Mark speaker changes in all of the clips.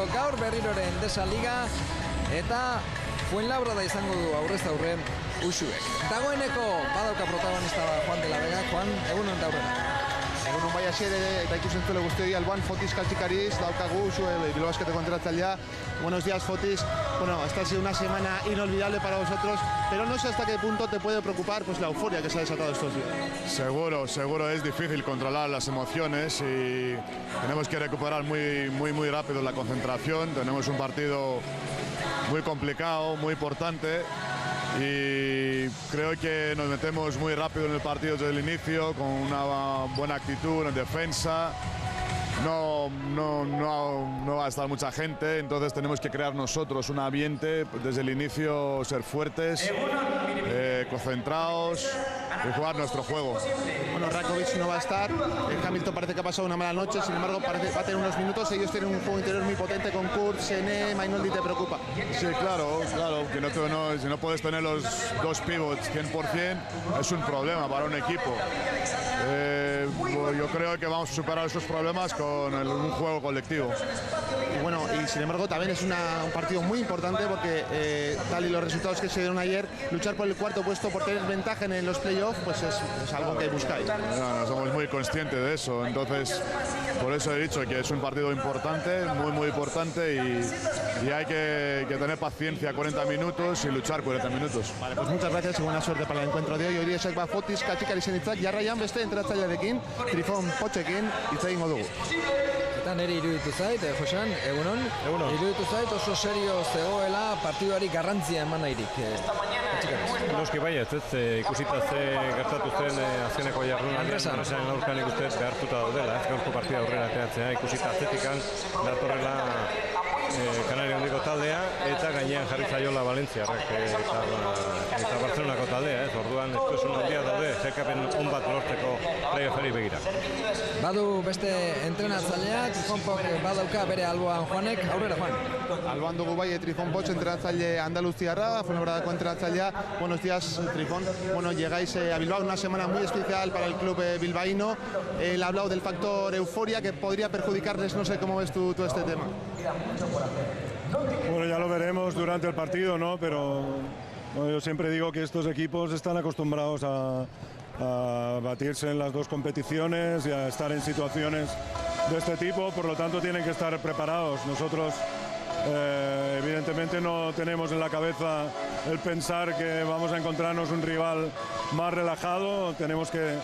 Speaker 1: gero gaur berriroren Endesa Liga eta Fuenlabrada izango du aurrez aurre Uxuek. Dagoeneko badauka protagonista Juan de la Vega. Juan, egunon daurrena.
Speaker 2: Egunon bai hasier eta ikusentzule guztioi alboan Fotis kaltzikariz daukagu Uxue Bilbao Basketeko entrenatzailea. Buenos días Fotis. Bueno, esta ha sido una semana inolvidable para vosotros, pero no sé hasta qué punto te puede preocupar pues la euforia que se ha desatado estos días.
Speaker 3: Seguro es difícil controlar las emociones y tenemos que recuperar muy rápido la concentración. Tenemos un partido muy complicado, muy importante y creo que nos metemos muy rápido en el partido desde el inicio con una buena actitud en defensa. No va a estar mucha gente, entonces tenemos que crear nosotros un ambiente desde el inicio, ser fuertes, concentrados y jugar nuestro juego.
Speaker 2: Bueno, Rakovic no va a estar, Hamilton parece que ha pasado una mala noche, sin embargo parece que va a tener unos minutos. Ellos tienen un juego interior muy potente con Kurt, Sené, Mainoldi. ¿Te preocupa?
Speaker 3: Sí, claro, que si no puedes tener los dos pivots 100% es un problema para un equipo. Yo creo que vamos a superar esos problemas con un juego colectivo.
Speaker 2: Y bueno, y sin embargo también es un partido muy importante porque tal y los resultados que se dieron ayer, luchar por el cuarto puesto, por tener ventaja en los playoffs, pues es algo que buscáis.
Speaker 3: No somos muy conscientes de eso, entonces por eso he dicho que es un partido importante, muy importante y hay que tener paciencia 40 minutos y luchar 40 minutos.
Speaker 2: Vale, pues muchas gracias y buena suerte para el encuentro de hoy. Hoy es Ekba Fotis, Katxikari zenitzak, jarraian beste entrenatzailearekin, Trifon Potxekin hitz egingo dugu.
Speaker 1: Eta niri iruditu zait, Josean, egunon? Iruditu zait oso serio zegoela partiduari garrantzia eman nahirik.
Speaker 4: Noski baiet, ikusita ze gertatu zen azkeneko jardunaldian aurkan ikuste behartuta daudela, gaurko partida aurrera ateratzea, ikusita atzetikan datorrela Kanaria handiko taldea eta gainean jarri zaiola Valentziarrak eta Barcelonako taldea, orduan estuesun handia daude, zerkapen on bat lortzeko playoffari begira.
Speaker 1: Badu beste entrenatzailea, Trifon Poch badauka bere alboan Juanek, aurrera Juan.
Speaker 2: Alboan dugu bai Trifon Poch, entrenatzaile andaluziarra, Fuenlabradako entrenatzailea. Buenos días Trifon. Bueno, llegáis a Bilbao, una semana muy especial para el club bilbaíno. Él ha hablado del factor euforia que podría perjudicarles, no sé cómo ves tú este tema.
Speaker 5: Bueno, ya lo veremos durante el partido, ¿no? Pero yo siempre digo que estos equipos están acostumbrados a batirse en las dos competiciones y a estar en situaciones de este tipo, por lo tanto tienen que estar preparados. Nosotros evidentemente no tenemos en la cabeza el pensar que vamos a encontrarnos un rival más relajado, tenemos que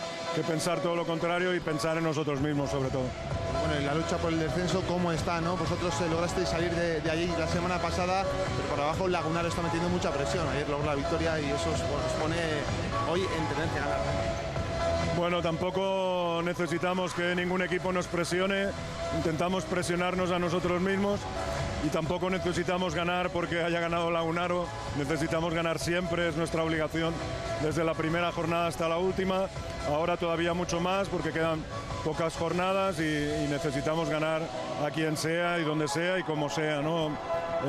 Speaker 5: pensar todo lo contrario y pensar en nosotros mismos sobre todo.
Speaker 2: Bueno, y la lucha por el descenso, ¿cómo está, no? Vosotros lograsteis salir de allí la semana pasada, pero por abajo el Lagunaro está metiendo mucha presión. Ayer logró la victoria y eso os pone hoy en tendencia a ganar.
Speaker 5: Bueno, tampoco necesitamos que ningún equipo nos presione, intentamos presionarnos a nosotros mismos y tampoco necesitamos ganar porque haya ganado Lagunaro, necesitamos ganar siempre, es nuestra obligación desde la primera jornada hasta la última, ahora todavía mucho más porque quedan pocas jornadas y necesitamos ganar a quien sea y donde sea y como sea, ¿no?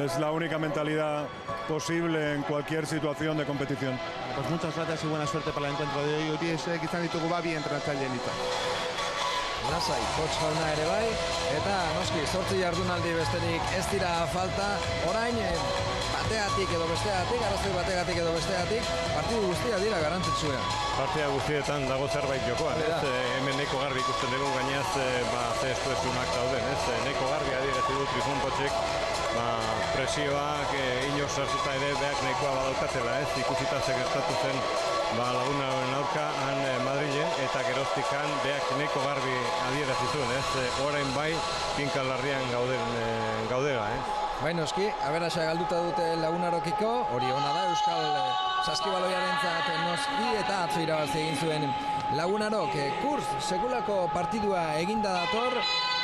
Speaker 5: Es la única mentalidad posible en cualquier situación de competición.
Speaker 2: Pues muchas gracias y buena suerte para el encuentro de hoy. Hoy es izan ditugu babi entrenatzaile nitza.
Speaker 1: Lasai, Poch jauna ere bai, eta noski, 8 jardunaldi besterik ez dira falta, orain bategatik edo bestegatik, arrazoi bategatik edo bestegatik, partidu guztia dira garrantzitsuean.
Speaker 4: Partida guztietan dago zerbait jokoan, hemen nahiko garbi ikusten dugu gainaz ze estuesunak dauden, nahiko garbi adierazi du Trifon Pochek presioak inoz sartuta ere beak nahikoa badaukatela, ikusita ze gertatu zen Lagunaren aurka han Madrilen eta geroztikan beak nahiko garbi adierazi zuen, orain bai kinkalarrian gaudela.
Speaker 1: Bai noski, aberasa galduta dute Lagunarokiko, hori ona da Euskal Saskibaloiarentzat noski eta atzo irabazi egin zuen Lagunarok. Kurs sekulako partidua eginda dator,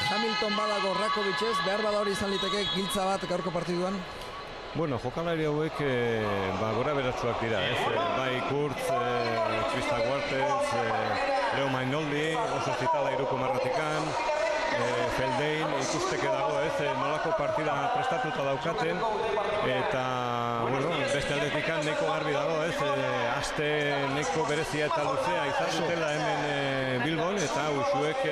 Speaker 1: Hamilton badago Rakovic ez, behar bada hori izan liteke giltza bat gaurko partiduan?
Speaker 4: Bueno, jokalari hauek gora beratsuak dira, bai Kurtz, Krista Guartez, Leo Mainoldi, oso zitala iruko marratikan, Feldein ikusteke dago, nolako partida prestatuta daukaten eta beste aldetikan nahiko garbi dago, aste nahiko berezia eta luzea izan dutela hemen Bilbon eta Uxuek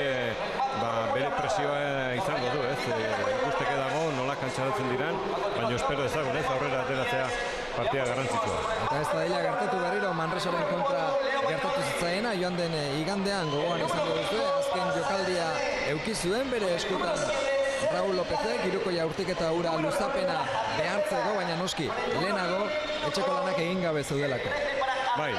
Speaker 4: bere presioa izango du, ikusteke dago nola saratzen diran, baina espero ezagun ez, aurrera ateratzea partida garrantzitsua.
Speaker 1: Eta ez da dela gertatu berriro Manresaren kontra gertatu zitzaiena, joan den igandean gogoan izango duzu, azken jokaldia euki zuen bere eskutan Raúl Lópezek, hirukoia urtiketa hura luzapena behartzeko, baina noski lehenago etxeko lanak egin gabe zeudelako.
Speaker 4: Bai,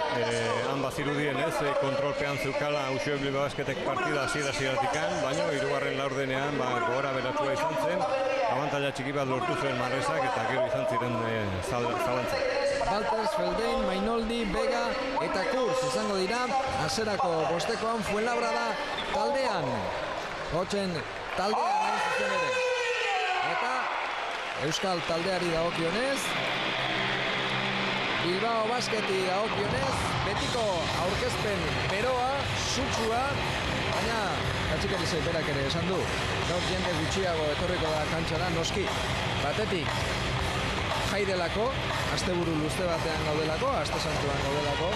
Speaker 4: han bazirudien ez, kontrolpean zeukala Uxue Bilbao Basketek partida hasiera-hasieratik, baina hirugarren laurdenean gora beratua izan zen, abantaila txiki bat lortu zuen Manresak eta gero izan ziren zalantzak.
Speaker 1: Walters, Feldein, Mainoldi, Vega eta Kurz izango dira hasierako bostekoan Fuenlabrada taldean. Hotxen taldean hain zuzen ere. Eta Euskal taldeari dagokionez, Bilbao Basketi dagokionez, betiko aurkezpen beroa, sutsua, baina Katxikarisek berak ere esan du. Gaur jende gutxiago etorriko da kantxara, noski. Batetik, jaidelako, asteburu luze batean gaudelako, aste santuan gaudelako,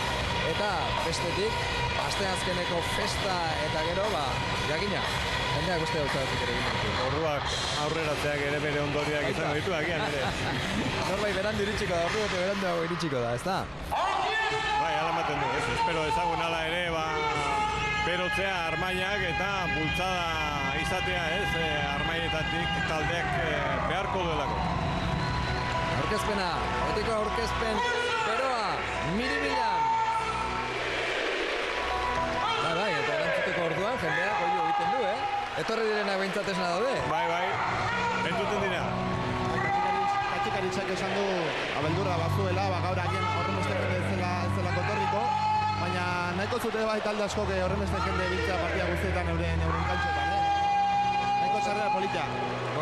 Speaker 1: eta bestetik, asteazkeneko festa eta gero, jakina, jendeak uste gauzadatik ere ginen.
Speaker 4: Orduak aurreratzeak ere bere ondoriak izango ditu, agian ere.
Speaker 1: Norbait berandu iritsiko da, ordu bete berandu iritsiko da, ez da?
Speaker 4: Bai, ala ematen du, ez, espero ezagun ala ere, berotzea armainak eta bultzada izatea, ez, armaietatik taldeak beharko duelako.
Speaker 1: Aurkezpena, betiko aurkezpen beroa, Miribilan. Bai, eta erantzuteko orduan, jendeak oio egiten du, Etorri direnak behintzat esna daude.
Speaker 4: Bai, entzuten dira.
Speaker 2: Katxikaritzak esan du abeldurra bazuela, gaur agian horren beste jende ez zela kotorriko, baina nahiko zute bai talde askok horren beste jende biltzea partida guztietan euren kantxetan, Nahiko sarrera politia.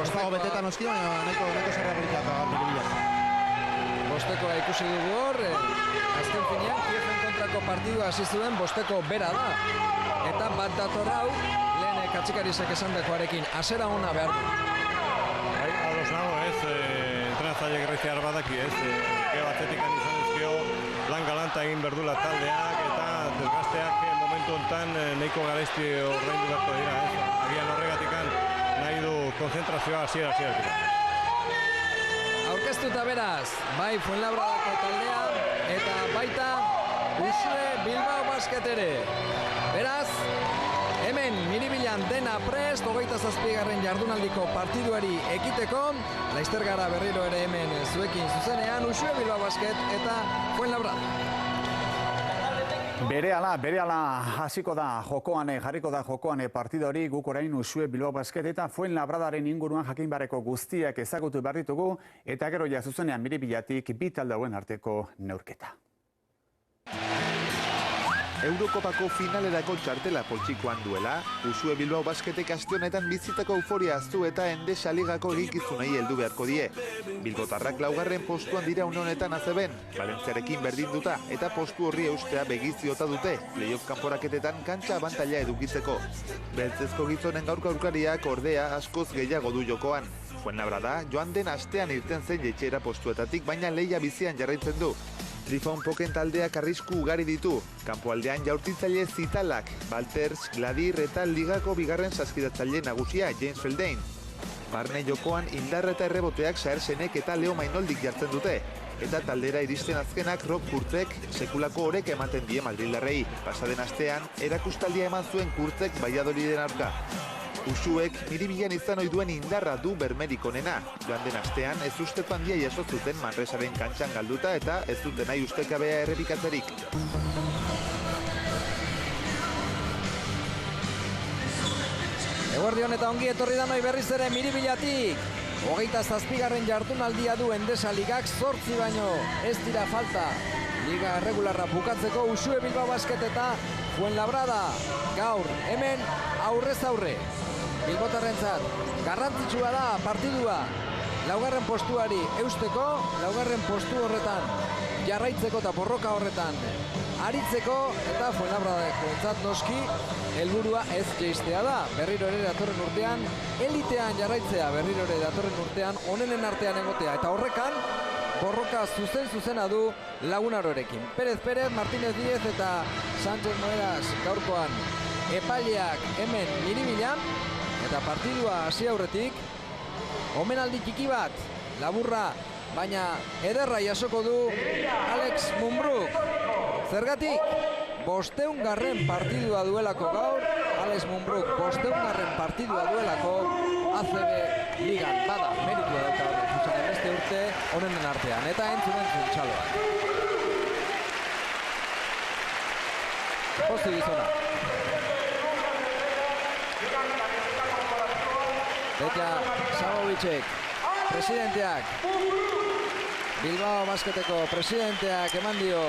Speaker 2: Ez dago betetan oski, baina nahiko sarrera politia gaur Miribilan.
Speaker 1: Bostekoa ikusi dugu hor, azken finean, Kiefen kontrako partidua hasi zuen bosteko bera da. Eta bat dator hau, lehen Katxikarisek esandakoarekin hasiera ona behar du.
Speaker 4: Bai, ados nago, ez, entrenatzaile greziar badaki, ez, batzetik izan ezkio lan galanta egin berdula taldeak eta desgasteak momentu honetan nahiko garesti ordaindu beharko dira, ez. Agian horregatik nahi du konzentrazioa hasiera-hasieratik.
Speaker 1: Aurkeztuta beraz, bai Fuenlabradako taldea eta baita Uxue Bilbao Basket ere. Beraz, hemen Miribilan dena prest, 27. jardunaldiko partiduari ekiteko, laizter gara berriro ere hemen zuekin zuzenean, Uxue Bilbao Basket eta Fuenlabrada.
Speaker 6: Berehala hasiko da jokoan, jarriko da jokoan partida hori, guk orain Uxue Bilbao Basket eta Fuenlabradaren inguruan jakin barreko guztiak ezagutu behar ditugu, eta gero ja zuzenean Miribilatik bi talde hauen arteko neurketa.
Speaker 7: Eurokopako finalerako txartela poltsikoan duela, Uxue Bilbao Basketek aste honetan bizitako euforia aztu eta Endesa Ligako egikizunei heldu beharko die. Bilbotarrak laugarren postuan dira une honetan azeben, Valentziarekin berdinduta eta postu horri eustea begiziota dute, playoff kanporaketetan kantxa abantaila edukitzeko. Beltzezko gizonen gaurko aurkariak ordea askoz gehiago du jokoan. Fuenlabrada joan den astean irten zen jetxera postuetatik, baina lehia bizian jarraitzen du. Trifon Poken taldeak arrisku ugari ditu. Kanpoaldean jaurtitzaile Zitalak, Walters, Gladir eta ligako bigarren saskiratzaile nagusia James Feldein. Barne jokoan indarra eta erreboteak Saersenek eta Leo Mainoldik jartzen dute. Eta taldera iristen azkenak Rob Kurtzek sekulako horek ematen die madrildarrei. Pasaden astean, erakustaldia eman zuen Kurtzek Valladoliden aurka. Uxuek Miribilan izan ohi duen indarra du bermerik onena. Joan den astean ez usteko handia jaso zuten Manresaren kantxan galduta eta ez dute nahi ustekabea errepikatzerik.
Speaker 1: Eguerdion eta ongi etorri da noi berriz ere Miribilatik. 27. jardunaldia du Endesa Ligak 8 baino ez dira falta. Liga erregularra bukatzeko Uxue Bilbao Basket eta Fuenlabrada. Gaur hemen aurrez aurre. Bilbotarrentzat garrantzitsua da partidua. Laugarren postuari eusteko, laugarren postu horretan jarraitzeko eta borroka horretan aritzeko eta Fuenlabradakoentzat noski helburua ez jeistea da. Berriro ere datorren urtean elitean jarraitzea, berriro ere datorren urtean onenen artean egotea eta horrekan borroka zuzena du Lagunarorekin. Pérez, Martínez Díez eta Sánchez Moedas gaurkoan epaileak hemen Miribilan eta partidua hasi aurretik Omenaldi txiki bat, laburra, baina ederra jasoko du Alex Mumbruk. Zergatik? 500. partidua duelako gaur, Alex Mumbruk 500. partidua duelako ACB Ligan. Bada, meritua dauka Zuzana beste urte honenen artean, eta entzun txaloak. Posti gizona. Petja Sabovicek, presidenteak, Bilbao Basketeko presidenteak eman dio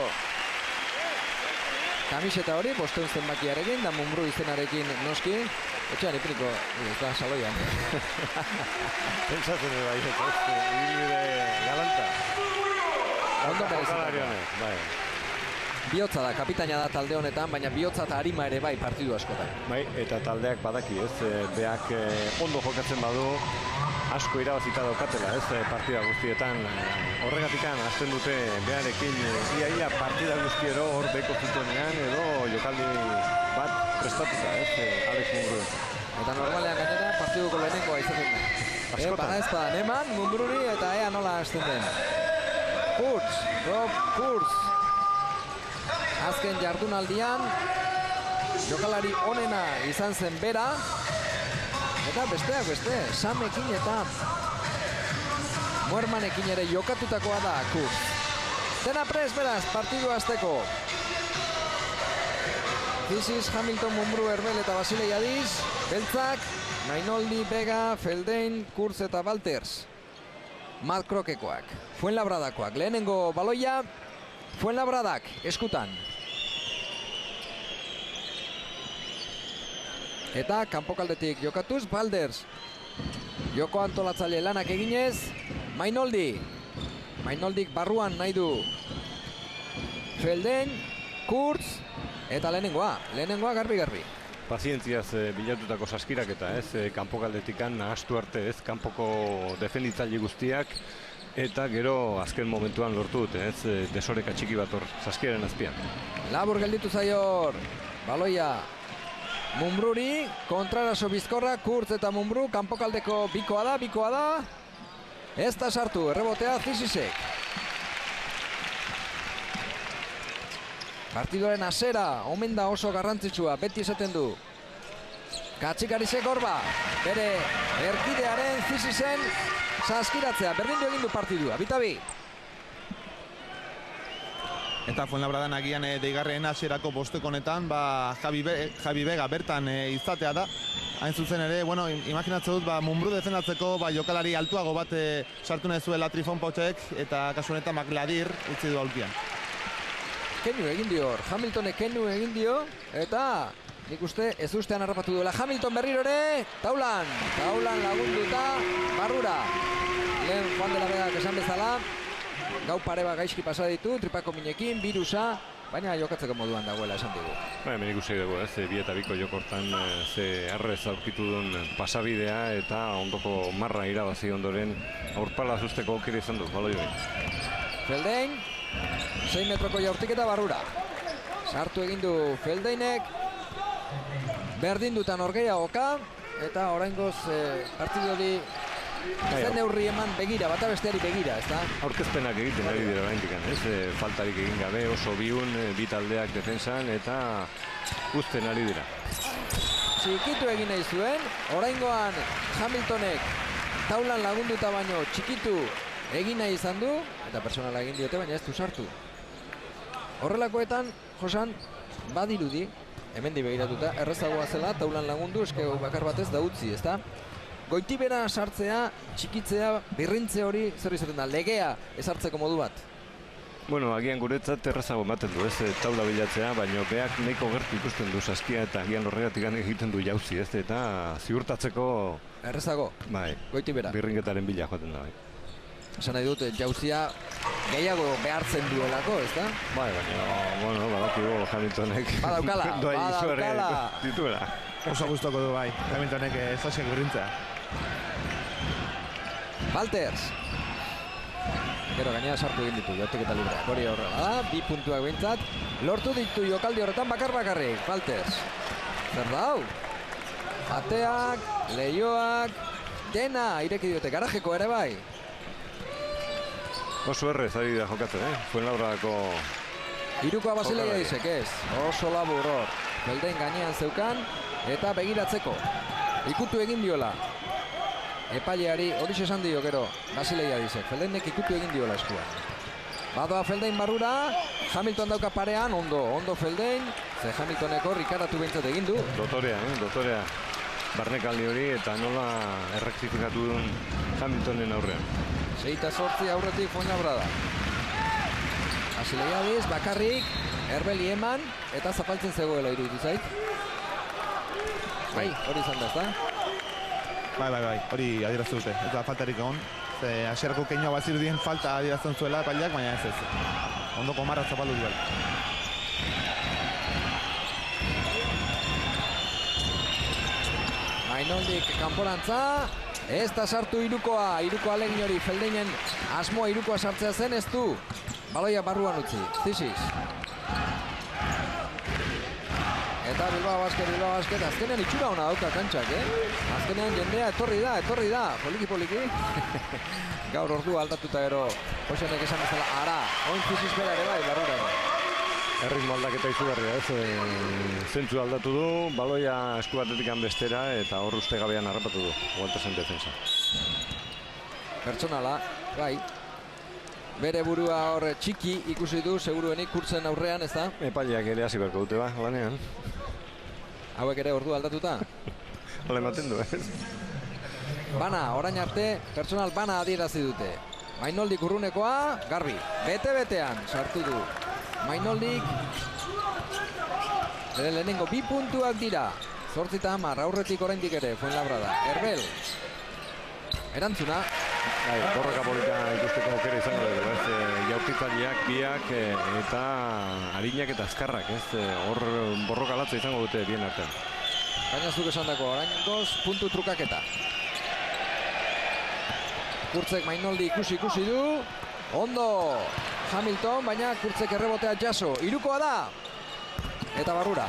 Speaker 1: kamiseta hori, 500 zenbakiarekin, da Mumbru izenarekin noski. Etxean ipiniko, ez da saloian.
Speaker 4: Pentsatzen bai, ibide galanta.
Speaker 1: Ondo merezita.
Speaker 4: Bai.
Speaker 1: Bihotza da, kapitaina da talde honetan, baina bihotza eta harima ere bai partidu askotan.
Speaker 4: Bai, eta taldeak badaki, ez, beak ondo jokatzen badu, asko irabazita daukatela, ez, partida guztietan. Horregatikan, hasten dute beharekin ia partida guztiero hor beko zituenean, edo jokaldi bat prestatuta, ez, Alex Mumbrun.
Speaker 1: Eta normalean gainera partiduko lehenengoa izaten da.
Speaker 4: Askotan.
Speaker 1: Bada ez badan eman, Mumbruri eta ea nola hasten den. Kurtz, Rob Kurtz. Azken jardunaldian, jokalari onena izan zen bera. Eta besteak beste, Samekin eta Muermanekin ere jokatutakoa da Kurtz. Dena prest beraz, partidu hasteko. Ziziz, Hamilton, Mumbru, Herbel eta Basilei Adiz. Beltzak, Nainoldi, Vega, Feldein, Kurtz eta Walters. Matt Krokekoak, Fuenlabradakoak. Lehenengo baloia, Fuenlabradak eskutan. Eta kanpokaldetik jokatuz, Balders. Joko antolatzaile lanak eginez, Mainoldi. Mainoldik barruan nahi du. Felden, Kurtz, eta lehenengoa garbi-garbi.
Speaker 4: Pazientziaz bilatutako saskiraketa, ez, kanpokaldetikan nahastu arte, ez, kanpoko defenditzaile guztiak, eta gero azken momentuan lortu dute, ez, desoreka txiki bat hor saskiaren azpian.
Speaker 1: Labur gelditu zaio baloia Mumbruri, kontraraso bizkorra, Kurtz eta Mumbru, kanpokaldeko bikoa da. Ez da sartu, errebotea Zizisek. Partidoaren hasera, omen da oso garrantzitsua, beti esaten du. Katxikarizek horba, bere erkidearen Zizisen saskiratzea, berdin egin du partidua, bitabi.
Speaker 2: Eta Fuenlabradan agian deigarren hasierako bosteko honetan, Javi Vega bertan izatea da. Hain zuzen ere, bueno, imaginatzen dut, Mumbru defendatzeko jokalari altuago bat sartu nahi zuela Trifon Pochek, eta kasu honetan Magladir utzi du aulkian.
Speaker 1: Kenu egin dio, Hamiltonek kenu egin dio, eta nik uste ez ustean harrapatu duela. Hamilton berriro ere, taulan lagunduta, barrura. Lehen Juan de la Vega esan bezala, gau pare bat gaizki pasa ditu, tripako minekin, birusa, baina jokatzeko moduan dagoela esan dugu.
Speaker 4: Hemen ikusi dugu, ez, bi eta biko jokortan ze arrez aurkitu duen pasabidea eta ondoko marra irabazi ondoren aurpala zuzteko aukera izan du, baloi hori.
Speaker 1: Feldein, 6 metroko jaurtiketa barrura. Sartu egin du Feldeinek, berdin dutan orgeiagoka, eta oraingoz partidu hori zen neurri eman begira, bata besteari begira, ez da?
Speaker 4: Aurkezpenak egiten ari dira oraindik, ez? Faltarik egin gabe, oso biun, bi taldeak defensan, eta uzten ari dira.
Speaker 1: Txikitu egin nahi zuen, oraingoan Hamiltonek taulan lagunduta baino txikitu egin nahi izan du, eta personala egin diote, baina ez du sartu. Horrelakoetan, Josan, badirudi, hemendi begiratuta, errezagoa zela, taulan lagundu, eske bakar batez da utzi, ez da? Goitibera sartzea, txikitzea, birrintze hori, zer izaten da, legea ezartzeko modu bat?
Speaker 4: Bueno, agian guretzat errazago ematen du, ez, taula bilatzea, baina beak nahiko gertu ikusten du saskia eta agian horregatik egiten du jauzi, ez, eta ziurtatzeko...
Speaker 1: Errazago,
Speaker 4: bai,
Speaker 1: goitibera.
Speaker 4: Birrinketaren bila joaten da, bai.
Speaker 1: Esan nahi dut, jauzia gehiago behartzen duelako, ez da?
Speaker 4: Bai, baina, bueno, badakigu Hamiltonek...
Speaker 1: Badaukala!
Speaker 4: Dituela.
Speaker 2: Oso gustoko du bai, Hamiltonek saskiak birrintzea.
Speaker 1: Walters. Gero gainera sartu egin ditu, jautiketa librea. Hori horrela da, 2 puntuak behintzat. Lortu ditu jokaldi horretan bakarrik, Walters. Zer da hau? Ateak, leioak, dena ireki diote, garajeko ere bai.
Speaker 4: Oso errez ari da jokatzen, Fuenlabradako
Speaker 1: Irukoa Basileia dizek ez, oso labur hor. Feldein gainean zeukan eta begiratzeko. Ikutu egin diola. Epaileari hori esan dio gero Basileia dizek. Feldeinek ikutu egin diola eskua. Badoa Feldein barrura, Hamilton dauka parean, ondo Feldein. Ze Hamiltoneko rikaratu behintzat egin du.
Speaker 4: Dotorea. Barnekaldi hori eta nola errektifikatu duen Hamiltonen aurrean.
Speaker 1: 6-8 aurretik Fuenlabrada. Basileia diz, bakarrik, Erbeli eman eta zapaltzen zegoela iruditu zait. Bai, hori izan da, ezta?
Speaker 2: Bai, hori adieraztu dute, ez da faltarik egon. Hasierako keinoa bazirudien falta adierazten zuela epaileak, baina ez. Ondoko marra zapaldu duela.
Speaker 1: Mainoldik kanporantza, ez da sartu Irukoa alegin hori, Feldeinen asmoa Irukoa sartzea zen, ez du. Baloia barruan utzi, Zisis. Eta Bilbao Basket, azkenean itxura hona dauka kantxak, Azkenean jendea etorri da, poliki. Gaur ordu aldatuta gero, Josenek esan bezala, ara, oin Zisis bera ere bai, barrura.
Speaker 4: Erritmo aldaketa izugarria, zentzu aldatu du, baloia esku batetik bestera eta hor uste gabean harrapatu du, Waltersen defensa.
Speaker 1: Pertsonala, bai. Bere burua hor txiki ikusi du, seguruenik kurtzen aurrean, ez da?
Speaker 4: Epaileak ere hasi beharko dute lanean.
Speaker 1: Hauek ere ordu aldatuta?
Speaker 4: Hala ematen du,
Speaker 1: Bana, orain arte, pertsonal bana adierazi dute. Mainoldik urrunekoa, garbi. Bete-betean sartu du. Mainoldik, bere lehenengo 2 puntuak dira. 8-10, aurretik oraindik ere, Fuenlabrada. Erbel. Erantzuna.
Speaker 4: Borroka polita ikusteko aukera izango dugu, jaurtitzaileak biak eta harinak eta azkarrak, hor borroka latza izango dute bien artean.
Speaker 1: Baina zuk esan dako, oraingoz puntu trukaketa. Kurtzek Mainoldi ikusi du, ondo Hamilton, baina Kurtzek errebotea jaso, Irukoa da! Eta barrura,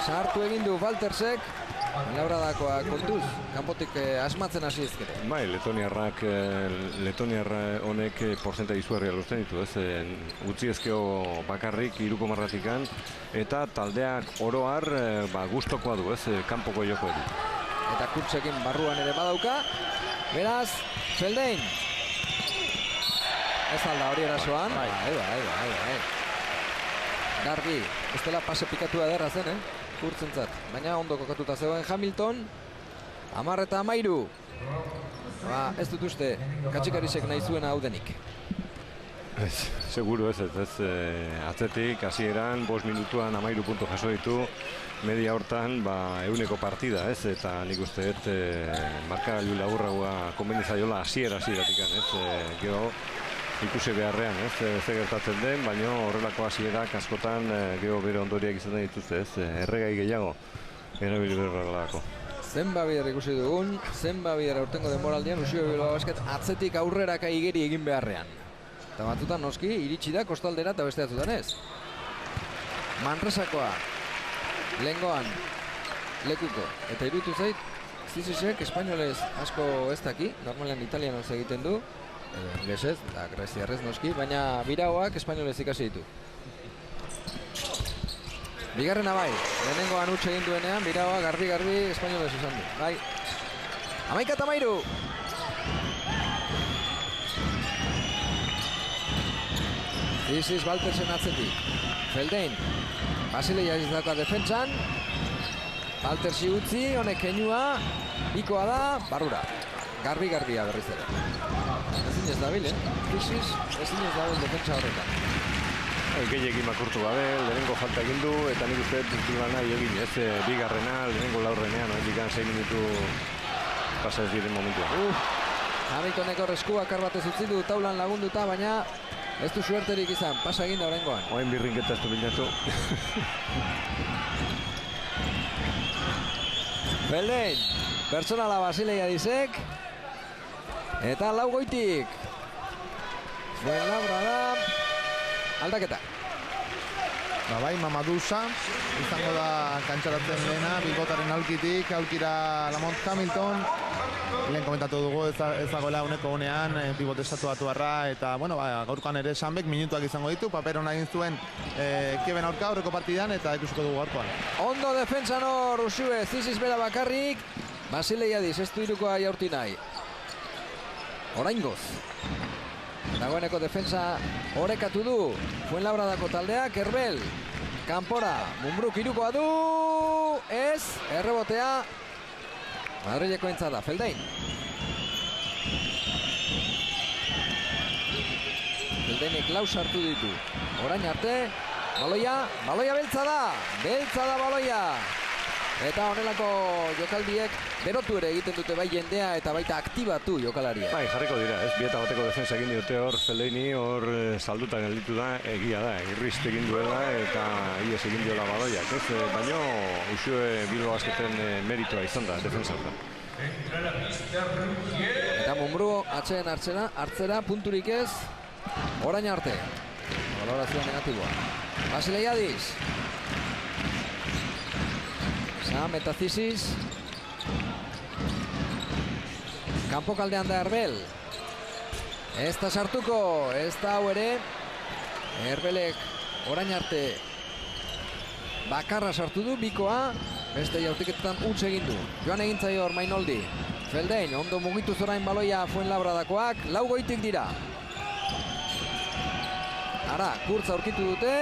Speaker 1: sartu egin du Waltersek, Labradakoa kontuz, kanpotik asmatzen hasi ezkero.
Speaker 4: Bai, Letoniar honek porzentai izugarria lortzen ditu, utzi ezkeo bakarrik Iruko marratikan, eta taldeak oroar gustokoa du, kanpoko joko edu.
Speaker 1: Eta Kurtzekin barruan ere badauka, beraz, Feldein. Ez alda hori erasoan. Bai. Garbi, ez dela pase pikatua ederra zen, Kurtzentzat. Baina ondo kokatuta zegoen Hamilton. 10-13. Ez dut uste, Katxikarisek nahi zuena hau denik.
Speaker 4: Seguro ez, atzetik, hasieran 5 minutuan 13 puntu jaso ditu. Media hortan, 100 partida, eta nik uste markagailu laburragoa konbenizaiola hasieratik, gero ikusi beharrean, ze gertatzen den, baina horrelako hasierak askotan gero bere ondoriak izaten dituzte, erregai gehiago erabili berrelako.
Speaker 1: Zenba bider ikusi dugun, zenba bider aurtengo denboraldian, Usio Bilbao Basket atzetik aurreraka igeri egin beharrean. Eta batutan noski, iritsi da kostaldera eta beste atzutan ez. Manresakoa, lehengoan, lekuko, eta iruditu zait, Zizisek espainolez asko ez daki, normalean italianoz egiten du, inglesez, eta greziarrez noski, baina biraoak espainolez ikasi ditu. Bigarrena bai, lehenengoan utxe egin duenean, biraoa garbi espainolez izan du. Bai, 11-13! Ziziz Waltersen atzetik. Feldein, Basileia izataka defentsan. Waltersi utzi, honek keinua, ikoa da, barrura. Garbi-garbia berriz ere. Ezin ez dabil, Ziziz, ezin ez dabil defentsa horretan.
Speaker 4: Gehiagin makurtu gabe, lehenengo falta egin du, eta nik uste dut nahi egin, bigarrena, lehenengo laurrenean, hendikan 6 minutu pasa ez diren momentua.
Speaker 1: Hamiltoneko resku bakar batez utzi du taulan lagunduta, baina ez du suerterik izan, pasa egin da oraingoan.
Speaker 4: Oain birrinketa ez du bilatu.
Speaker 1: Feldein, pertsonala Basileia dizek, eta lau goitik. Fuenlabrada, aldaketa.
Speaker 2: Bai, Mamadou Sam, izango da kantxaratzen dena, Bilbotaren aulkitik, aulkira Lamont Hamilton. Lehen komentatu dugu ezagoela uneko unean, pibot estatu batuarra, eta gaurkoan ere Sambek minutuak izango ditu, paper hona egin zuen Keben aurka aurreko partidan, eta ikusiko dugu gaurkoan.
Speaker 1: Ondo defentsan hor, Usue, Ziziz bera bakarrik, Basileiadis, ez du irukoa jaurti nahi. Oraingoz. Dagoeneko defensa orekatu du, Fuenlabradako taldeak, Erbel, kanpora, Mumbruk irukoa du, ez, errebotea, Madrileko entzada, Feldein. Feldeinek lau sartu ditu, orain arte, baloia beltza da baloia. Eta honelako jokaldiek berotu ere egiten dute bai jendea eta baita aktibatu jokalaria.
Speaker 4: Bai, jarriko dira, ez? Bieta bateko defensa egin diote hor Feldeini, hor salduta gelditu da, egia da, irrist egin duela eta ies egin diola baloiak, ez? Baino, Usue Bilbao Basketen meritoa izan da, defensa.
Speaker 1: Eta Mumbrú atxeen hartzera, punturik ez, orain arte. Valorazioa negatiboa. Basileiadis. Sam eta Ziziz. Kanpo kaldean da Erbel. Ez da sartuko, ez da hau ere. Erbelek orain arte bakarra sartu du, bikoa. Beste jaurtiketetan utz egin du. Joan egintzaio hor Mainoldi. Feldein, ondo mugitu zorain baloia Fuenlabradakoak. Lau goitik dira. Ara, Kurtz aurkitu dute.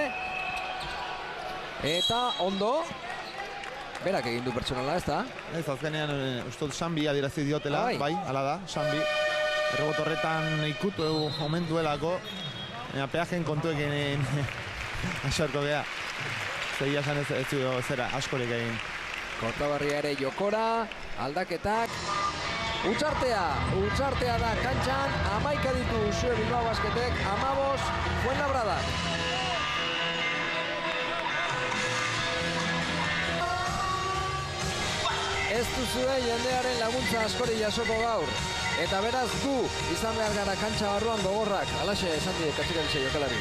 Speaker 1: Eta ondo. Berak egin du pertsonala, ez da?
Speaker 2: Ez, azkenean, ustot Sambi adierazi diotela, bai, ala da, Sambi. Errebot horretan ikutu omen duelako, peajen kontuekin asarko geha. Zegia esan ez du zera, askorik egin.
Speaker 1: Kortabarria ere jokora, aldaketak. Utxartea da kantxan, 11 ditu Usue Bilbao Basketek, 15 Fuenlabradak. Ez duzue jendearen laguntza askori jasoko gaur. Eta beraz gu izan behar gara kantxa barruan gogorrak. Alaxe esan die Katxikaritxe jokalari.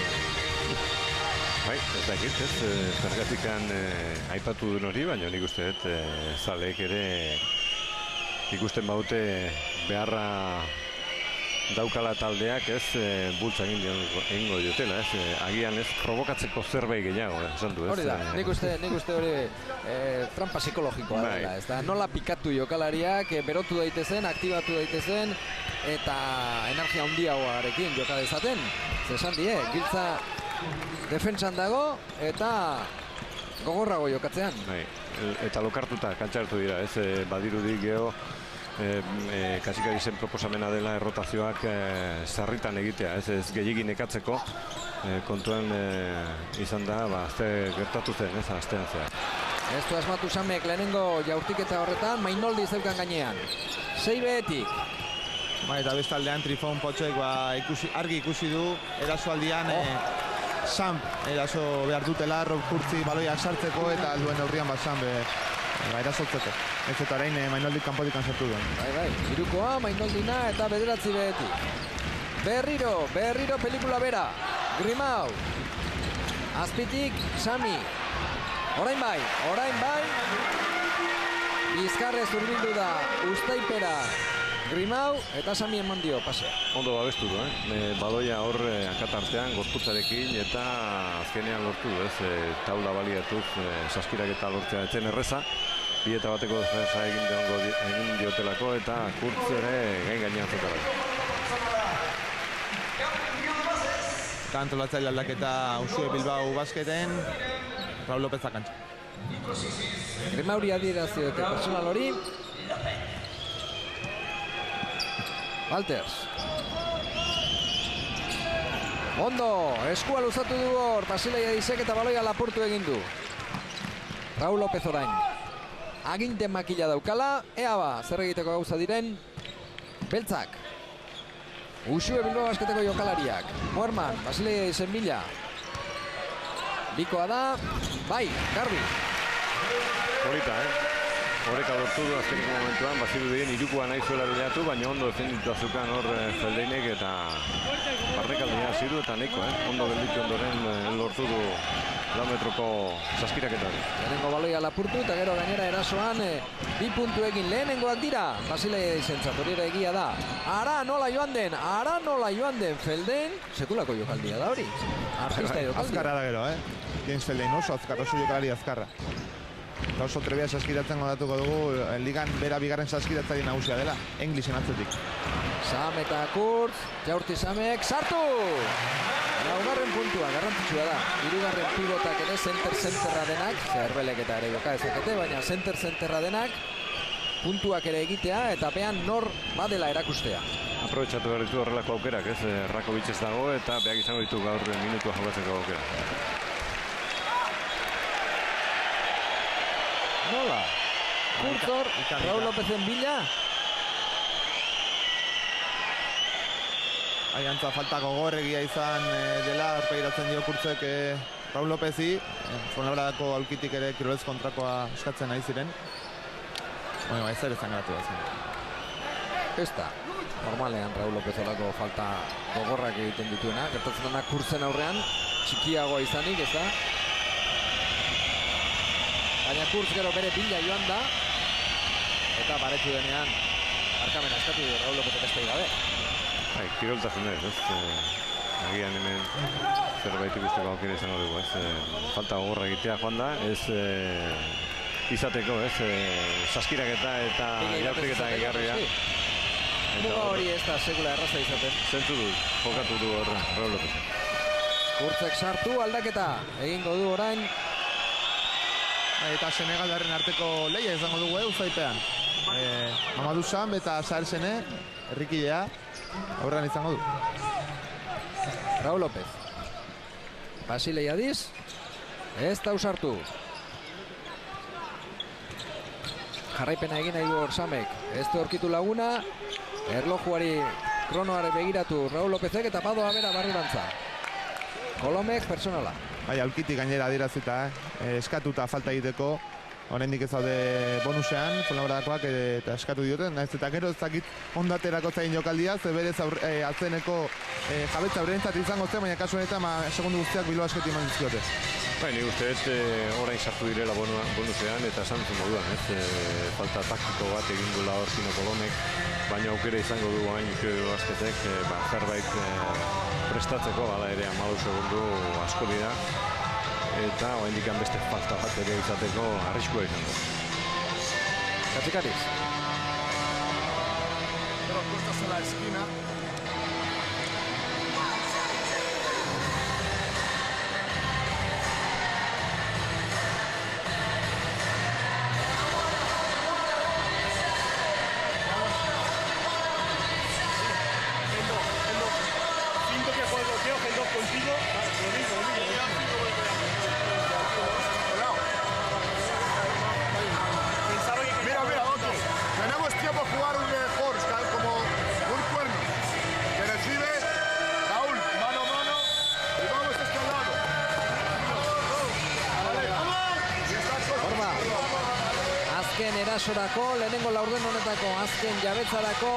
Speaker 4: Bai, ez dakit, ez, zergatikan aipatu duen hori, baina nik uste dut zaleek ere ikusten baute beharra daukala taldeak, ez, bultza egingo diotela, ez, agian ez provokatzeko zerbait gehiago, esan du, ez.
Speaker 1: Hori da, nik uste hori trampa psikologikoa dela, ez da, nola pikatu jokalariak, berotu daitezen, aktibatu daitezen, eta energia handiagoarekin joka dezaten, zesan die, giltza defentsan dago, eta gogorrago jokatzean.
Speaker 4: Bai, eta lokartuta kantxartu dira, ez, badirudi geho, Katxikari zen proposamena dela errotazioak sarritan egitea, ez gehiagin ekatzeko kontuan izan da, ze gertatu zen, ez astean zehar.
Speaker 1: Ez du asmatu Samek lehenengo jaurtiketa horretan, Mainoldi zeukan gainean. 6 behetik.
Speaker 2: Eta bestaldean Trifon Potxek argi ikusi du, erasoaldian Sam eraso behar dutela, Rob Kurtzi baloiak sartzeko eta duen aurrian Sam erasotzeko. Ez eta orain Mainoldik kanpotik sartu duen.
Speaker 1: Bai, irukoa, Mainoldina eta 9 behetik. Berriro pelikula bera. Grimau. Azpitik, Sami. Orain bai. Bizkarrez hurbildu da Uztaipera. Grimau eta Sami eman dio, pase.
Speaker 4: Ondo babestu du, baloia hor hankatartean, gorputzarekin eta azkenean lortu, taula baliatuz, saskirak eta lortzea etzen erreza. Bieta bateko defensa egin diotelako eta Kurtz ere gainean zutela.
Speaker 2: Eta antolatzaile aldaketa Usue Bilbao Basketen, Raul López akantza.
Speaker 1: Grimauri adierazio eta personal hori. Walters. Ondo, eskua luzatu du hor, Basileiadisek eta baloia lapurtu egin du. Raul López orain. Aginten makila daukala, ea ba, zer egiteko gauza diren, beltzak. Usue Bilbao Basketeko jokalariak. Moerman, Basileiadisen bila. Bikoa da, bai, garbi.
Speaker 4: Polita, Horeka lortu du azkeniko momentuan, baziru dien irukoa nahi zuela bilatu, baina ondo defenditu azukan hor Feldeinek eta barrekaldea hasi du eta neko, ondo gelditu ondoren lortu du lau metroko saskiraketa.
Speaker 1: Lehenengo baloia lapurtu eta gero gainera erasoan 2 puntuekin lehenengoak dira. Basilea izentzat, hori ere egia da. Ara nola joan den, Felden, sekulako jokaldia da hori. Artista jokaldia.
Speaker 2: Azkarra da gero, James Felden oso azkarra, oso jokalari azkarra. Eta oso trebea saskiratzen godatuko dugu, ligan bera bigarren saskiratzari nagusia dela, Englisen atzetik.
Speaker 1: Sam eta Kurtz, Jaurti Samek, sartu! Laugarren puntua, garrantzitsua da. Hirugarren pivotak ere center-centerra denak, zerbelek eta ere joka ezakete, baina center-centerra denak, puntuak ere egitea eta behan nor badela erakustea.
Speaker 4: Aprobetxatu behar ditu horrelako aukerak, ez? Rakovic ez dago eta behak izango ditu gaur minutua jokatzeko aukera.
Speaker 1: Nola? Kurtzor, Raul Lopezen bila.
Speaker 2: Antza falta gogorregia izan dela, aurpegiratzen dio Kurtzek Raul Lopezi. Fuenlabradako aulkitik ere kirolez kontrakoa eskatzen nahi ziren. Bueno, ez ere zangratu da zen.
Speaker 1: Ez da. Normalean Raul Lopez olako falta gogorrak egiten dituena. Gertatzen dena Kurtzen aurrean, txikiagoa izanik, ez da? Baina Kurtz gero bere bila joan da. Eta baretu denean, barkamena eskatu du Raul Lopezek ez gabe.
Speaker 4: Kiroltasunez, agian hemen zerbait ikusteko aukera izango dugu, falta gogorra egitea joan da, ez izateko, saskiraketa eta jaurtiketa egarria.
Speaker 1: Muga hori ez da sekula erraza izaten.
Speaker 4: Zentzu du, jokatu du horra, Raul Lopez.
Speaker 1: Kurtzek sartu, aldaketa, egingo du orain.
Speaker 2: Eta Senegaldarren arteko lehia izango dugu, uzaipean. Mamadou Sam eta Sael Sene, herrikidea, aurrean izango du.
Speaker 1: Raul Lopez. Basilea Diz. Ez da usartu. Jarraipena egin nahi du hor Samek. Ez du aurkitu laguna. Erlojuari kronoare begiratu Raul Lopezek eta padoa bera barrurantza. Kolomek personala.
Speaker 2: Bai, aulkitik gainera adierazita, eskatuta falta egiteko. Oraindik ez daude bonusean, Fuenlabradakoak eta eskatu dioten, naiz eta gero ez dakit ondaterako zain jokaldia, ze berez atzeneko jabetza aurrentzat izango zen, baina kasu honetan segundu guztiak Bilbao Basketik eman dizkiote.
Speaker 4: Bai, nik uste orain sartu direla bonusean eta esan zen moduan, falta taktiko bat egin duela hor Pino Kolomek, baina aukera izango du hain Bilbao Basketek zerbait prestatzeko, bada ere 14 segundu asko dira. Eta oraindik beste falta bat ere izateko arriskua izango.
Speaker 1: Katzikariz.
Speaker 8: Pero puestos a la esquina. Siento que por bloqueo que dos contigo. Lo mismo. Jugar un Horst como un cuerno que recibe Raúl mano a mano y vamos a este lado.
Speaker 1: Horba, azken erasorako, lehenengo laurden honetako azken jabetzarako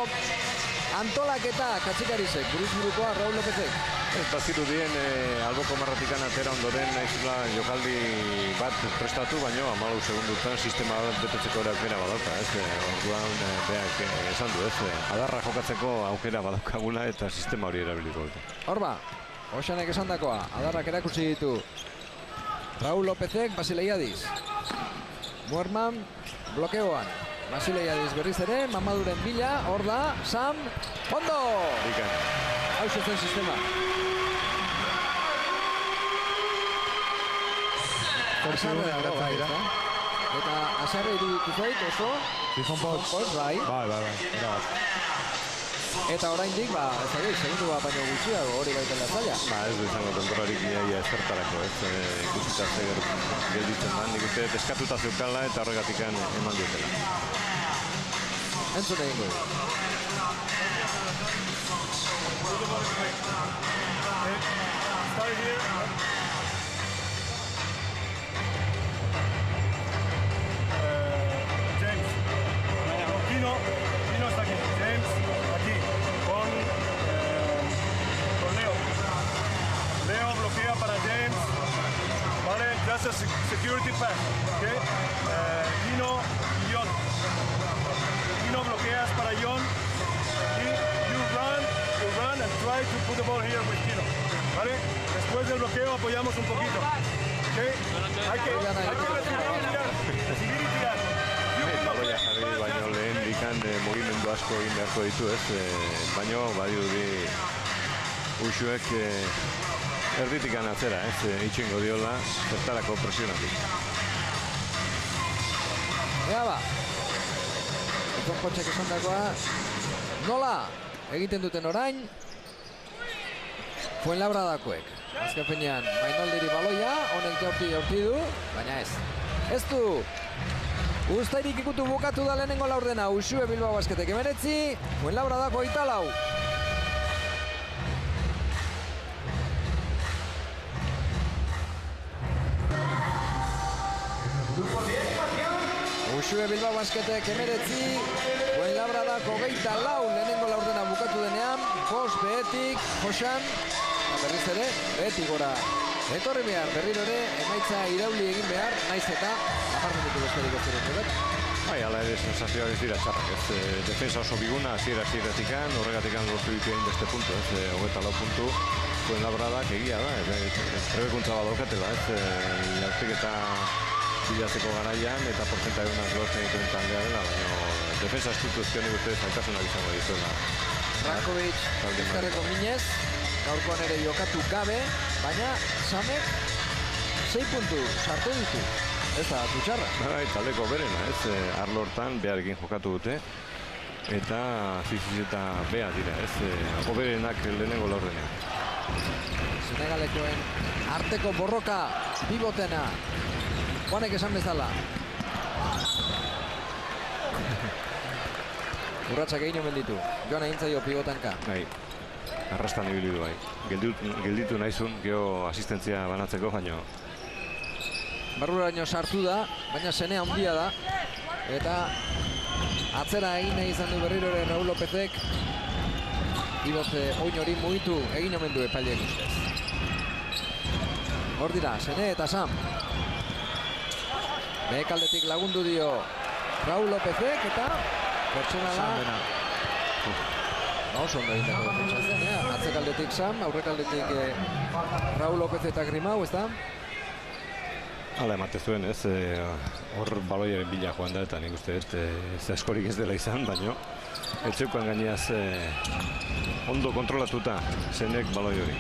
Speaker 1: antolaketa Katzikarizek, buruzburukoa Raul Lopezek.
Speaker 4: Ez bazirudien alboko marratikan atera ondoren naizula jokaldi bat prestatu, baina 14 segundutan sistema bat betetzeko aukera badauka, orduan beak esan du, adarra jokatzeko aukera badaukagula eta sistema hori erabiliko dute.
Speaker 1: Horba, Oxanek esandakoa, adarrak erakutsi ditu Raul Lopezek, Basilea Diz. Muerman, blokeoan. Basilea Diz berriz ere, Mamaduren bila, hor da, Sam, ondo! Hau zen sistema. Asarre dago, bai, eta asarre iruditu zait oso.
Speaker 2: Trifon Pots,
Speaker 1: bai. Eta oraindik, ez da segundu bat baino gutxiago hori baitela zaila.
Speaker 4: Ez du izango denborarik iaia ezertarako, ikusita zer gelditzen da. Nik uste eskatuta zeukala eta horregatik eman diotela.
Speaker 1: Entzun egingo du.
Speaker 8: Pino está aquí, James aquí, con Leo. Leo bloquea para James, ¿vale?
Speaker 5: just a security pass, okay? Kino y Jon. Kino bloqueas para Jon. You run and try to put the ball here with Kino, ¿vale? Después del bloqueo apoyamos un poquito, okay? Hay que recibir y tirar.
Speaker 4: Baloia jarri baino lehen dikan mugimendu asko egin beharko ditu, ez? Baino badirudi Uxuek erditikan atzera, ez? Itxingo diola zertarako presionatik.
Speaker 1: Ea ba, Eton Potxek esan dagoa, nola egiten duten orain Fuenlabradakoek. Azken finean, Mainoldiri baloia, honek jaurti du, baina ez. Ez du, Uztairik ikutu bukatu da lehenengo laurdena, Uxue Bilbao Basketek 19, Fuenlabradako 24. Uxue Bilbao Basketek 19, Fuenlabradako 24 lehenengo laurdena bukatu denean, bost behetik, Josan, berriz ere, behetik gora. Etorri behar, berriro ere, emaitza irauli egin behar, naiz eta apartamentu besterik ez ziren.
Speaker 4: Bai, ala ere sensazioak ez dira txarrak, ez? Defensa oso biguna, hasiera-hasieratik-an, horregatikan lortu ditu egin beste puntu, ez? 24 puntu, Fuenlabradak egia da, trebekuntza badaukatela, ez? Jartik eta bilatzeko garaian eta portzentaiunak lortzen dituen taldea dela, baina defensa instituzionik uste zaitasunak izango dituela.
Speaker 1: Rankovic, bizkarreko minez, gaurkoan ere jokatu gabe, baina Samek 6 puntu sartu ditu. Ez da, tutxarra.
Speaker 4: Bai, taldeko berena, ez? Arlo hortan beharekin jokatu dute. Eta Ziziz eta Bea dira, ez? Oberenak lehenengo laurdenean.
Speaker 1: Senegalekoen arteko borroka pibotena. Juanek esan bezala. Urratxak egin omen ditu. Joan egin zaio pibotanka.
Speaker 4: Bai, arrastan ibili du bai. Gelditu nahizun, geho asistentzia banatzeko, baino.
Speaker 1: Barruraino sartu da, baina senea handia da. Eta atzera egin nahi izan du berriro ere Raul Lopezek. Ibote oin hori mugitu egin omen du epaileek ustez. Hor dira, Sene eta Sam. Behekaldetik lagundu dio Raul Lopezek eta pertsonala oso ondo egiteko defentsa zen, atzekaldetik Sam, aurrekaldetik Raul Lopez eta Grimau, ez da?
Speaker 4: Hala emate zuen, ez? Hor baloiaren bila joan da eta nik uste ez askorik ez dela izan, baino etxeukan gaineaz ondo kontrolatuta Senek baloi hori.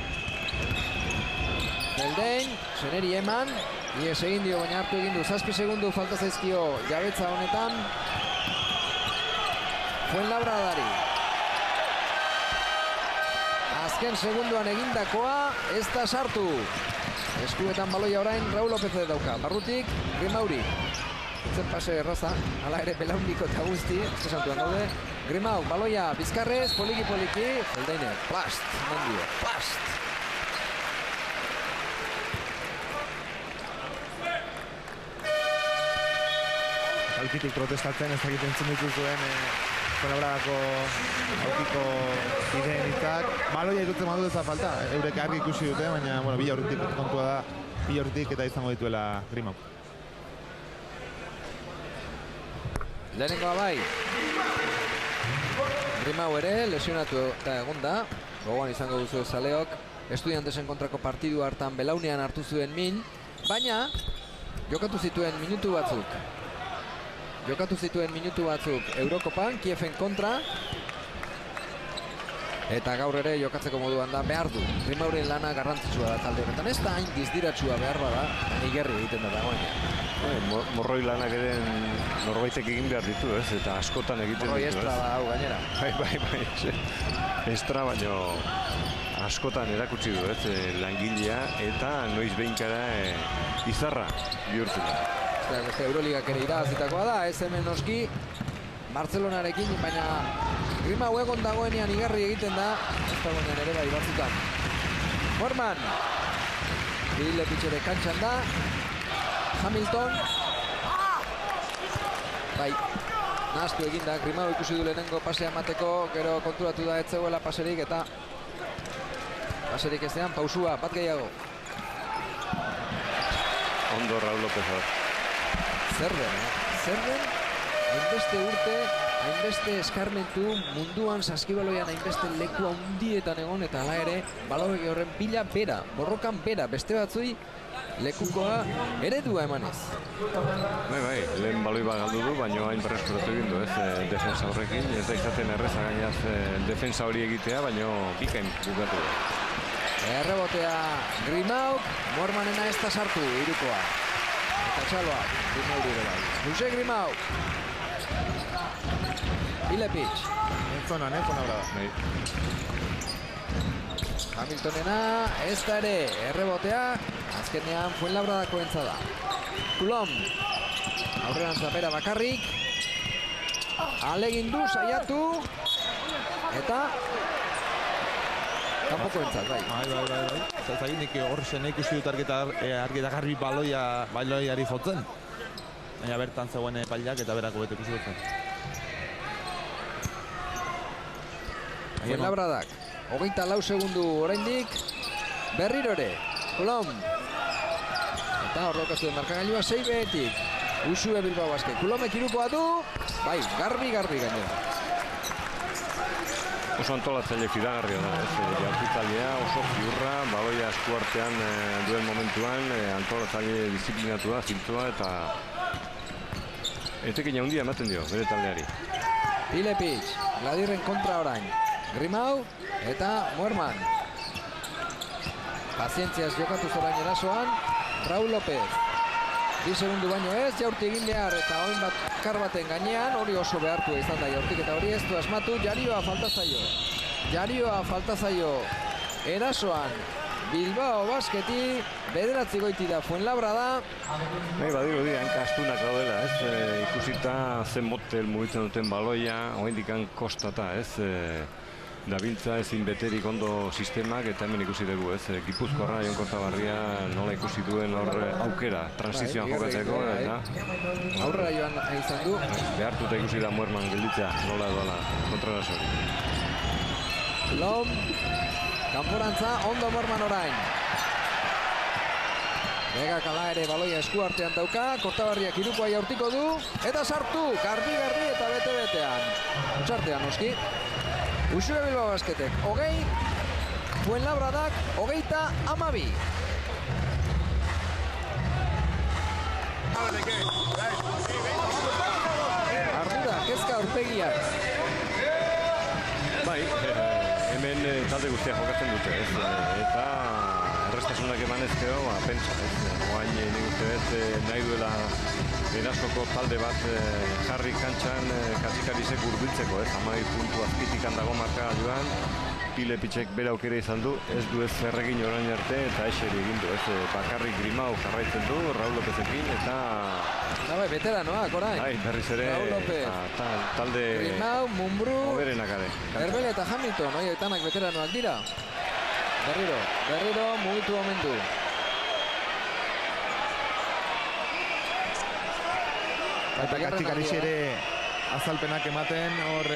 Speaker 1: Beldein, Seneri eman, ies egin dio, baina hartu egin du, 7 segundu falta zaizkio jabetza honetan. Fuenlabradari. Azken segunduan egindakoa ez da sartu. Eskuetan baloia orain Raul Lopez dauka. Barrutik, Grimauri. Zen pase erraza, hala ere belauniko eta guzti, ez santuan daude. Grimau, baloia, bizkarrez, poliki-poliki, Feldeine, plast, mendio, plast.
Speaker 2: Alkitik protestatzen ez dakit entzun dituzuen Fuenlabradako aurkiko ideen hitzak. Baloia ikutzen badu ez da falta, eurek argi ikusi dute, baina bueno, bila aurritik kontua da, bila aurritik eta izango dituela Grimau.
Speaker 1: Lehenengoa bai. Grimau ere lesionatu eta egon da. Gogoan izango duzu zaleok. Estudiantesen kontrako partidu hartan belaunean hartu zuen min, baina jokatu zituen minutu batzuk Eurokopan, Kiefen kontra. Eta gaur ere jokatzeko moduan da behar du. Grimauren lana garrantzitsua da talde horretan. Ez da hain dizdiratsua behar bada, igerri egiten da dagoen.
Speaker 4: Morroi lanak ere norbaitek egin behar ditu, ez? Eta askotan egiten ditu, ez?
Speaker 1: Morroi estra da hau gainera.
Speaker 4: Bai. Estra baino askotan erakutsi du, ez? Langilea eta noiz behinkara izarra bihurtzen da.
Speaker 1: Beste Euroligak ere irabazitakoa da, ez hemen noski Bartzelonarekin, baina Grimau egon dagoenean igarri egiten da, ez dagoenean ere bai batzutan. Forman, Bill Lepitxere kantxan da, Hamilton, bai, nahaztu egin da, Grimau ikusi du lehenengo pasea emateko, gero konturatu da ez zegoela paserik eta paserik ezean, pausua, bat gehiago.
Speaker 4: Ondo Raul López.
Speaker 1: Zer den, hainbeste urte, hainbeste eskarmentu, munduan saskibaloian hainbeste leku handietan egon, eta hala ere, baloi horren pila bera, borrokan bera, beste batzui lekukoa eredua emanez.
Speaker 4: Bai, lehen baloi bat galdu du, baina hain berreskuratu egin du, defensa horrekin. Ez da izaten erreza gainaz defensa hori egitea, baina bikain bukatu du.
Speaker 1: Errebotea Grimauk, Moermanena ez da sartu, irukoa. Eta txaloak, Grimauk ere bai. Jose Grimauk. Ilepic.
Speaker 2: Zona brada.
Speaker 1: Hamiltonena, ez da ere, errebotea, azkenean Fuenlabradako entzada. Coulomb, aurrean zapera bakarrik, alegin du, saiatu, eta kanpoko entzat, bai.
Speaker 9: Bai. Zaginik hor zen ikusi dut argita garbi baloiari jotzen. Baina bertan zegoen epailak eta berako bete ikusi dut.
Speaker 1: Fuenlabradak, 24 segundu oraindik, berrirore, Coulomb. Eta horrokaztu den markagailua, 6 behetik. Usue Bilbao Basket. Coulombek irukoa du, bai, garbi gainera.
Speaker 4: Oso antolatzaile fidagarria da, jartitzailea, oso ziurra, baloia eskuartean duen momentuan, antolatzaile disiplinatu da, zintzoa, eta etekin handia ematen dio, bere taldeari.
Speaker 1: Ilepic, Gladirren kontra orain. Grimau eta Moerman. Pazientziaz jokatu zorain erasoan, Raul López. 2 segundu baino ez, jaurti egin behar eta oin bakar baten gainean, hori oso behartu izan da jaurtik eta hori ez du asmatu, Jarioa falta zaio. Erasoan, Bilbao Basketi, 9 goiti da Fuenlabrada.
Speaker 4: Bai, badirudi hanka astunak daudela, ikusita zen motel mugitzen duten baloia, oraindik kostata, dabiltza ezin beterik ondo sistemak, eta hemen ikusi dugu, Gipuzkoarra, Jon Kortabarria nola ikusi duen hor aukera, transizioan jokatzeko, eta
Speaker 1: aurrera joan izan du.
Speaker 4: Behartuta ikusi da Moerman gelditzea, nola doala kontrarasori.
Speaker 1: Lom, kanporantza, ondo Moerman orain. Begak ala ere baloia esku artean dauka, Kortabarriak irukoa jaurtiko du, eta sartu, garbi eta bete-betean. Txartean noski. Usue Bilbao Basketek, 20, Fuenlabradak, 22. Ardura, kezka aurpegiak.
Speaker 4: Bai, hemen talde guztiak jokatzen dute, eta errestasunak emanezkeo, pentsa, oain nik uste nahi duela eraskoko talde bat jarri kantxan Katsikarisek urbiltzeko, 12 puntu azpitik handago marka joan, Ilepicek bera aukera izan du, ez du ez erregin orain arte eta eseri egin du, bakarrik Grimau jarraitzen du, Raul Lópezekin eta...
Speaker 1: Bai, veteranoak orain.
Speaker 4: Bai, berriz ere, talde...
Speaker 1: Grimau, Mumbrú,
Speaker 4: Oberenak are.
Speaker 1: Herbel eta Hamilton, etanak veteranoak dira. Berriro, mugitu momentu.
Speaker 2: Katsikaris ere azalpenak ematen, hor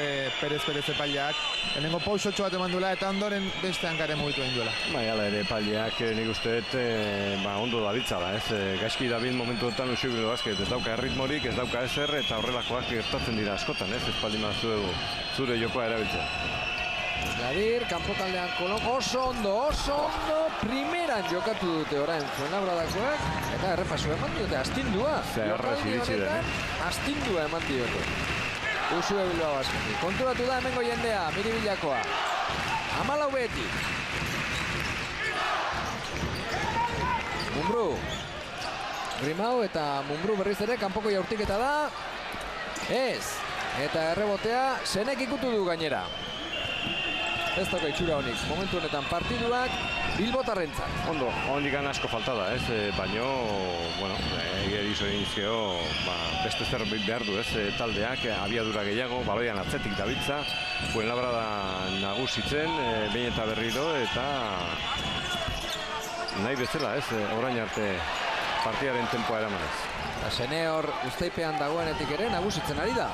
Speaker 2: Perez epaileak. Lehenengo pausotxo bat eman duela eta ondoren beste hankare mugitu egin duela.
Speaker 4: Bai, ala ere epaileak nik uste ondo dabiltzala, gaizki dabil momentu enten Usue Bilbao Basket, ez dauka erritmorik, ez dauka ezer eta horrelakoak gertatzen dira askotan, ez baldin bazu zure jokoa erabiltzea.
Speaker 1: Gladir, kanpokaldean Coulomb, oso ondo, primeran jokatu dute orain Fuenlabradakoak, eta errepasu eman diote, astindua. Astindua eman diote. Usue Bilbao Basket. Konturatu da hemengo jendea, Miribilakoa. 14 behetik. Mumbrú. Grimau eta Mumbrú berriz ere, kanpoko jaurtiketa da. Ez. Eta errebotea, Senek ikutu du gainera. Ez toka itxura honik, momentu honetan partiduak Bilbotarrentzat.
Speaker 4: Ondo, hondik asko falta da, baino, egeri zorinizkeo, beste zerbait behar du, taldeak, abiadura gehiago, baloian atzetik dabiltza, Fuenlabrada nagusitzen, behin eta berriro, eta nahi bezala, orain arte partiaren tempoa eramanez.
Speaker 1: Senior usteipean dagoenetik ere nagusitzen ari da.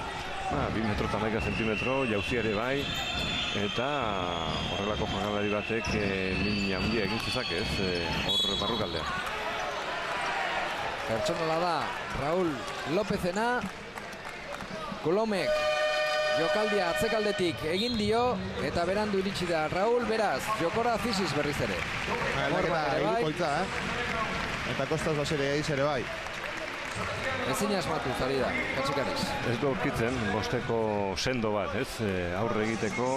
Speaker 4: 2 metro eta 11 zentimetro, jauzi ere bai, eta horrelako jokalari batek min handia egin zezak hor barrukaldea.
Speaker 1: Pertsonala da Raúl Lópezena. Kolomek jokaldia atzekaldetik egin dio eta berandu iritsi da Raúl, beraz, jokora Zisis berriz ere.
Speaker 2: Hirukoitza, eta kostaz basere eiz ere bai.
Speaker 1: Ezin asmatu zari da, Katxikariz.
Speaker 4: Ez du aurkitzen, bosteko sendo bat, ez? Aurre egiteko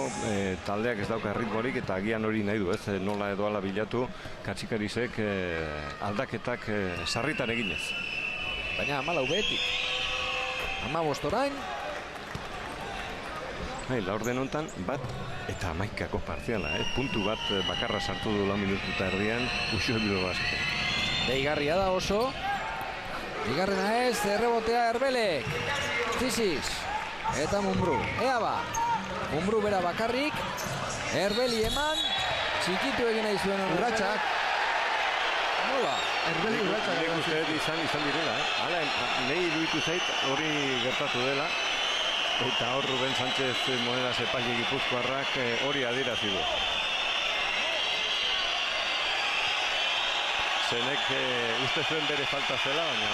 Speaker 4: taldeak ez dauka ritmorik eta agian hori nahi du, ez? Nola edo ala bilatu, Katxikarizek aldaketak sarritan eginez.
Speaker 1: Baina 14 behetik. 15 orain.
Speaker 4: Laurden honetan bat eta 11ko partziala, puntu bat bakarra sartu du 4 minutu eta erdian Usue Bilbao Basket.
Speaker 1: Deigarria da oso. Bigarrena ez, errebotea Herbelek. Zisis. Eta Mumbrú. Ea ba. Mumbrú bera bakarrik. Herbeli eman. Txikitu egin nahi zuen honetan.
Speaker 2: Urratxak.
Speaker 1: Nola?
Speaker 2: Herbeli urratxak.
Speaker 4: Nik uste izan direla, Hala, nahi iruditu zait hori gertatu dela. Eta hor Ruben Sánchez Monedas epaile gipuzkoarrak hori adierazi du. Zenek uste zuen bere falta zela, baina...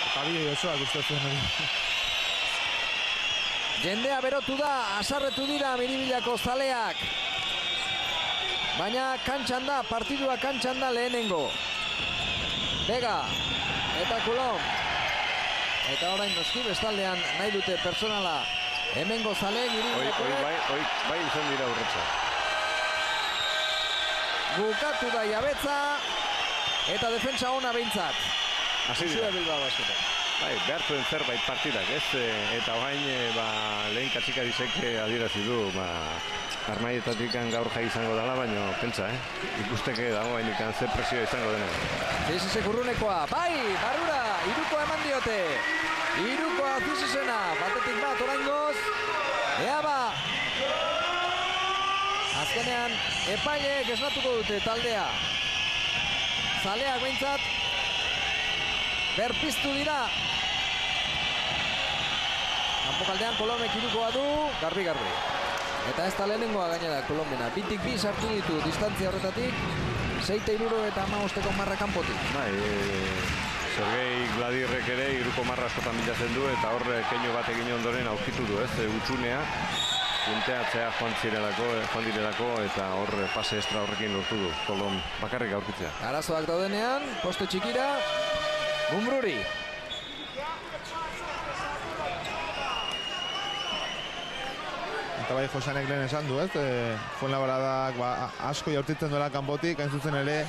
Speaker 2: Eta bide osoak uste zuen hori.
Speaker 1: Jendea berotu da, asarretu dira Miribillako zaleak. Baina kantxan da, partidua kantxan da lehenengo. Vega eta Kulon. Eta orain noski bestaldean nahi dute pertsonala. Hemengo zaleek Miribillako...
Speaker 4: Bai izan dira urretza.
Speaker 1: Bukatu da jabetza eta defentsa ona behintzat.
Speaker 4: Hasi dira.
Speaker 1: Bilbao Basketek.
Speaker 4: Bai, behar zuen zerbait partidak, ez? Eta orain lehen Katxikarizek adierazi du, armaietatik gaur jai izango dela, baina pentsa, ikusteke dago hainikan ze presioa izango dena.
Speaker 1: Zizisek urrunekoa, bai, barrura, irukoa eman diote. Irukoa Zizisena, batetik bat oraingoz. Ea ba. Azkenean, epaileek esnatuko dute taldea. Zaleak behintzat, berpiztu dira. Kanpokaldean Kolomek irukoa du, garbi-garbi. Eta ez da lehenengoa gainera Kolomena. Bitik bi sartu ditu distantzia horretatik, 6-3 eta 15ko marra kanpotik.
Speaker 4: Bai, Sergei Gladirrek ere iruko marra askotan bilatzen du, eta hor keinu bat egin ondoren aurkitu du, ez? Utsunea. Punteatzea joan direlako eta hor pase estra horrekin lortu du Kolon bakarrik aurkitzea.
Speaker 1: Arazoak daudenean, poste txikira, Mumbruri.
Speaker 2: Eta bai Josanek lehen esan du, ez? Fuenlabradak asko jaurtitzen duela kanpotik, hain zuzen ere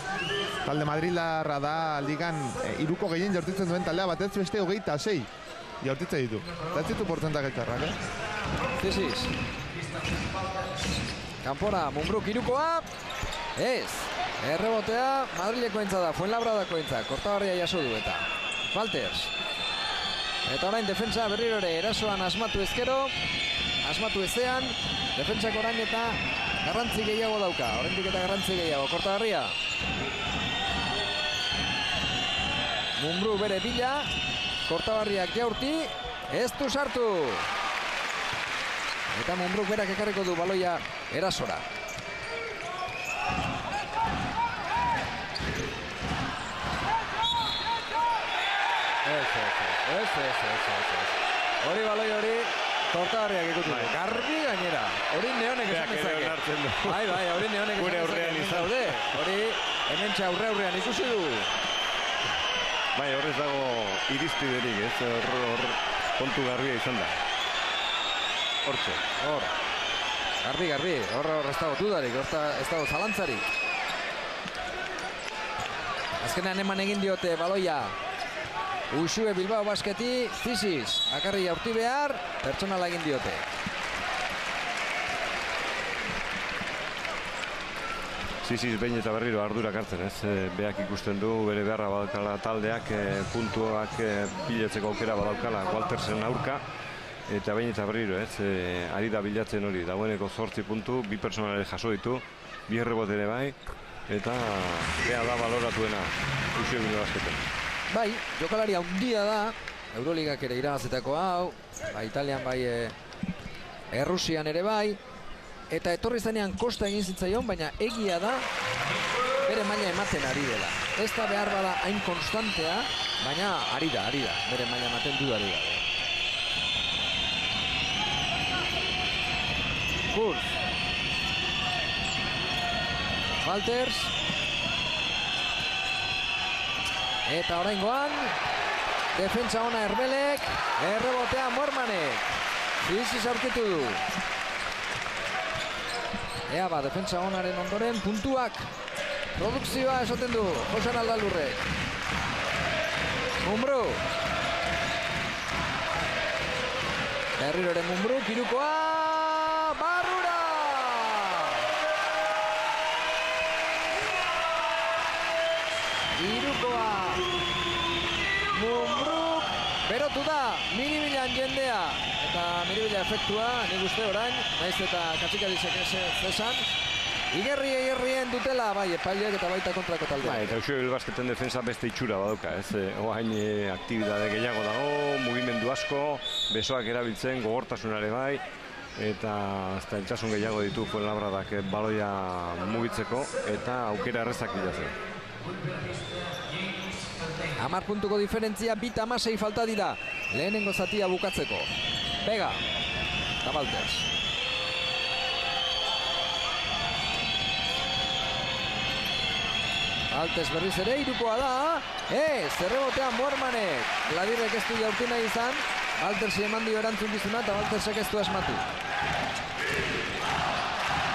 Speaker 2: talde Madrilarra da aldikan iruko gehien jaurtitzen duen taldea batez beste 26 jaurtitzen ditu. Eta ez ditu portzentak etxarrak,
Speaker 1: Zisis. Kanpora, Mumbruk irukoa. Ez. Errebotea, Madrileko entza da, Fuenlabradako entza. Kortabarria jaso du eta. Walters. Eta orain defentsa berriro ere erasoan asmatu ezkero. Asmatu ezean. Defentsak orain eta garrantzi gehiago dauka. Oraindik eta garrantzi gehiago. Kortabarria. Mumbruk bere bila. Kortabarriak jaurti. Ez du sartu. Eta Mumbruk berak ekarriko du baloia erasora. Hori baloi hori Kortabarriak ikutu du. Garbi gainera. Hori neonek esan ezake. Bai, hori neonek esan ezake. Hori hementxe aurrean ikusi du.
Speaker 4: Bai, horrez dago irizpiderik, ez? Hor kontu garbia izan da. Hortxe.
Speaker 1: Hor. Garbi. Hor ez dago dudarik, ez dago zalantzarik. Azkenean eman egin diote baloia Usue Bilbao Basketi, Zisis. Akarri jaurti behar, pertsonala egin diote.
Speaker 4: Zisis behin eta berriro ardurak hartzen, ez? Beak ikusten du, bere beharra badaukala taldeak, puntuak bilatzeko aukera badaukala Waltersen aurka. Eta behin eta berriro, ez? Ari da bilatzen hori, dagoeneko 8 puntu, 2 pertsonale jaso ditu, 2 errebot ere bai, eta bea da baloratuena Usue Bilbao Basketen.
Speaker 1: Bai, jokalari handia da, Euroligak ere irabazetako hau, Italian bai, Errusian ere bai, eta etorri zenean kosta egin zitzaion, baina egia da bere maila ematen ari dela. ez da behar bada hain konstantea, baina ari da, bere maila ematen dudari gabe. Kurz. Walters. Eta oraingoan, defentsa ona Herbelek, errebotea Moermanek. Ziziz aurkitu du. Ea ba, defentsa onaren ondoren puntuak. Produkzioa esaten du, Josan Aldalurrek. Mumbrú. Berriro ere Mumbrú, Kirukoa, barrura! Kirukoa, Mumbrú, berotu da, miribilan jendea. Eta miribila efektua, nik uste orain, naiz eta katxikadizek zesan, Igerrien dutela, bai, epaileak eta baita kontrako taldea.
Speaker 4: Bai, eta Usue Bilbasketen defensa beste itxura baduka, ez? Oain aktibidade gehiago dago, mugimendu asko, besoak erabiltzen, gogortasunare bai, eta altxasun gehiago ditu Fuenlabradak baloia mugitzeko, eta aukera errezak bilatzen.
Speaker 1: 10 puntuko diferentzia, 2:16 falta dira, lehenengo zatia bukatzeko. Vega, eta Walters. Walters berriz ere, irukoa da. Zerrebotean Moermanek. Gladirrek ez du jaurti nahi izan. Waltersi eman dio erantzukizuna eta Waltersek ez du asmatu.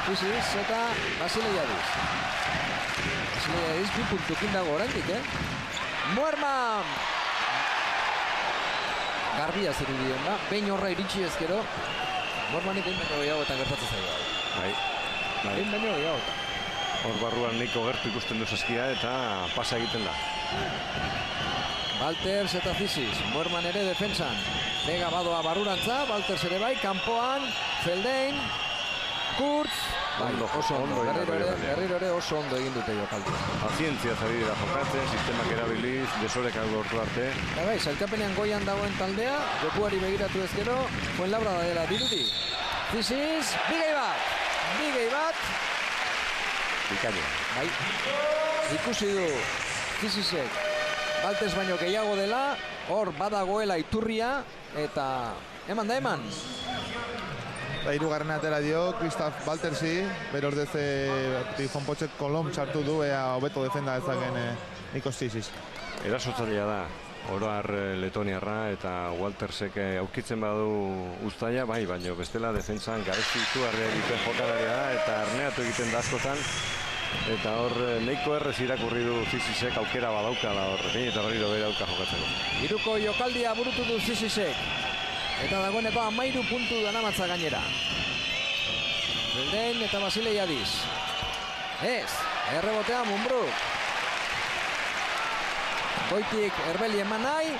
Speaker 1: Ziziz eta Basileiadis. Basileiadis 2 puntukin dago oraindik, Moerman! Garbia zer idien da, behin horra iritsi ezkero. Moermanik behin baino gehiago eta gertatzen zaio.
Speaker 4: Bai.
Speaker 1: Behin baino gehiago.
Speaker 4: Hor barruan Niko gertu ikusten du saskia eta pasa egiten da.
Speaker 1: Walters eta Ziziz, Moerman ere defensan. Vega badoa barrurantza, Walters ere bai, kanpoan, Feldein, Kurz. Bai, oso ondo, berriro ere oso ondo egin dute jokaldi.
Speaker 4: Pazientzia zari dira jokatzen, sistemak erabiliz, desorekak lortu arte.
Speaker 1: Bai, sailkapenean goian dagoen taldea, jokuari begiratu ezkero, Fuenlabrada dela dirudi. Ziziz, bigei bat.
Speaker 4: Bikaino.
Speaker 1: Bai, ikusi du Zizizek Walters baino gehiago dela, hor badagoela iturria, eta eman.
Speaker 2: Eta hirugarren atera dio, Christoph Waltersi, bere ordez Trifon Potxek Kolom sartu du, ea hobeto defenda ezagen Nikos Ziziz.
Speaker 4: Erasotzailea da, oroar letoniarra eta Waltersek aukitzen badu uztaia, bai, baina bestela defentsan garestitu arrea egiten jokalarea da, eta arneatu egiten da askotan, eta hor nahiko errez irakurri du Zizizek aukera badaukala hor, eta berriro bere auka jokatzeko.
Speaker 1: Hiruko jokaldia burutu du Zizizek, eta dagoeneko 13 puntu danamatza gainera. Feldein eta Basileiadis. Errebotea Mumbrú. Goitik Herbeli eman nahi.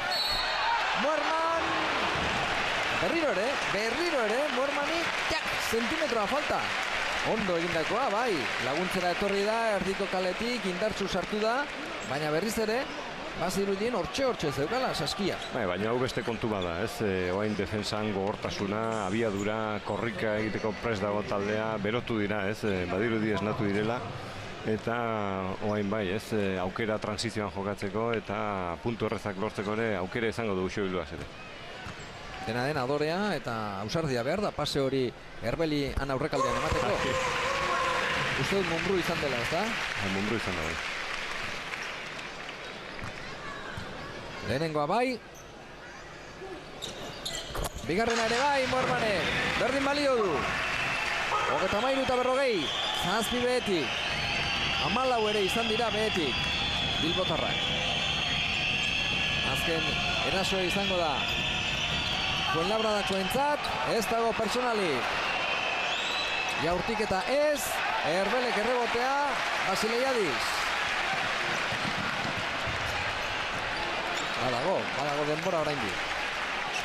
Speaker 1: Moerman. Berriro ere, Moermani, zentimetroa falta. Ondo egindakoa, bai. Laguntzera etorri da, erdiko kaletik, indartsu sartu da. Baina berriz ere, bazirudien hortxe zeukala, saskia.
Speaker 4: Baina hau beste kontu bada, ez? Oain defensan gogortasuna, abiadura, korrika egiteko prest dago taldea, berotu dira, ez? Badirudi esnatu direla. Eta oain bai, ez? Aukera transizioan jokatzeko eta puntu errezak lortzeko ere aukera izango du Usue Bilbaz ere.
Speaker 1: Dena den adorea eta ausardia behar da, pase hori Herbeli han aurrekaldean emateko. Uste dut Mumbrú izan dela, ez da?
Speaker 4: Mumbrú izan da, bai.
Speaker 1: Lehenengoa bai. Bigarrena ere bai, Moermanek. Berdin balio du. 33 eta 40. Zazpi behetik. 14 ere izan dira behetik. Bilbotarrak. Azken erasoa izango da. Fuenlabradakoentzat ez dago personalik. Jaurtik eta ez. Herbelek errebotea. Basileiadis. Badago denbora oraindik.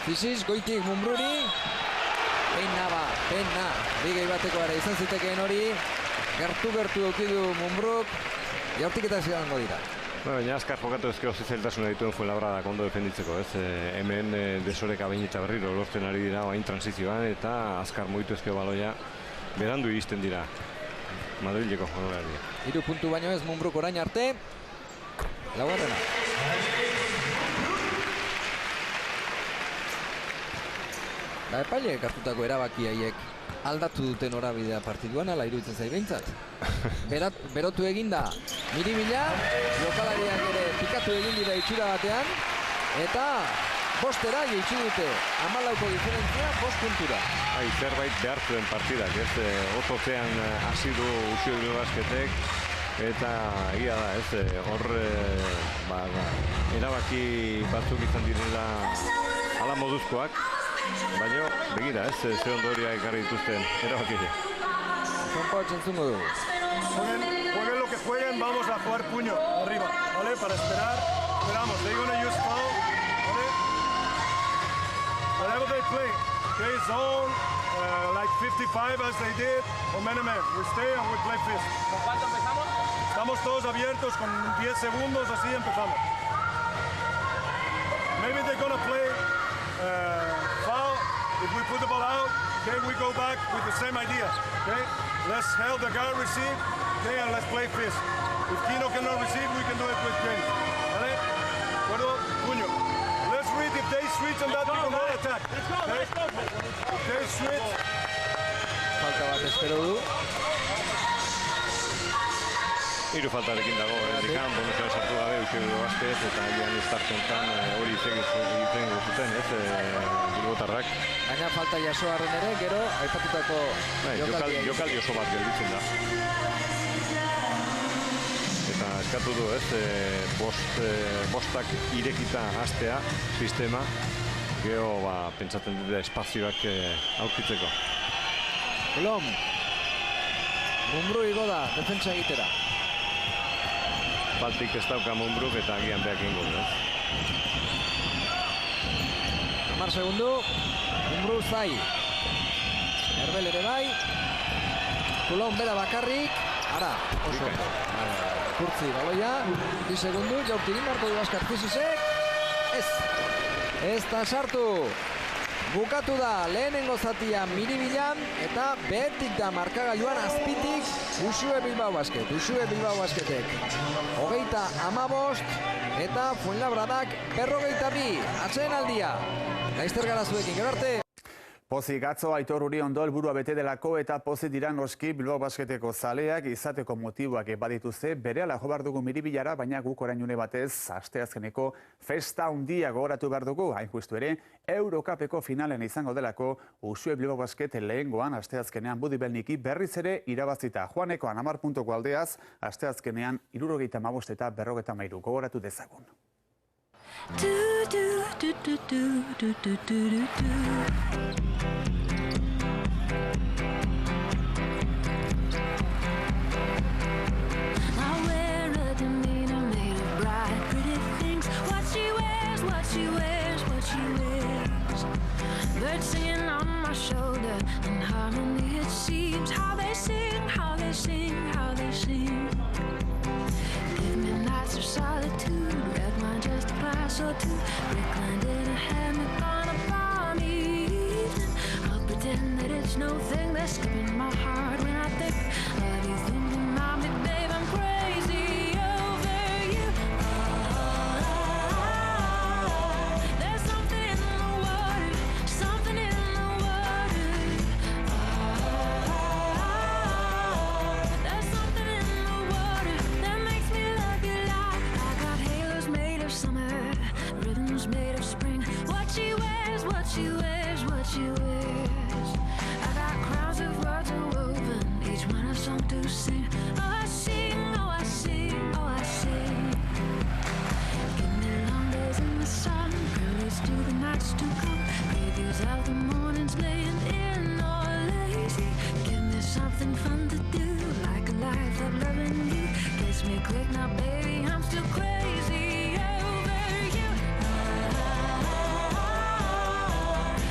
Speaker 1: Ziziz, goitik Mumbruri. Pena. Bigei bateko ere izan zitekeen hori. Gertu daukidu Mumbruk. Jaurtik eta izango dira.
Speaker 4: Baina azkar jokatu ezkero zizeltasuna dituen Fuenlabradak ondo defenditzeko, ez? Hemen desoreka behin eta berriro lortzen ari dira bain transizioan eta azkar mugitu ezkero baloia berandu iristen dira Madrileko jokalariak.
Speaker 1: 3 puntu baino ez Mumbruk orain arte. laugarrena. Epaileek hartutako erabaki haiek aldatu duten norabidea partiduan, ala iruditzen zait behintzat. Berotu eginda Miribilla, jokalariak ere pikatu egin dira itxura batean, eta bostera jeitsi dute 14ko diferentzia 5 puntura.
Speaker 4: Zerbait behar zuen partidak, otozean hasi du Usue Bilbao Basketek, eta egia da, hor erabaki batzuk izan direla ala moduzkoak, baina begira, ze ondoria ekarri dituzten erabakide.
Speaker 1: Zonpatx entzungo dugu.
Speaker 5: Jueguen lo que jueguen, vamos a jugar puño arriba, ¿vale? Para esperar, esperamos, they're gonna use foul, ¿vale? Whatever they play, okay, zone, like 55 as they did, o man, we stay and we play fist.
Speaker 10: ¿Con cuánto empezamos?
Speaker 5: Estamos todos abiertos, con 10 segundos, así empezamos. Maybe they're gonna play foul. If we put the ball out, okay, we go back with the same idea. Okay, let's help the guard receive, okay, and let's play fist. If Kino cannot receive, we can do it with James. ¿Vale? ¿Acuerdo? Puño. Let's read if they switch on that, we can all attack. Okay? If they switch.
Speaker 1: Falta bat espero du.
Speaker 4: Hiru faltarekin dago, dikan, bonusera sartu gabe Usue Bilbao Basket, eta agian estartzontan hori egiten zuten, bilbotarrak.
Speaker 1: Baina falta jasoarren ere, gero, aipatutako
Speaker 4: jokaldi oso bat gelditzen da. Eta eskatu du, bostak irekita hastea sistema, gero pentsatzen dute espazioak aurkitzeko.
Speaker 1: Kolom, Mumbrú igo da, defentsa egitera.
Speaker 4: Faltik ez dauka Mumbruk eta agian behak ingo du.
Speaker 1: 10 segundu, Mumbrú zai. Erbel ere bai. Kulon bera bakarrik. Ara, oso. Kurtzi baloia. 10 segundu, jaurtirin hartu du Askar Fizisek. Ez da sartu. Bukatu da lehenengo zatia Miribillan eta behetik da markagailuan azpitik Usue Bilbao Basket. Usue Bilbao Basketek 35 eta Fuenlabradak 52. Atsedenaldia. Laizter gara zuekin, gero arte.
Speaker 6: Pozik atzo Aitor Uriondo helburua bete delako eta pozik dira noski Bilbao Basketeko zaleak izateko motiboak badituzte berehala jo behar dugu Miribillara, baina guk orain une batez asteazkeneko festa handia gogoratu behar dugu, hain justu ere Eurocupeko finalen izango delako Usue Bilbao Basket lehengoan asteazkenean Budi Belniki berriz ere irabazita. Joanekoan 10 puntoko aldeaz, asteazkenean 75 eta 53 gogoratu dezagun.
Speaker 11: Birds singing on my shoulder in harmony it seems. How they sing, how they sing, how they sing. Give me nights of solitude, red wine just a glass or two. Reclined in a hammock on a balmy evening. I'll pretend that it's no thing that's skipping my heart when I think of you thinking about me, babe. I'm crazy over you. There's something in the water, something in the water. There's something in the water that makes me love you like I got halos made of summer, ribbons made of spring. What she wears, what she wears, what she wears. I got crowns of words woven, each one a song to sing. Oh, I sing, oh, I sing, oh, I sing. Give me long days in the sun, preludes to the nights to come. Previews of the mornings laying in or lazy. Give me something fun to do, like a life of loving you. Kiss me quick now, baby, I'm still crazy over you.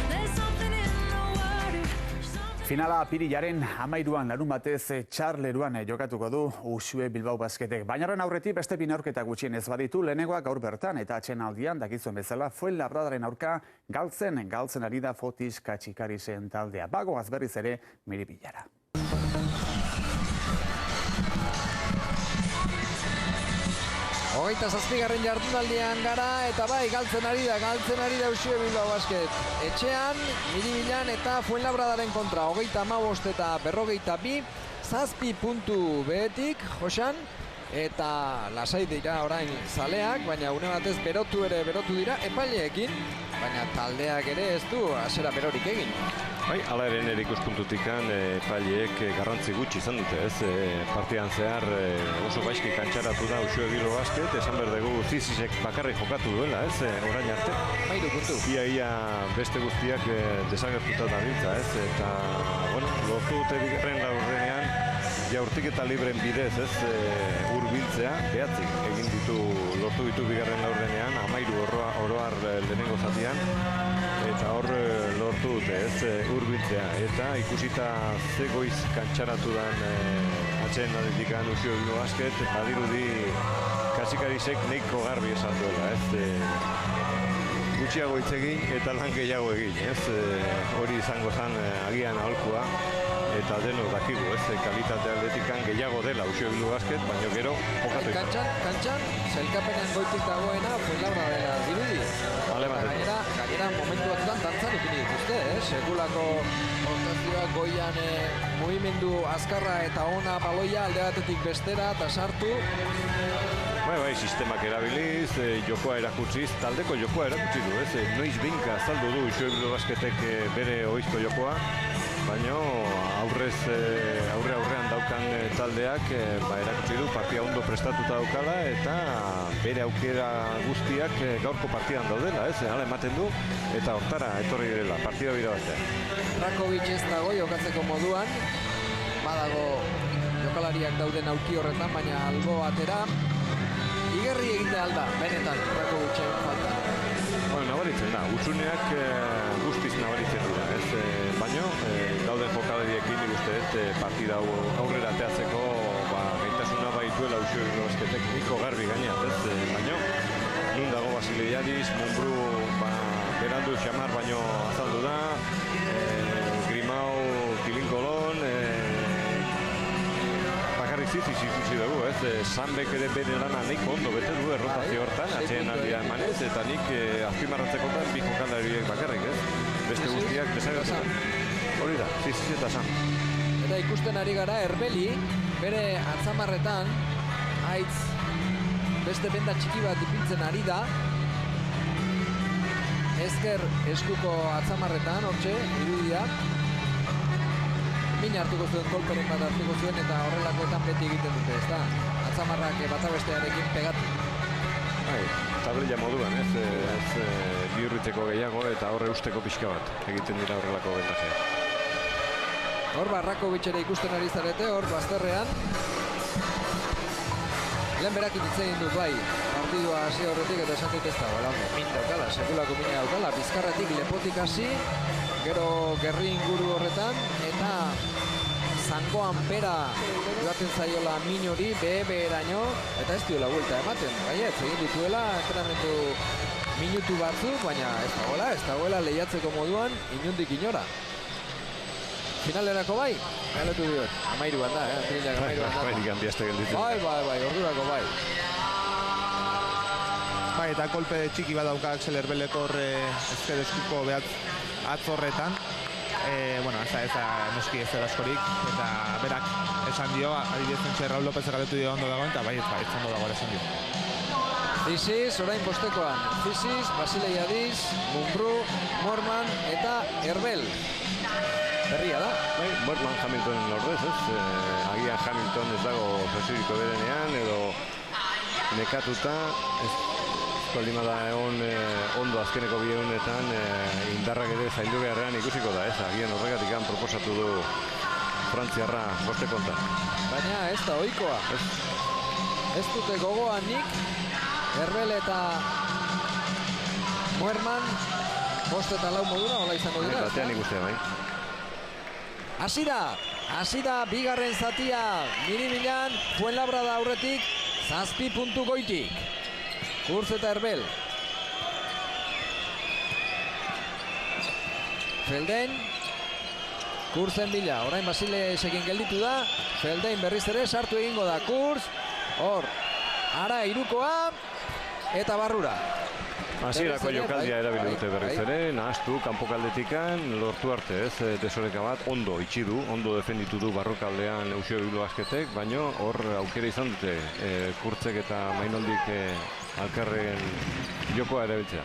Speaker 11: There's something in the water.
Speaker 6: Finala apirilaren 13an larun batez Txarleruan jokatuko du Usue Bilbao Basketek. Bainaren aurretik beste bi neurketa gutxienez baditu, lehenengoa gaur bertan eta atsedenaldian dakizuen bezala Fuenlabradaren aurka galtzen ari da Fotis Katxikarisen taldea. Bagoaz berriz ere Miribillara.
Speaker 1: 27. jardunaldian gara eta bai, galtzen ari da Usue Bilbao Basket. Etxean, Miribilan eta Fuenlabradaren kontra, 35 eta 42, 7 puntu behetik, Josan, eta lasai dira orain zaleak, baina une batez berotu dira epaileekin, baina taldeak ere ez du hasiera berorik egin.
Speaker 4: Bai, hala ere nire ikuspuntutikan epaileek garrantzi gutxi izan dute, ez? Partidan zehar oso gaizki kantxaratu da Usue Bilbao Basket, esan behar dugu Zizisek bakarrik jokatu duela, ez? Orain arte.
Speaker 1: Mairu puntu.
Speaker 4: Ia beste guztiak desagertuta dabiltza, ez? Eta, bueno, lortu dute bigarren laurdenean, jaurtik eta libren bidez, ez? Hurbiltzea, behatzik egin lortu ditu bigarren laurdenean, 13 oroar lehenengo zatian, eta hor lortu dute, ez? Hurbiltzea, eta ikusita ze goiz kantxaratu dan atxeen aditikan Usue Bilbao Basket, badirudi kasikarisek neiko garbi esan duela, ez? Gutxiago hitz egin eta lan gehiago egin, ez? Hori izango zen agian aholkua, eta denok dakigu, ez? Kalitate atletikan gehiago dela Usue Bilbao Basket, baina gero jokatu izan.
Speaker 1: Kantxan, zelkapenean goitik dagoena Fuenlabra dela dirudi. Gainera momentu batzutan dantzan ipini dituzte, sekulako rotazioak goian mugimendu azkarra eta ona baloia alde batetik bestera eta sartu.
Speaker 4: Bai, sistemak erabiliz, jokoa erakutziz, taldeko jokoa erakutsi du, ez? Noiz behinka azaldu du Usue Bilbao Basketek bere ohizko jokoa, baina aurrean daukan taldeak erakutsi du partia ondo prestatuta daukala eta bere aukera guztiak gaurko partidan daudela, ez? Hala ematen du eta hortara etorri direla, partida bira batean.
Speaker 1: Rakovic ez dago jokatzeko moduan, badago jokalariak dauden aurki horretan, baina albo batera igerri egite alda, benetan, Rakovicen falta.
Speaker 4: Bueno, nabaritzen da, utsuneak guztiz nabaritzen dira, ez? Baina, dauden jokalariekin nik uste dut partida aurrera ateatzeko gaitasuna baituela Usue Bilbao Basketek niko garbi gaineat, ez? Baina, nun dago Basile Jariz, Munbru berandu xamar baino azaldu da, Grimau, Kilinkolon, bakarrik Ziziz ikusi dugu, ez? Sanbek ere bere lana nahiko ondo bete du errotazio hortan, atxeen handia emanez, eta nik azpimarratzekotan bi jokalariek bakarrik, ez? Beste guztiak desagertuta. Hori da, Ziziz eta San.
Speaker 1: Eta ikusten ari gara Erbeli, bere atzamarretan, haitz beste benda txiki bat ipintzen ari da, ezker eskuko atzamarretan, hortxe, irudia, min hartuko zuen, kolperen bat hartuko zuen, eta horrelakoetan beti egiten dute, ez da? Atzamarrak bata bestearekin pegatu.
Speaker 4: Tablilla moduan, ez bihurritzeko gehiago eta horre usteko pixka bat egiten dira horrelako bentajea.
Speaker 1: Hor Rakovic ere ikusten ari zarete, hor bazterrean. Lehen berak egin dut bai, partidua hasi horretik eta esan dit ez dago, min daukala, sekulako mina daukala, bizkarretik lepotik hasi, gero gerri inguru horretan, eta zangoan pera joaten zaiola min hori, beheraino, eta ez diola buelta ematen. Baiet, egin dituela, entrenamendu minutu batzuk, baina ez dagoela lehiatzeko moduan, inundik inora. Finalerako bai, galetu diot, 13 da, Antrinak 13 da.
Speaker 4: Bai, gandiazte gelditzen.
Speaker 1: Bai, ordurako bai.
Speaker 2: Bai, eta kolpe txiki bat dauka Axel Erbeleko ezker eskuko behat atzorretan. Bueno, ez noski ez askorik, eta berak esan dio, adibidez Raul López galetu dio ondo dagoen, eta bai, ez ondo dagoen esan dio.
Speaker 1: Zizis, orain bostekoan. Zizis, Basile Jariz, Munbru, Morman eta Erbel. Berria da.
Speaker 4: Bai, Morman Hamiltonen ordez, ez? Agian Hamilton ez dago presuriko berenean, edo nekatuta, ez baldimada egon ondo azkeneko bi egunetan indarrak ere zaindu beharrean ikusiko da, ez? Agian horregatik proposatu du Frantziarra boste konta.
Speaker 1: Baina ez da ohikoa. Ez dute gogoan nik, Erbel eta Muerman, bost eta lau modura, hola izango dira.
Speaker 4: Batean ikustea, bai.
Speaker 1: Hasi da bigarren zatia, Miribilan, Fuenlabrada aurretik, 7 puntu goitik. Kurz eta Erbel. Felden, Kurzen bila, orain Basile esekin gelditu da, Felden berriz ere sartu egingo da, Kurz, hor, Ara irukoa eta barrura.
Speaker 4: Hasierako jokaldia erabili dute berriz ere, nahastu kanpokaldetikan lortu arte, ez, desoreka bat ondo itxi du, ondo defenditu du barrokaldean Usue Bilbao Basketek, baino hor aukera izan dute Kurtzek eta Mainoldik alkarren jokoa erabiltzea.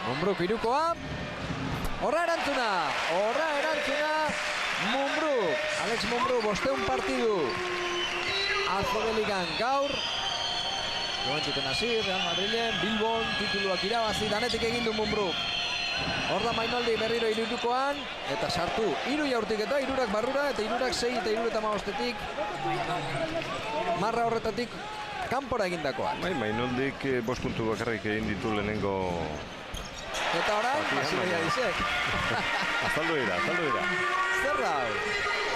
Speaker 1: Mumbruk irukoa, horra erantzuna, Mumbruk, Alex Mumbruk, 500 partidu, Azobeligan gaur, Joantxuten hasi, Real Madrilen, Bilbon, tituluak irabazi, danetik egin du Mumbruk. Hor da Mainoldi berriro irukoan, eta sartu, 3 jaurtiketa, 3 barrura, eta 3 6 eta 3 marra horretatik kanpora egindakoak.
Speaker 4: Mainoldik 5 puntu bakarrik egin ditu lehenengo.
Speaker 1: Eta orain, Basileia Disek.
Speaker 4: Azaldu dira.
Speaker 1: Zer da?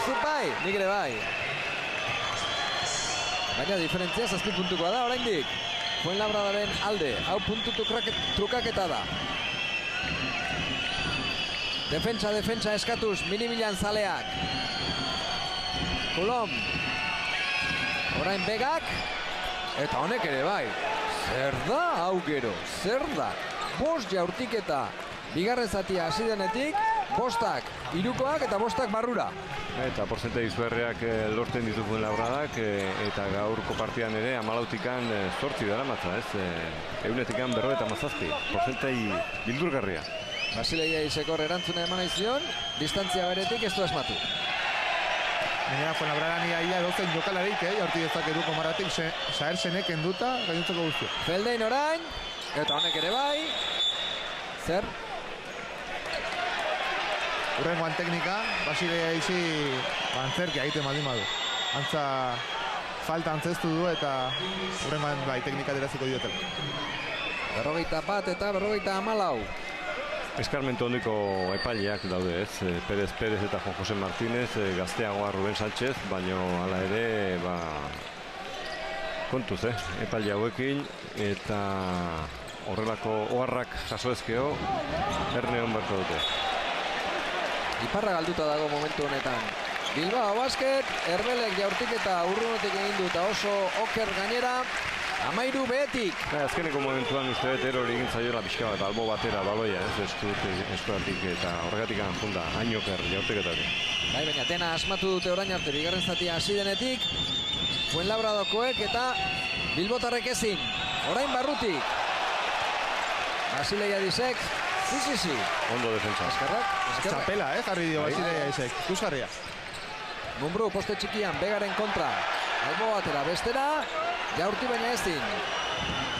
Speaker 1: Zut bai, nik ere bai. Baina diferentzia 7 puntukoa da oraindik. Fuenlabradaren alde, hau puntu trukaketa da. Defentsa eskatuz, mini-milan zaleak. Kulom. Orain begak. Eta honek ere bai. Zer da hau gero, zer da? 5 jaurtiketa. Bigarren zatia hasi denetik, 5 irukoak eta 5 barrura.
Speaker 4: Eta porzentai izuerreak lortzen ditu Fuenlabradak, eta gaurko partidan ere 14tikan 8 daramatza, ez? 100tikan 57, porzentai bildurgarria.
Speaker 1: Basileia Disekor erantzuna eman aizion, distantzia beretik ez du asmatu.
Speaker 2: Gainera, Fuenlabradan ia 12 jokalarik, jaurti dezak eruko marratik, Saersenek enduta, gainontzeko guztia.
Speaker 1: Feldein orain, eta honek ere bai. Zer?
Speaker 2: Urrengoan teknika, Basileia izi antzerkia egiten baldin badu. Antza falta antzestu du eta urrengoan bai teknika deraziko diotela.
Speaker 1: 41 eta 54.
Speaker 4: Eskarmentu hondiko epaileak daude, ez? Pérez eta Juan José Martínez, gazteagoa Ruben Sánchez, baino hala ere, kontuz, epaile hauekin, eta horrelako oharrak jaso ezkeo, erne hon berko dute.
Speaker 1: Iparra galduta dago momentu honetan. Bilbao Basket, Erbelek jaurtiketa urrunotik egin du eta oso oker gainera. 13 behetik.
Speaker 4: Azkeneko momentuan uste dut erori egin zaiola pixka bat albo batera baloia, ez eskuratik eta horregatik junda, hain oker jaurtiketatik.
Speaker 1: Bai, baina dena asmatu dute orain arte bigarren zatia hasi denetik. Fuenlabradokoek eta Bilbotarrek ezin. Orain barrutik. Basileia Disek. Sí.
Speaker 4: Ondo defentsa.
Speaker 1: Eskerrak.
Speaker 2: Txapela, jarri dio Basileia Disek. Ikusgarria.
Speaker 1: Mumbru poste txikian, Begaren kontra. Albo batera, bestera. Jaurti baina ezin.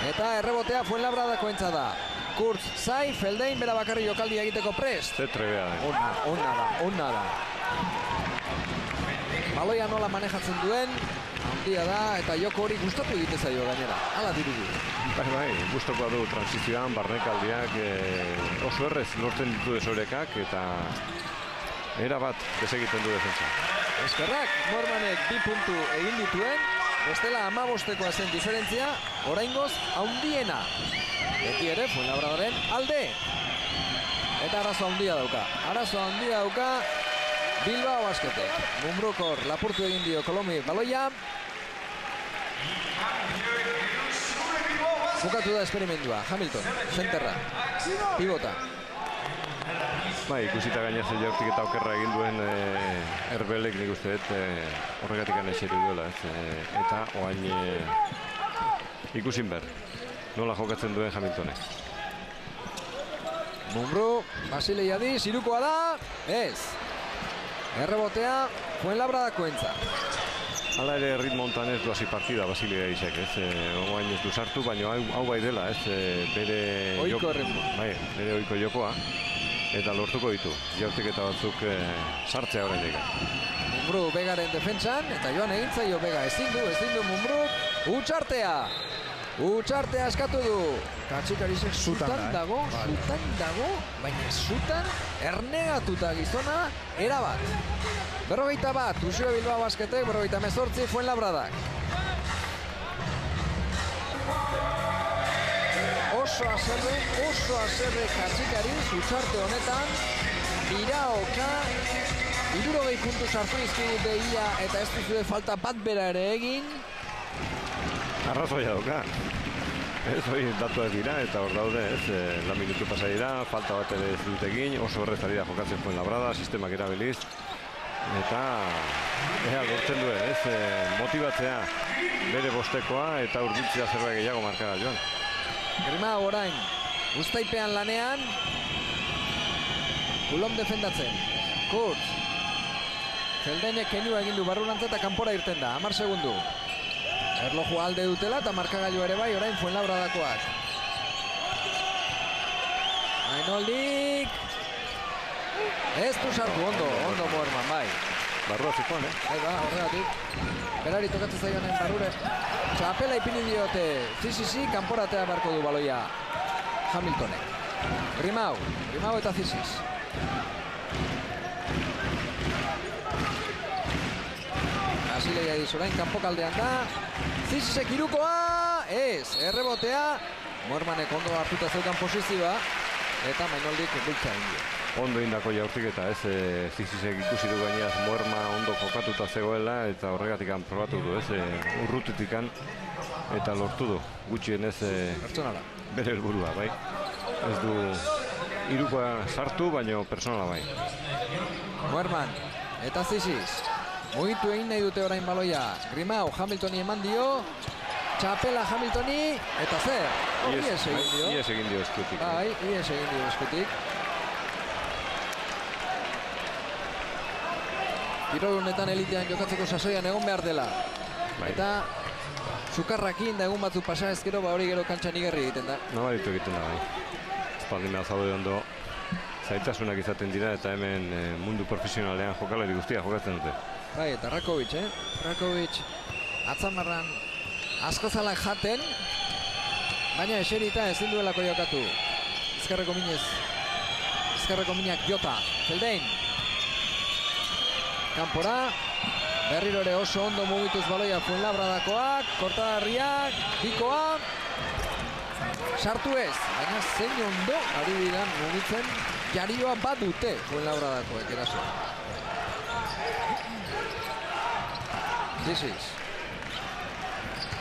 Speaker 1: Eta errebotea Fuenlabradako entza da. Kurtz, Zai, Feldein, bera bakarri jokaldi egiteko prest.
Speaker 4: Trebea.
Speaker 1: Ona da. Baloia nola manejatzen duen, handia da, eta joko hori gustatu egite zaio gainera. Hala dirudi.
Speaker 4: Bai, gustokoa du transizioan, barnekaldiak oso errez lortzen ditu desorekak, eta erabat desegiten du defentsa.
Speaker 1: Eskerrak, Normanek 2 puntu egin dituen, bestela 15koa zen diferentzia, oraingoz handiena. Beti ere, Fuenlabradaren alde. Eta arazo handia dauka. Bilbao Basketek. Mumbrukor lapurtu egin dio Kolomi baloia. Bukatu da esperimendua. Hamilton, zenterra, pivota.
Speaker 4: Bai, ikusita gainaz jaurtiketa okerra egin duen Erbelek nik uste dut horregatik anexeru duela, eta oain ikusin behar. Nola jokatzen duen Hamiltonek.
Speaker 1: Mumbru, Basileia Diz, irukoa da, ez. Errebotea, Fuenlabradako entza.
Speaker 4: Hala ere ritmo hontan ez du hasi partida Basileia Dizek, oain ez du sartu, baina hau bai dela, bere
Speaker 1: oiko ritmo.
Speaker 4: Bai, bere oiko jokoa, eta lortuko ditu, jaurtiketa batzuk sartzea orain egin.
Speaker 1: Mumbru Begaren defentsan, eta joan egin zaio Bega, ezin du Mumbru, Utxartea eskatu du. Katxikarisek zutan dago, baina zutan ernegatuta gizona erabat. 41, Usue Bilbao Basketek, 48 Fuenlabradak. Oso haserre Katxikariz, Utxarte honetan, iraoka, 60 puntu sartu izkigute ia eta ez duzue falta bat bera ere egin.
Speaker 4: arrazoia dauka. Ez hori datuak dira, eta hor daude, la minutu pasa dira, falta bat ere ez dutekin, oso horrez ari da jokatzen Fuenlabrada, sistemak erabiliz, eta lortzen duen, motibatzea bere bostekoa, eta urbiltzea zerbait gehiago markara joan.
Speaker 1: Grimau orain, Uztaipean lanean, Ulom defendatzen, Kurtz, Zeldeinek kenua egin du barrurantza eta kanpora irten da, 10 segundu. Erlojua alde dutela eta markagailu ere bai, orain Fuenlabradakoak. Mainoldik. Ez du sartu, ondo Moerman, bai.
Speaker 4: Barrua zikoan,
Speaker 1: Bai, horregatik. Berari tokatzen zaionen barrure. Txapela ipini diote, Zizisi, kanporatea beharko du baloia Hamiltonek. Grimau eta Zizis. Basilea orain kanpokaldean da. Zizisek irukoa, errebotea. Moermanek ondo hartuta zeukan posizioa, eta Mainoldik bultza egin dio.
Speaker 4: Ondo indako jaurtiketa, Zizisek ikusi du gaineaz Moerma ondo jokatuta zegoela, eta horregatik probatu du, urrutitik, eta lortu du, gutxienez bere helburua, bai. Ez du irukoa sartu, baino personala bai.
Speaker 1: Moerman eta Zizis. Mugitu egin nahi dute orain baloia. Grimau Hamiltoni eman dio. Txapela Hamiltoni. Eta zer? Ies
Speaker 4: egin dio eskutik.
Speaker 1: Bai, ies egin dio eskutik. Kirolunetan elitean jokatzeko sasoian egon behar dela. Eta sukarrakin da egun batzuk pasa ezkero, hori gero kantxan igerri egiten da.
Speaker 4: Nabaritu egiten da, bai. Espaldimea zaude ondo. Zaitasunak izaten dira eta hemen mundu profesionalean jokalari guztia jokatzen dute.
Speaker 1: Bai, eta Rakovic, Rakovic atzamarran askozalak jaten, baina eserita ezin duelako jokatu. Ezkerreko minak jota, Zeldein. Kanpora, berriro ere oso ondo mugituz baloia Fuenlabradakoak, kortadarriak, bikoa. Sartu ez, baina zein ondo ari diran mugitzen, jarioa bat dute Fuenlabradakoek eraso. Zizis.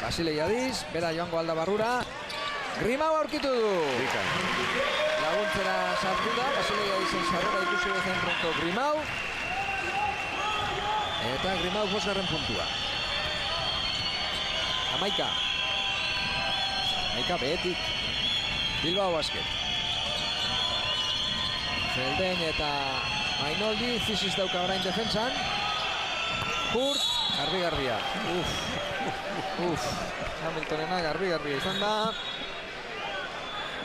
Speaker 1: Basilei Adiz, bera joango alda barrura. Grimau aurkitu du. Laguntzera sartu da, Basilei Adizen sarrera ikusi bezen pronto Grimau. Eta Grimau 5. puntua. Amaika behetik. Bilbao Basket. Zelden eta Mainoldi, Zizis dauka orain defentsan. Kurtz, garbi-garbia. Hamiltonena garbi-garbia izan da.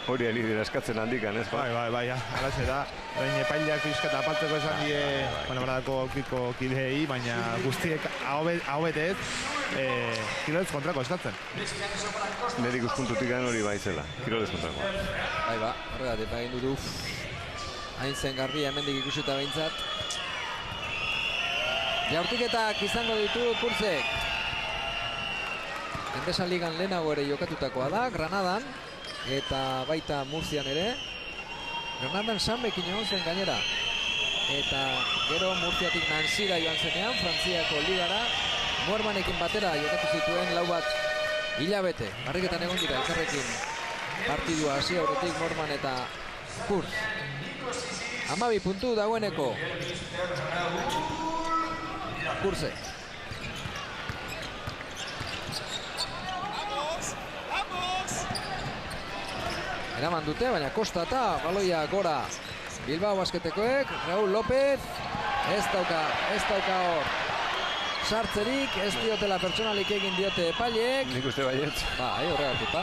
Speaker 4: Hori ari dira eskatzen handikan, ez?
Speaker 9: Bai, alaxe da. Orain epaileak pixkata apaltzeko esan die Fuenlabradako aukiko kideei, baina guztiek hau betez Kirolez kontrako eskatzen.
Speaker 4: Nire ikuspuntutik hori bai zela, Kirolez kontrako.
Speaker 1: Bai, horregatik egin dut hain zen garbia hemendik ikusita behintzat. Jaurtiketak izango ditu Kurtzek. Endesa Ligan lehenago ere jokatutakoa da, Granadan, eta baita Murzian ere. Granadan Sanbekin egon zen gainera. Eta gero Murziatik Nanzira joan zenean, Frantziako ligara, Moermanekin batera jokatu zituen 4 bat hilabete. Barriketan egon dira, elkarrekin partidua hasi aurretik Moerman eta Kurtz. 12 puntu dagoeneko. Kurtze. Eraman dute, baina kostata, baloia gora. Bilbao Basketekoek, Raúl López, ez dauka hor. Sartzerik, ez diotela pertsonalik egin diote epaileek.
Speaker 4: Nik uste baiet.
Speaker 1: Bai, horregatik,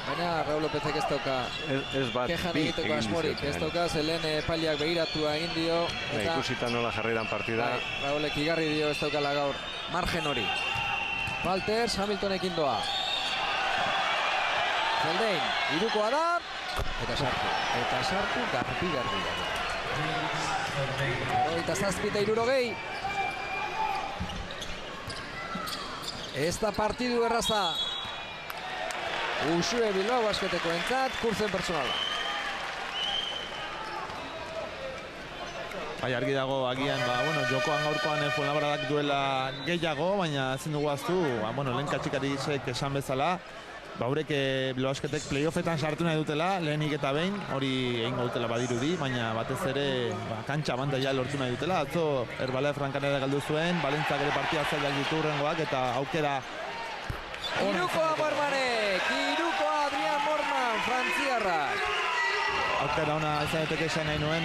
Speaker 1: baina Raúl Lópezek ez dauka kejan egiteko asmorik. Ez dauka, zelen epaileak begiratua egin dio.
Speaker 4: Ikusita nola jarriran partida.
Speaker 1: Raúlek igarri dio, ez daukala gaur margen hori. Walters, Hamiltonekin doa. Zeldein, irukoa da, eta sartu, garbi. 27 eta 60. Ez da partidu erraza. Uxue Bilbao Basketeko entzat, Kurtzen personala.
Speaker 9: Bai, argi dago agian, jokoan gaurkoan Fuenlabradak duela gehiago, baina ezin dugu ahaztu, lehen katxikarik esan bezala, haurek Bilbao Basketek playoffetan sartu nahi dutela, lehenik eta behin, hori egingo dutela badirudi, baina batez ere kantxa abantaila lortu nahi dutela. Atzo Herbalife Frankanera galdu zuen, Valentzak ere partida zailak ditu hurrengoak, eta aukera...
Speaker 1: Irukoa Mormanek, Irukoa Adrian Morman, frantziarrak.
Speaker 9: Aukera ona izan daiteke esan nahi nuen,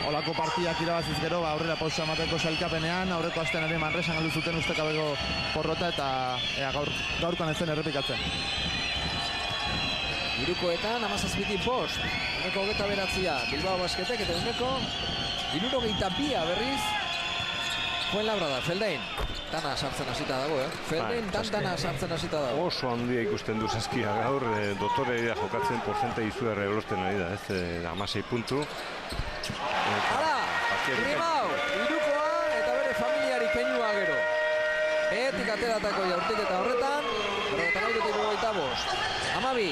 Speaker 9: olako partidak irabaziz gero, aurrera pausa emateko sailkapenean, aurreko astean ere Manresan galdu zuten ustekabeko porrota, eta gaurkoan ez zen errepikatzen.
Speaker 1: Irukoetan 17-5, uneko 29 Bilbao Basketek, eta uneko 62 berriz Fuenlabrada, Feldein. Tana sartzen hasita dago, Feldein tantana sartzen hasita dago.
Speaker 4: Oso handia ikusten du Saskia gaur, dotorea jokatzen porzentai izugarri erosten ari da, 16 puntu.
Speaker 1: Hala, Grimau, Irukoa eta bere familiari keinua gero. Behetik ateratako jaurtik eta horretan, 49-25. Amabi.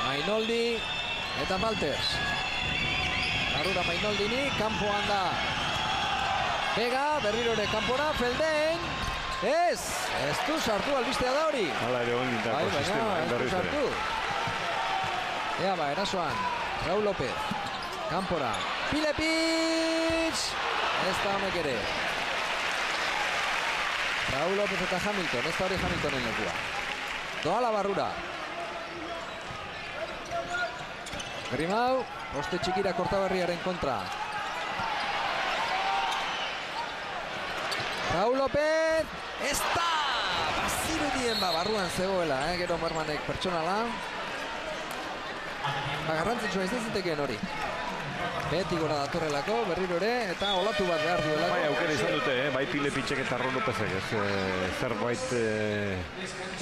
Speaker 1: Mainoldi eta Malters. Barrura Mainoldini, kanpoan da. Vega, berriro ere kanpora, Feldein. Ez du sartu albistea da hori.
Speaker 4: Hala ere hon dintako sistema, berriz ere.
Speaker 1: Ea erasoan, Raúl López. Kanpora, Pilepitz. Ez da honek ere. Raúl López eta Hamilton, ez da hori Hamiltonen lekua. Doala Barrura. Grimau, poste txikira Kortaberriaren kontra. Raúl López, ez da! Bazirudien barruan zegoela, gero Mormanek pertsonala. Garrantzitsua izan zitekeen hori. Beti gora datorrelako, berriro ere, eta olatu bat behar duelako.
Speaker 4: Bai, aukera izan dute, bai Pilepitxek eta Raúl Lópezek, zerbait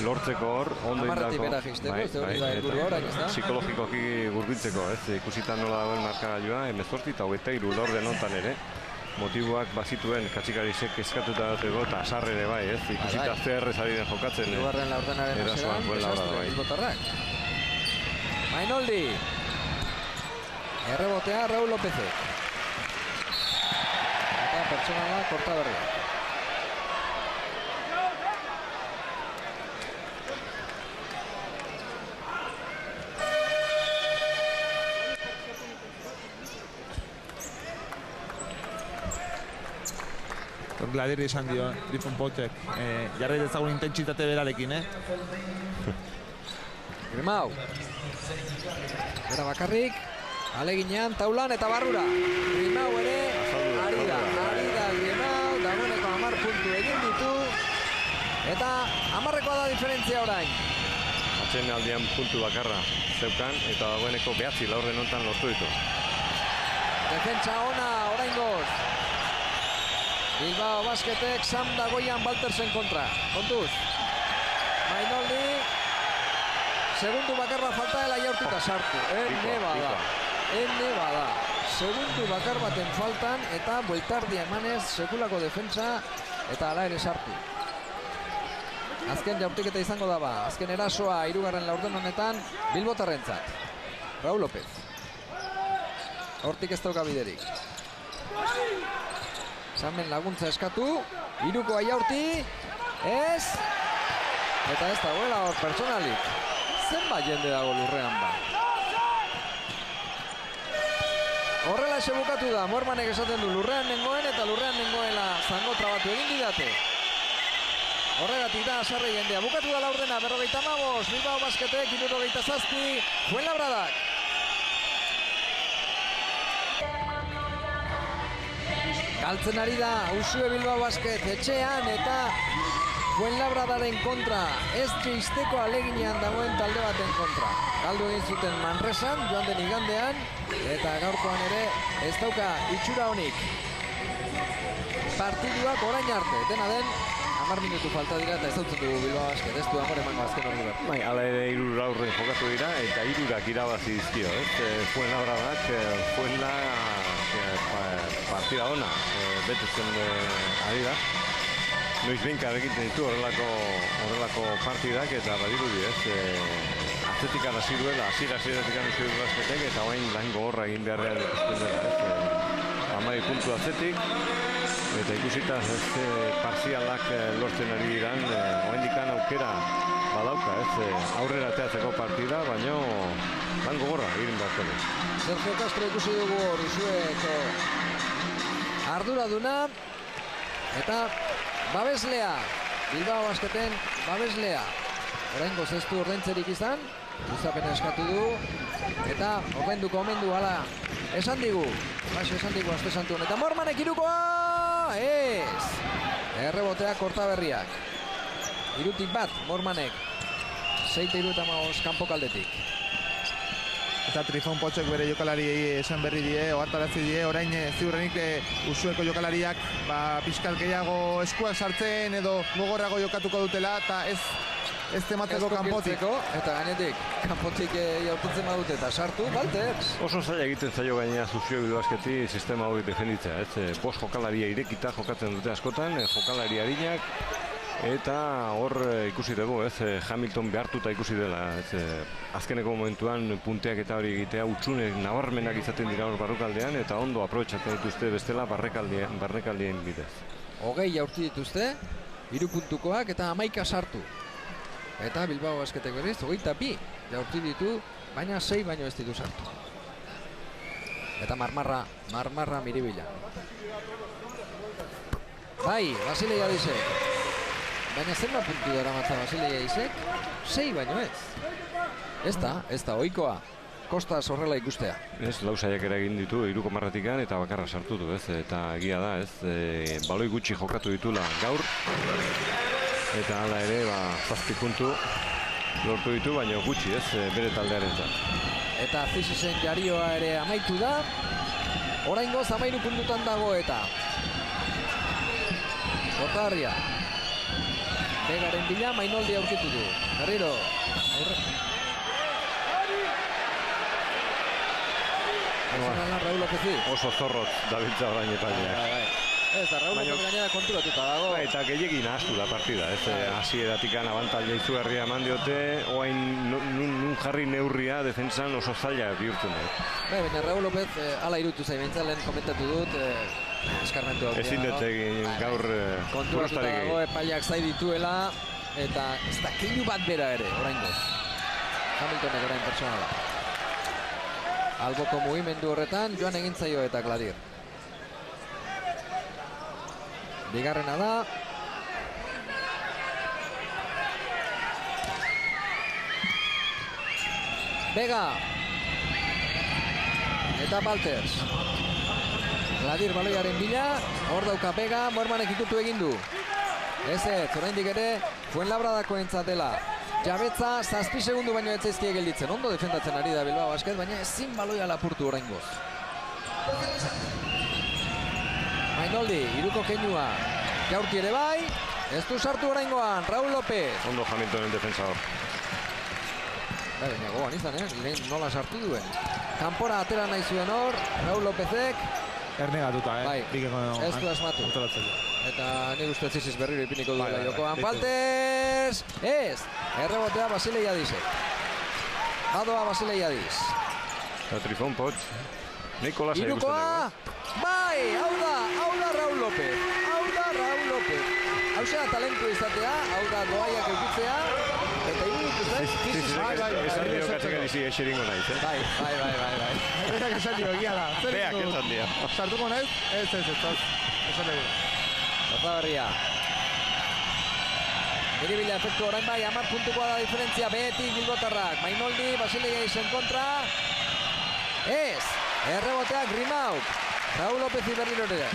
Speaker 4: lortzeko hor, ondo indako.
Speaker 1: Amarratik bera jisteko, ez hori da helburu orain, ez da?
Speaker 4: Psikologikoki gurbiltzeko, ikusita nola dagoen markagailua, 18 eta 23 laurden hontan ere. Motiboak bazituen katxikarisek eskatuta dateko eta asarre ere bai, ikusita zer ari den jokatzen.
Speaker 1: Hirugarren laurdenaren
Speaker 4: erasoan Fuenlabrada bai.
Speaker 1: Mainoldi. Errebotea Raúl Lópezek. Eta pertsonala Kortaberri.
Speaker 9: Gladir esan dio, Trifon Potek, jarri dezagun intentsitate berarekin,
Speaker 1: Grimau. Bera bakarrik, aleginean, taulan eta Barrura. Grimau ere, ari da Grimau, dagoeneko 10 puntu egin ditu. Eta 10rekoa da diferentzia orain.
Speaker 4: Atzen aldean puntu bakarra zeukan, eta dagoeneko 9 laurden hontan lortu ditu.
Speaker 1: Defentsa ona, oraingoz. Bilbao Basketek Sam dagoian Baltersen kontra. Kontuz. Mainoldi. Segundu bakarra falta dela jaurtita sartu. Ene bada. Segundu bakar baten faltan eta bueltardia emanez sekulako defentsa eta ala ere sartu. Azken jaurtiketa izango daba. Azken erasoa 3. laurden honetan Bilbotarrentzat. Raúl López. Hortik ez dauka biderik. Samen laguntza eskatu, Irukoa jaurti, ez, eta ez dagoela hor pertsonalik. Zenbat jende dago lurrean ba. Horrela ese bukatu da, Mormanek esaten du lurrean nengoen eta lurrean nengoela zango trabatu egin didate. Horregatik da, sarri jendea. Bukatu da laurdena, 55, Bilbao Basketek, 77, Fuenlabradak. Galtzen ari da, Usue Bilbao Basket etxean eta Fuenlabradaren kontra. Ez jeisteko aleginean dagoen talde baten kontra. Galdu egin zuten Manresan, joan den igandean, eta gaurkoan ere ez dauka itxura honik. Partiduak orain arte, dena den, 10 minutu falta dira eta ez dautzen dugu Bilbao Basket, ez du amor emango azken hori bat.
Speaker 4: Bai, ala ere 3 laurden jokatu dira eta 3 irabazi dizkio, Fuenlabradak, partida ona, betetzen ari da. Noiz behinka egiten ditu horrelako partidak eta badirudi atzetik hasi duela, hasieratik Usue Bilbao Basketek, eta orain lan gogorra egin beharrean ikusten dela. 12 puntu atzetik, eta ikusita parzialak lortzen ari diran, oraindikan aukera badauka, aurrera ateatzeko partida, baino lan gogorra egin beharko du.
Speaker 1: Sergio Castro ikusi dugu Usueko arduraduna, eta babeslea, Bilbao Basketen babeslea. Oraingoz ez du ordaintzerik izan, luzapena eskatu du, eta ordainduko omen du, hala esan digu, esan digu Aste Santu honetan. Mormanek irukoa, ez! Errebotea Kortaberriak. Irutik bat, Mormanek. 6-3 kanpokaldetik.
Speaker 2: Eta Trifon Potxek bere jokalari esan berri die, ohartarazi die, orain ziurrenik Usueko jokalariak pixkat gehiago eskuak sartzen edo gogorrago jokatuko dutela, eta ez tematzeko kanpotik.
Speaker 1: Eta gainetik, kanpotik jaurtitzen badute eta sartu, Balters.
Speaker 4: Oso zaila egiten zaio gainera Usue Bilbao Basketi sistema hori defenditzea. Bost jokalaria irekita jokatzen dute askotan, jokalari arinak, eta hor ikusi dugu, Hamilton behartuta ikusi dela. Azkeneko momentuan punteak eta hori egitea utxune nabarmenak izaten dira hor barrukaldean, eta ondo aprobetxatzen dituzte bestela barrekaldien bidez.
Speaker 1: 20 jaurti dituzte, 3 puntukoak eta 11 sartu. Eta Bilbao Basketek berriz, 22 jaurti ditu, baina 6 baino ez ditu sartu. Eta marmarra miribila. Bai, Basile Jadisek. Baina zenba puntu dara matza Basile Jadisek? 6 baino ez. Ez da, ohikoa. Kostas horrela ikustea.
Speaker 4: Lau saiakera egin ditu, 3,marratikan eta bakarra sartu du, eta egia da, baloi gutxi jokatu ditula gaur. Eta hala ere, 7 puntu lortu ditu, baina gutxi, bere taldearentzat.
Speaker 1: Eta Fisisen jarioa ere amaitu da. Oraingoz 13 puntutan dago eta Kortaberria. Begaren bila, Mainoldi aurkitu du. Berriro. Raúl Lópezi.
Speaker 4: Oso zorrot dabiltza orain epaileak.
Speaker 1: Ez da, Raúl López gainera konturatuta dago.
Speaker 4: Eta gehiagin ahaztu da partida. Hasieratik abantaila izugarria eman diote, oain nun jarri neurria defentsan oso zaila bihurtzen da.
Speaker 1: Baina Raúl López ala irutu zain bentzalen komentatu dut, eskarmentu hau.
Speaker 4: Ezin dut egin gaur
Speaker 1: konturatuta dago epaileak zai dituela, eta ez da keilu bat bera ere, oraingoz. Hamiltonek orain personala. Alboko mugimendu horretan, joan egin zaio eta Gladir. Bigarrena da. Vega. Eta Balters. Gladir baloiaren bila. Hor dauka Vega. Mormanek ikutu egin du. Oraindik ere Fuenlabradako entzatela. Jabetza 7 segundu baino ez zaizkie gelditzen. Ondo defendatzen ari da Bilbao Basket, baina ezin baloia lapurtu oraingoz. Mainoldi, iruko keinua. Jaurti ere bai. Ez du sartu oraingoan, Raúl López.
Speaker 4: Ondo Hamiltonen defensa hor.
Speaker 1: Baina goan izan, lehen nola sartu duen. Kanpora atera nahi zuen hor, Raúl Lópezek.
Speaker 9: Ernegatuta,
Speaker 1: Bai, ez du asmatu. Eta nik uste ziziz berriro ipiniko duela jokoan. Balters! Ez! Errebotea Basile Jadisek. Badoa Basile Jadis.
Speaker 4: Eta Trifon Potx. Nikola zaila
Speaker 1: irukoa! Bai! Hau da Raúl López. Hau zera talentu izatea, hau da doaiak eukitzea. Eta
Speaker 4: esan dio katzakarizi eseringo nahiz,
Speaker 1: Bai.
Speaker 2: Berak esan dio, egia da.
Speaker 4: Beak esan dio.
Speaker 2: Sartuko nahiz? Ez. Esan dugu.
Speaker 1: Kortaberria. Miribila efektu orain bai, 10 puntukoa da diferentzia, behetik bilbotarrak. Mainoldi, Basile Jadisen kontra. Ez! Errebotea Grimauk. Raúl López berriro ere.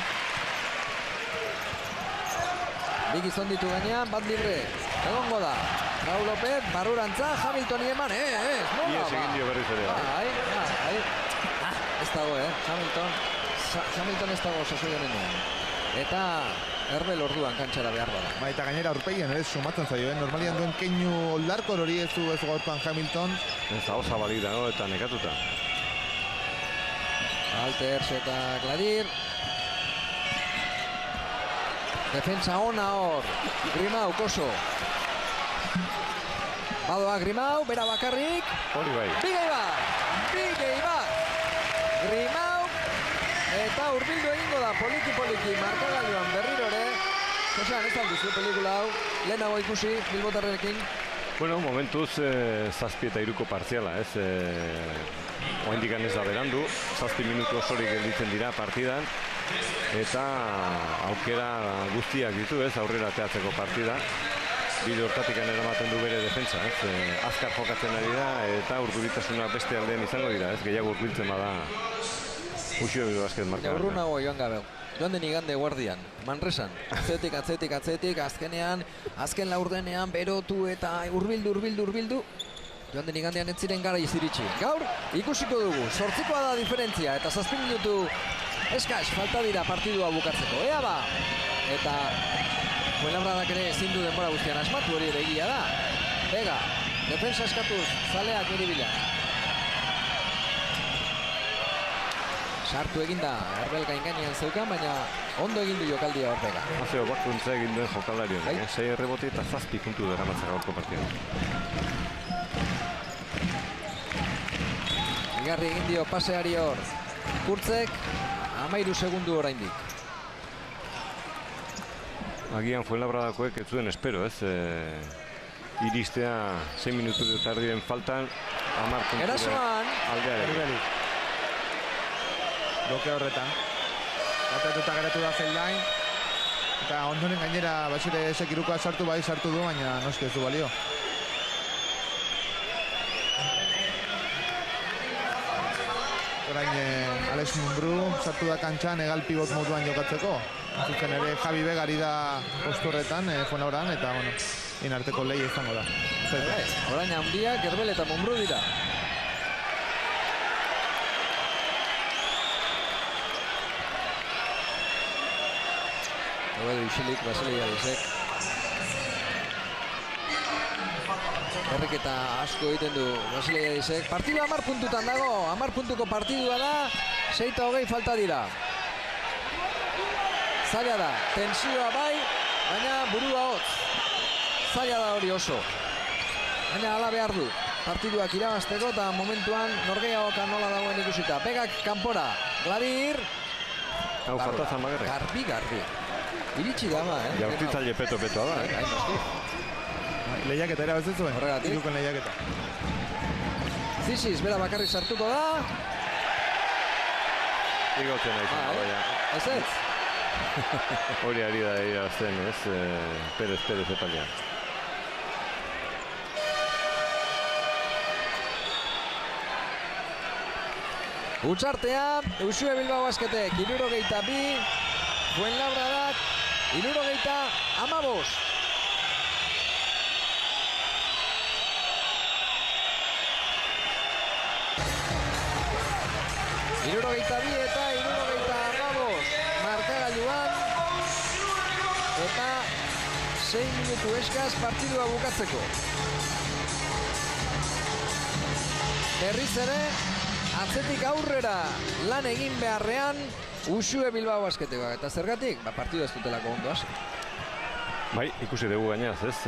Speaker 1: Bi gizon ditu gainean, bat libre. Egongo da. Raúl López, barrurantza, Hamiltoni eman,
Speaker 4: Iez egin dio berriz ere.
Speaker 1: Bai. Ez dago, Hamilton ez dago sasoionenean. Eta Herbel orduan kantxara behar bada.
Speaker 2: Eta gainera aurpegian ere sumatzen zaio, normalian duen keinu oldarkor hori ez du gaurkoan Hamilton.
Speaker 4: Ez da osa balida, eta nekatuta.
Speaker 1: Balters eta Gladir. Defensa ona hor. Grimauk oso. Badoa Grimau, bera bakarrik.
Speaker 4: Hori bai.
Speaker 1: Bigei bat. Grimau. Eta hurbildu egingo da poliki markagailuan berriro ere. Josean, ez alduzu pelikula hau, lehenago ikusi bilbotarrekin.
Speaker 4: Bueno, momentuz 7-3 partziala, ez? Oraindik ez da berandu, 7 minutu osorik gelditzen dira partidan, eta aukera guztiak ditu, ez? Aurrera ateratzeko partida. Bide hortatik eramaten du bere defentsa, ez? Azkar jokatzen ari da, eta urduritasuna beste aldean izango dira, ez? Gehiago urbiltzen bada Usue Bilbao Basket marka.
Speaker 1: Urrunago joan gabe. Joan den igande guardian, Manresan. Atzetik, azken laurdenean berotu eta hurbildu. Joan den igandean ez ziren gara iziritsi. Gaur, ikusiko dugu, 8koa da diferentzia, eta 7 minutu eskas falta dira partidua bukatzeko. Ea ba! Eta Fuenlabradak ere ezin du denbora guztian asmatu, hori ere egia da. Bega, defensa eskatuz, zaleak iribila. Sartu eginda, Herbel gain-gainean zeukan, baina ondo egin du jokaldia hor Bega.
Speaker 4: Hazeo bakuntza egin duen jokalari honek, 6 errebote eta 7 puntu daramatzak gaurko partida.
Speaker 1: Igarri egin dio paseari hor. Kurtzek, 13 segundu oraindik.
Speaker 4: Agian Fuenlabradakoek ez zuen espero, ez? Iristea 6 minutu eta erdiren faltan, 10 puntu
Speaker 1: Erasoan,
Speaker 4: aldearen.
Speaker 9: Bloke horretan. Batatuta geratu da Zeldain. Eta ondoren gainera basire sekirukoa sartu du, baina noski ez du balio. Orain Alex Mundru sartu da kantxan egal pivot moduan jokatzeko. Zuzen ere Javi Begari da postu horretan, Fuenlabradan, eta bueno, inarteko lehia izango da.
Speaker 1: orain handiak Herbel eta Mundru dira. Edo isilik, Basilia Dizek. Erreketa asko egiten du Basilia Dizek. Partidua 10 puntutan dago, 10 puntuko partidua da, 6-20 falta dira. Zaila da, tensioa bai, baina burua hotz. Zaila da hori oso. Baina hala behar du. Partiduak irabazteko eta momentuan norgehiagoka nola dagoen ikusita. Begak kanpora, Gladir.
Speaker 4: Hau falta Zamagerrek.
Speaker 1: Garbi. Iritsi dama,
Speaker 4: Jaurtitzaile peto-petoa da,
Speaker 9: Lehiaketa erabatzen zuen.
Speaker 1: Horregatik.
Speaker 9: Irukoen lehiaketa.
Speaker 1: Ziziz, bera bakarrik sartuko da.
Speaker 4: Igotzen nahi zen, baina.
Speaker 1: Ez.
Speaker 4: Hori ari da irazten, ez? Perez epailean.
Speaker 1: Utsartea, Usue Bilbao Basketek, 62, Fuenlabradak, 75. Hirurogeita bi eta 75 markagailuan, eta 6 minutu eskaz partidua bukatzeko. Berriz ere, atzetik aurrera lan egin beharrean Usue Bilbao Basketekoak. Eta zergatik? Partidu ez dutelako ondo hasi.
Speaker 4: Bai, ikusi dugu gainaz, ez?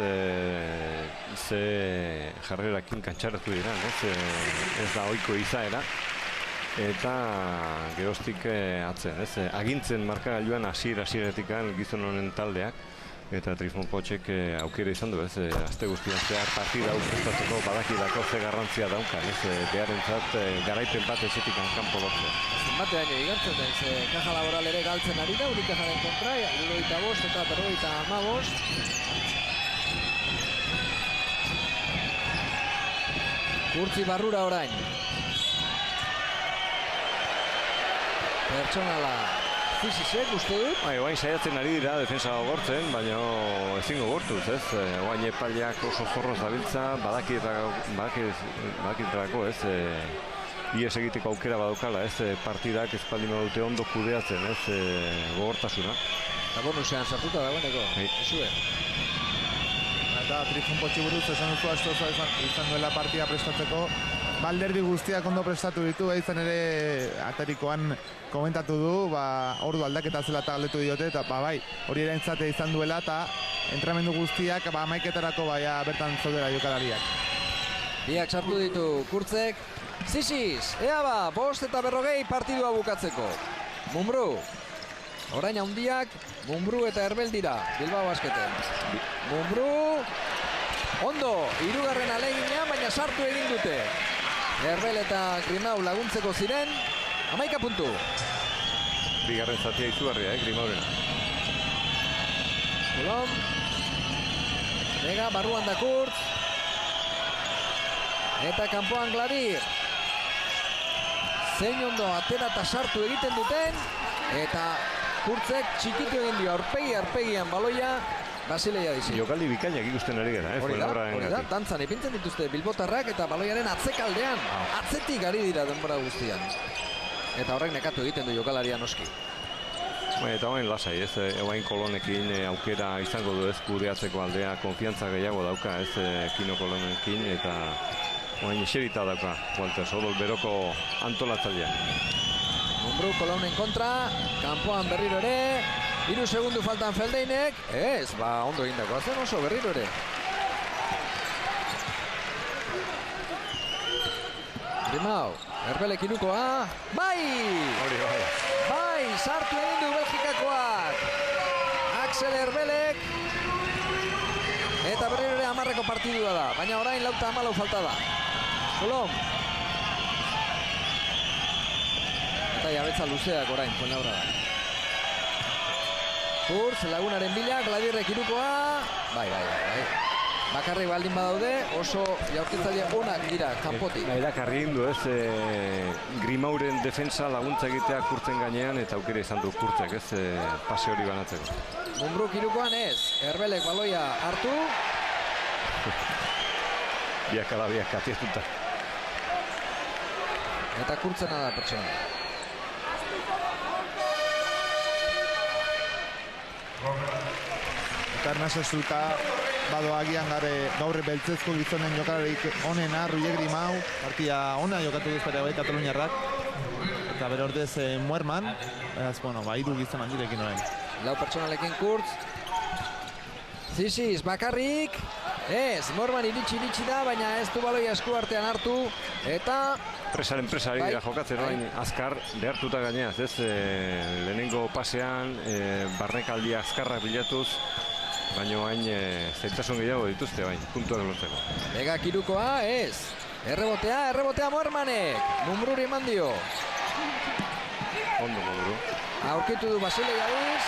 Speaker 4: Ze jarrerakin kantxaratu dira, ez? Ez da ohiko izaera. Eta geroztik atzen, ez? Agintzen markagailuan hasier-hasieretikan gizon honen taldeak. Eta Trifon Potxek aukera izan du, ez? Aste guztian zehar partida hau prestatzeko badakidako ze garrantzia daukan, ez? Beharentzat garaipen bat ezetik kanpo lortzea.
Speaker 1: Zenbatean igartzen den, ze kaja laboral ere galtzen ari da, Unikajaren kontra, 75 eta 55. Urtzi barrura orain. Pertsonala Zizizek, uste dut?
Speaker 4: Oain saiatzen ari dira defensa gogortzen, baina ezingo gortuz, ez? Oain epaileak oso zorroz dabiltza, badakietarako, ez? Ies egiteko aukera badaukala, ez? Partidak ez baldin badute ondo kudeatzen, ez? Gogortasuna.
Speaker 1: Eta bonusean sartuta dagoeneko, Usue.
Speaker 9: Eta Trifon Potxi buruz esan duzu astoza izan duela partida prestatzeko. Balderdi guztiak ondo prestatu ditu, izan ere atarikoan komentatu du, ordu aldaketa zela eta galdetu diote, eta bai, hori erantzate izan duela, eta entramendu guztiak amaiketarako bertan zaudela jokalariak.
Speaker 1: Biak sartu ditu Kurtzek. Zisiz, ea ba, 5:40 partidua bukatzeko. Mumbrú. Orain handiak, Mumbrú eta Herbel dira, Bilbao Basketen. Mumbrú, ondo, 3. alegina, baina sartu egin dute. Herbel eta Grimau laguntzeko ziren, 11 puntu.
Speaker 4: Bigarren zatia izugarria, Grimauren.
Speaker 1: Kolom. Vega, barruan da Kurtz. Eta kanpoan Gladir. Zein ondo atera eta sartu egiten duten. Eta Kurtzek txikitu egin dio aurpegian baloia. Basileia dizi.
Speaker 4: Jokaldi bikainak ikusten ari gara,
Speaker 1: Hori da, dantzan ipintzen dituzte bilbotarrak eta baloiaren atzekaldean. Atzetik ari dira denbora guztian. Eta horrek nekatu egiten du jokalaria noski.
Speaker 4: Eta orain lasai, ez, eguain Kolonekin aukera izango du ez kudeatzeko aldea, konfiantza gehiago dauka, ez, Kino Kolonekin, eta orain eserita dauka, Walter Odol beroko antolatzailea.
Speaker 1: Mumbrú Kolonen kontra, kanpoan berriro ere, 3 segundu faltan Feldeinek, ez, ondo egindako, zen oso berriro ere. Grimau, Herbelek irukoa, bai!
Speaker 4: Hori, bai.
Speaker 1: Bai, sartu egin du Belgikakoak. Axel Herbelek. Eta berriro ere 10 partidua da, baina orain 4:14 falta da. Kolom. Eta jabetza luzeak orain, Fuenlabrada. Kurtz, lagunaren bila, Gladirrek irukoa. Bai. Bakarrik baldin badaude, oso jaurtitzaile onak dira kanpotik.
Speaker 4: Erakarri egin du ez, Grimauren defensa laguntza egitea Kurtzen gainean, eta aukera izan du Kurtzek ez, pase hori banatzeko.
Speaker 1: Mumbrú irukoan ez, Herbelek baloia hartu.
Speaker 4: Biak ala biak atiestuta.
Speaker 1: Eta Kurtzena da pertsona.
Speaker 9: Eta Ernesto Zuta badoagian gaur beltzezko gizonen jokalarik onena, Ruye Grimau, partia ona jokatu duzpere bai Kataluniarrak. Eta bere ordez Muerman, beraz, bueno, 3 gizon handirekin orain.
Speaker 1: 4 pertsonalekin Kurtz. Zisiz, bakarrik. Ez, Muerman iritsi da, baina ez du baloia esku artean hartu. Eta...
Speaker 4: Presaren ari dira jokatzen orain azkar, behartuta gaineaz, ez, lehenengo pasean, barnekaldia azkarrak bilatuz, baina hain zaitasun gehiago dituzte bain, puntuak lortzeko.
Speaker 1: Vega irukoa, ez. Errebotea Muermanek. Mumbruri eman dio.
Speaker 4: Ondo Mumbrú.
Speaker 1: Aurkitu du Basile Jadiz.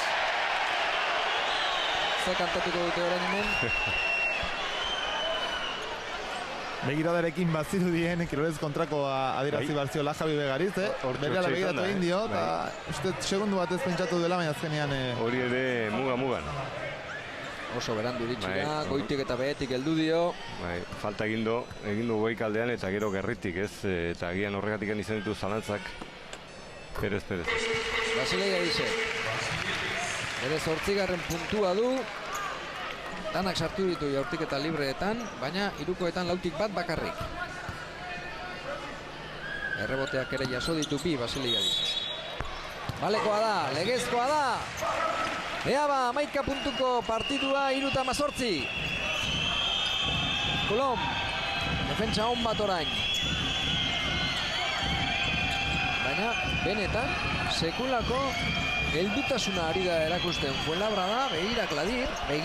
Speaker 1: Ze kantatuko dute orain hemen.
Speaker 9: Begiradarekin bazirudien, kirolez kontrako adierazi barziola Javi Begariz, Berreala begiratu egin dio, eta uste segundu batez pentsatu dela, baina azkenean...
Speaker 4: Hori ere mugan.
Speaker 1: Oso berandu iritsi da, goitik eta behetik heldu dio.
Speaker 4: Bai, falta egin du goik aldean eta gero gerritik, ez, eta agian horregatik izan ditu zalantzak. Perez.
Speaker 1: Basile Jadize. Bere 8. puntua du. Danak sartu ditu jaurtik eta libreetan, baina hirukoetan 4tik bat bakarrik. Erreboteak ere jaso ditu bi Basile Jadize. Balekoa da, legezkoa da. Ea ba, 11 puntuko partidua 3:18. Kolom, defentsa on bat orain. Baina, benetan, sekulako heldutasuna ari da erakusten Fuenlabrada, begira Gladir, nahi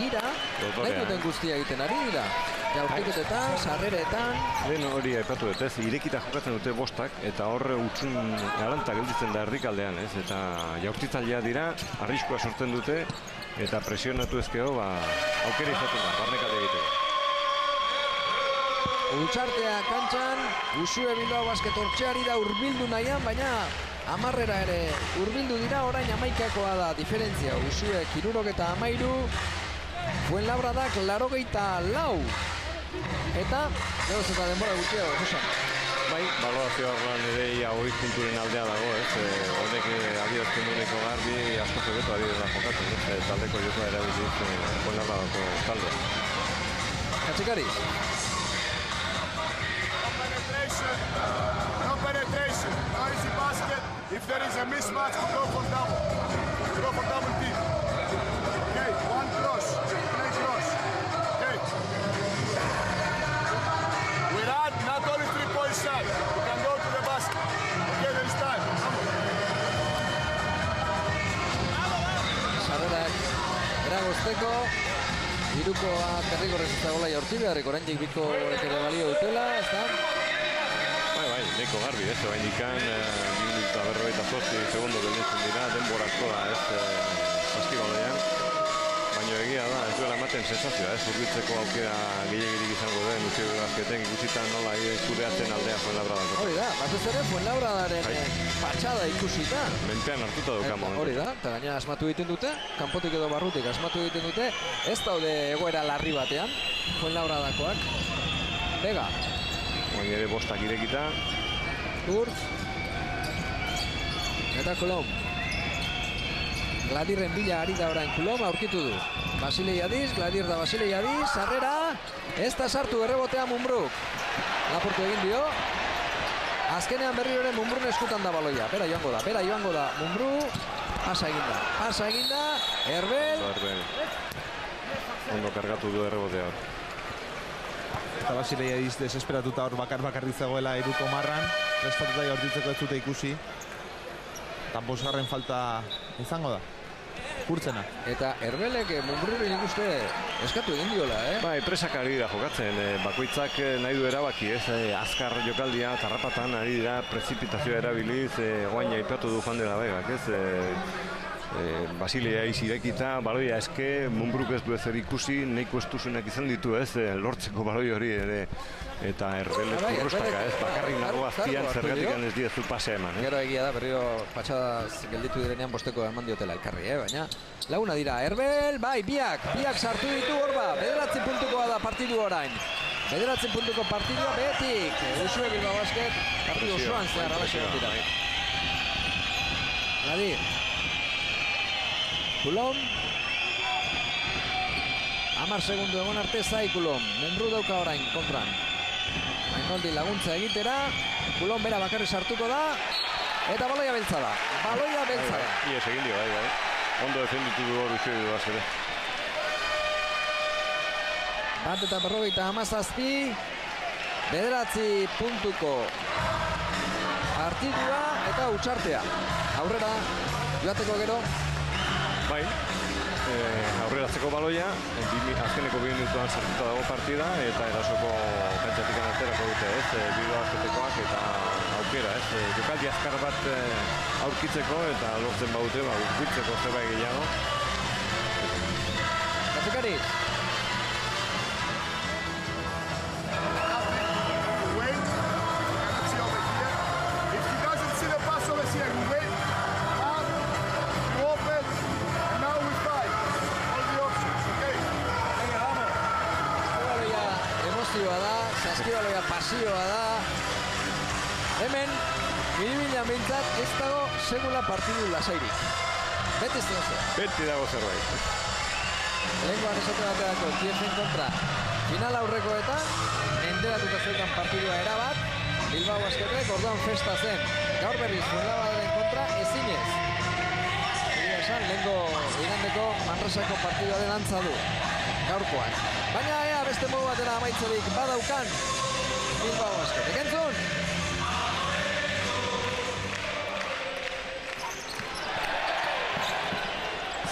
Speaker 1: duten guztia egiten ari dira. Jaurtiketetan, sarreretan.
Speaker 4: Den hori aipatu dut, ez, irekita jokatzen dute 5 eta horre utxun galanta gelditzen da erdikaldean, ez, eta jaurtitzailea dira, arriskua sortzen dute, eta presionatu ezkeo, aukera izaten da, barnekaldea egiteko.
Speaker 1: Utxartea kantxan, Usue Bilbao Basket hortxeari da urbildu nahian, baina 10 ere urbildu dira, orain 11koa da diferentzia. Usue 73, Fuenlabradak 84. Eta, geroz eta denbora gutxiago, Josan.
Speaker 4: Bai, balorazio horrean ere ia 20 punturen aldea dago, ez, honek adierazten duneko garbi asko zebetu ari dela jokatzen, ez, taldeko jokoa erabiliz Fuenlabradako taldea.
Speaker 1: Katxikariz.
Speaker 8: No penetration, no easy basket. If there is a mismatch, we go for double team. Okay, one cross, play cross. Okay. We're at
Speaker 1: Irukoa derrigorrez ez dagoela jaurti beharrik, oraindik biko ere balio dutela, ez da?
Speaker 4: Bai, neko garbi, ez, bain ikan, 2:48 segundo gelditzen dira, denbora asko da, ez, saskibaloian. Baina egia da, ez duela ematen sensazioa, ez, urbitzeko aukera gehiagirik izango den, Usue Bilbao ikusita nola kudeatzen aldea Fuenlabradako.
Speaker 1: Hori da, batez ere Fuenlabradaren patxada ikusita.
Speaker 4: Menpean hartuta duka momentu.
Speaker 1: Hori da, eta gaina asmatu egiten dute, kanpotik edo barrutik asmatu egiten dute, ez daude egoera larri batean, Fuenlabradakoak. Bega.
Speaker 4: Baina ere bostak irekita.
Speaker 1: Kurtz. Eta Kolom. Gladirren bila ari da orain Kolom, aurkitu du. Basilei Adiz, Gladir da Basilei Adiz, sarrera, ez da sartu errebotea Mumbruk. Laportu egin dio. Azkenean berriro ere Mumbrun eskutan da baloia. Bera joango da, Mumbru, pasa eginda, Herbel.
Speaker 4: Ondo kargatu du errebotea hor.
Speaker 9: Eta Basilei Adiz desesperatuta hor bakarrik zegoela Iruko marran, prestatuta jaurtitzeko ez dute ikusi. Eta bosgarren falta izango da. Kurtzena.
Speaker 1: Eta Herbelek Mumbruri nik uste eskatu egin diola,
Speaker 4: Bai, presak ari dira jokatzen, bakoitzak nahi du erabaki, ez, azkar jokaldia, tarrapatan ari dira, prezipitazioa erabiliz, guain aipatu du Juan de la Vegak, ez, Basilea irekita, baloia eske, Mumbruk ez du ezer ikusi, nahiko estuzunak izan ditu, ez, lortzeko baloi hori ere, eta Herbelek urrustaka, ez, bakarrik nago aztian zergatik ez diezu pasea eman.
Speaker 1: Gero egia da, berriro patxadaz gelditu direnean bosteko eman diotela elkarri, baina laguna dira, Herbel, bai, biak sartu ditu horba, 9 puntukoa da partidu orain. 9 puntuko partidua behetik, Usue Bilbao Basket, partidu osoan zehar alaxe dira. Gladir. Kulom. 10 segundu egon arte zai Kulom. Mumbru dauka orain kontran. Mainoldi laguntza egitera. Kulom bera bakarri sartuko da. Eta baloia beltza da.
Speaker 4: Ies egin dio, bai. Ondo defenditu du hor Usue Bilbao ere.
Speaker 1: 1:57. 9 puntuko partidua eta utxartea. Aurrera joateko gero.
Speaker 4: Bai, aurreratzeko baloia, azkeneko 2 minutuan sartuta dago partida, eta erasoko kantxatik aterako dute, ez, Bilbao Basketekoak eta aukera, ez, jokaldi azkar bat aurkitzeko eta lortzen baute, urbitzeko zerbait gehiago.
Speaker 1: Grafikariz. Saskibaloia pasioa da. Hemen, miribilean behintzat ez dago segula partidu lasairik. Beti
Speaker 4: dago zerbait.
Speaker 1: Lehenkoan esate baterako Tiefen kontra final aurrekoetan, enderatuta zeukan partidua erabat, Bilbao Basketek orduan festa zen. Gaur berriz Fuenlabradaren kontra ezinez. Egia esan, lehenko igandeko Manresako partiduaren antza du. Gaurkoan. Baina ea beste modu batera amaitzerik badaukan Bilbao Basketek. Entzun!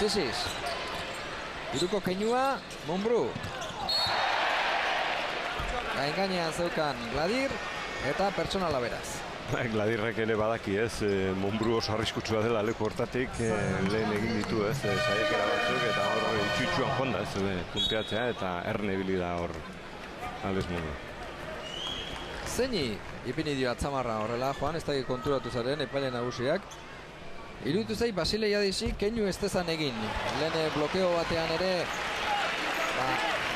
Speaker 1: Ziziz. Iruko keinua, Mumbru. Gain-gainean zeukan Gladir eta pertsonala beraz.
Speaker 4: Gladirrek ere badaki, ez, Mumbru oso arriskutsua dela leku hortatik, lehen egin ditu, ez, saiakera batzuk, eta hor itxuitxuan joan da, ez, punteatzea, eta erne ibili da hor aldez mundu.
Speaker 1: Zeini ipini dio atzamarra horrela, Joan, ez da konturatu zaren, epaile nagusiak. Iruditu zait Basilei Adizi keinu ez dezan egin. Lehen blokeo batean ere,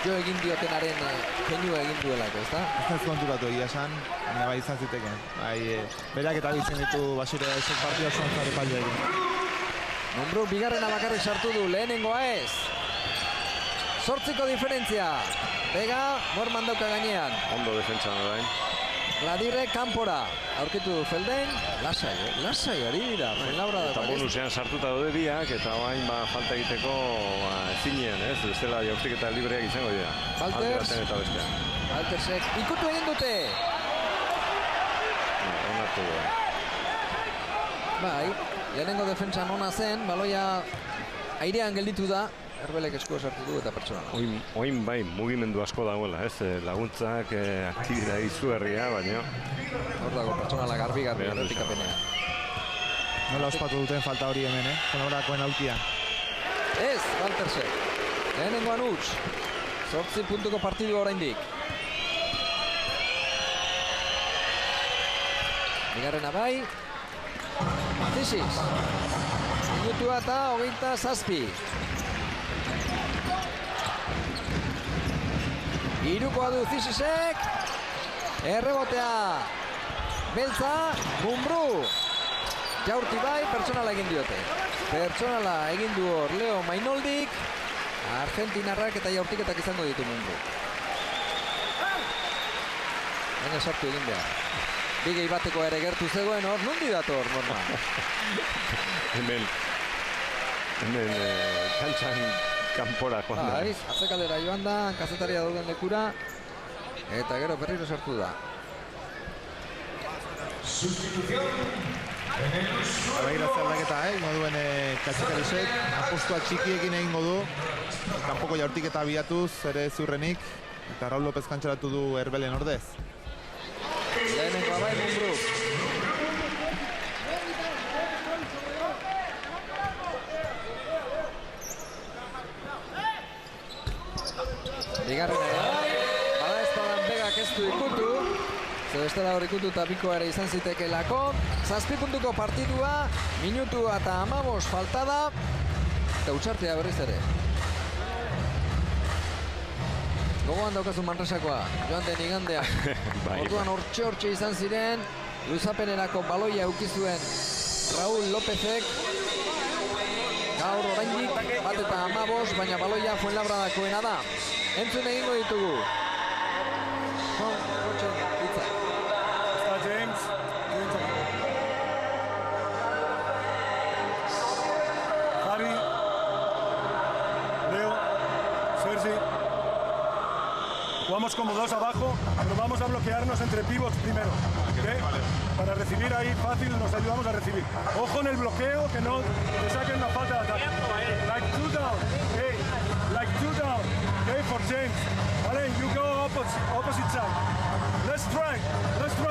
Speaker 1: jo egin diotenaren keinua egin duelako, ezta?
Speaker 9: Ez da konturatu egia esan, baina bai izan ziteken. Berak eta biltzen ditu Basilei Adizek partida osoan zare paila egin.
Speaker 1: Mumbru bigarrena bakarrik sartu du, lehenengoa ez. 8 diferentzia. Bega, Morman dauka gainean.
Speaker 4: Ondo defentsan orain.
Speaker 1: Gladirre kanpora. Aurkitu du Felden. Lasai ari dira.
Speaker 4: Eta bonusean sartuta daude biak, eta orain falta egiteko ezinean, ez? Bestela jaurtiketa libreak izango dira.
Speaker 1: Baltersek ikutu egin dute.
Speaker 4: Onartu du.
Speaker 1: Bai, lehenengo defentsan ona zen, baloia airean gelditu da. Erbelek eskua sartu du eta pertsonala.
Speaker 4: Oin bai, mugimendu asko dagoela, ez? Laguntzak aktibidea izugarria, baina...
Speaker 1: Hor dago pertsonala garbi errepikapenean.
Speaker 9: Nola ospatu duten falta hori hemen, Fuenlabradakoen aulkian.
Speaker 1: Ez, Waltersek. Lehenengoan huts. 8 puntuko partidua oraindik. Bigarrena bai. Zisis. Minutua eta 27. Hirukoa du Zisisek. Errebotea. Beltza, Mumbru. Jaurti bai, pertsonala egin diote. Pertsonala egin du hor Leo Mainoldik. Argentinarrak eta jaurtiketak izango ditu Mumbru. Baina sartu egin behar. Bigei bateko ere gertu zegoen hor, nundi dator, Norma?
Speaker 4: Hemen kantxan kanpora joan da.
Speaker 1: Atzekalera joan da, kazetaria dauden lekura, eta gero berriro sartu da.
Speaker 9: Begira zerlaketa, ingo duen Katxikarisek, apostua txikiekin egingo du, kanpoko jaurtiketa abiatuz, ere ziurrenik, eta Raul López kantxaratu du Erbelen ordez.
Speaker 1: Lehenengoa bai Mumbru. Bigarren ere bai, bada ezpadan Begak ez du ikutu. Zebestela hor ikutu eta bikoa ere izan zitekelako. 7 puntuko partidua, minutua eta 15 faltada. Eta utxartea berriz ere. Gogoan daukazu Manresakoa, joan den igandean. Orduan hortxe izan ziren, luzapenerako baloia eukizuen Raul Lópezek. Gaur oraindik bat eta 15, baina baloia Fuenlabradakoena da. Entzun egingo ditugu.
Speaker 5: Está James. Javi. Leo. Sergi. Jugamos como dos abajo, pero vamos a bloquearnos entre pivots primero. ¿Okay? Para recibir ahí fácil nos ayudamos a recibir. Ojo en el bloqueo, que no te saquen una falta de ataque. Like two down, okay? Like two down, okay, for James. Vale, you go opposite side. Let's try.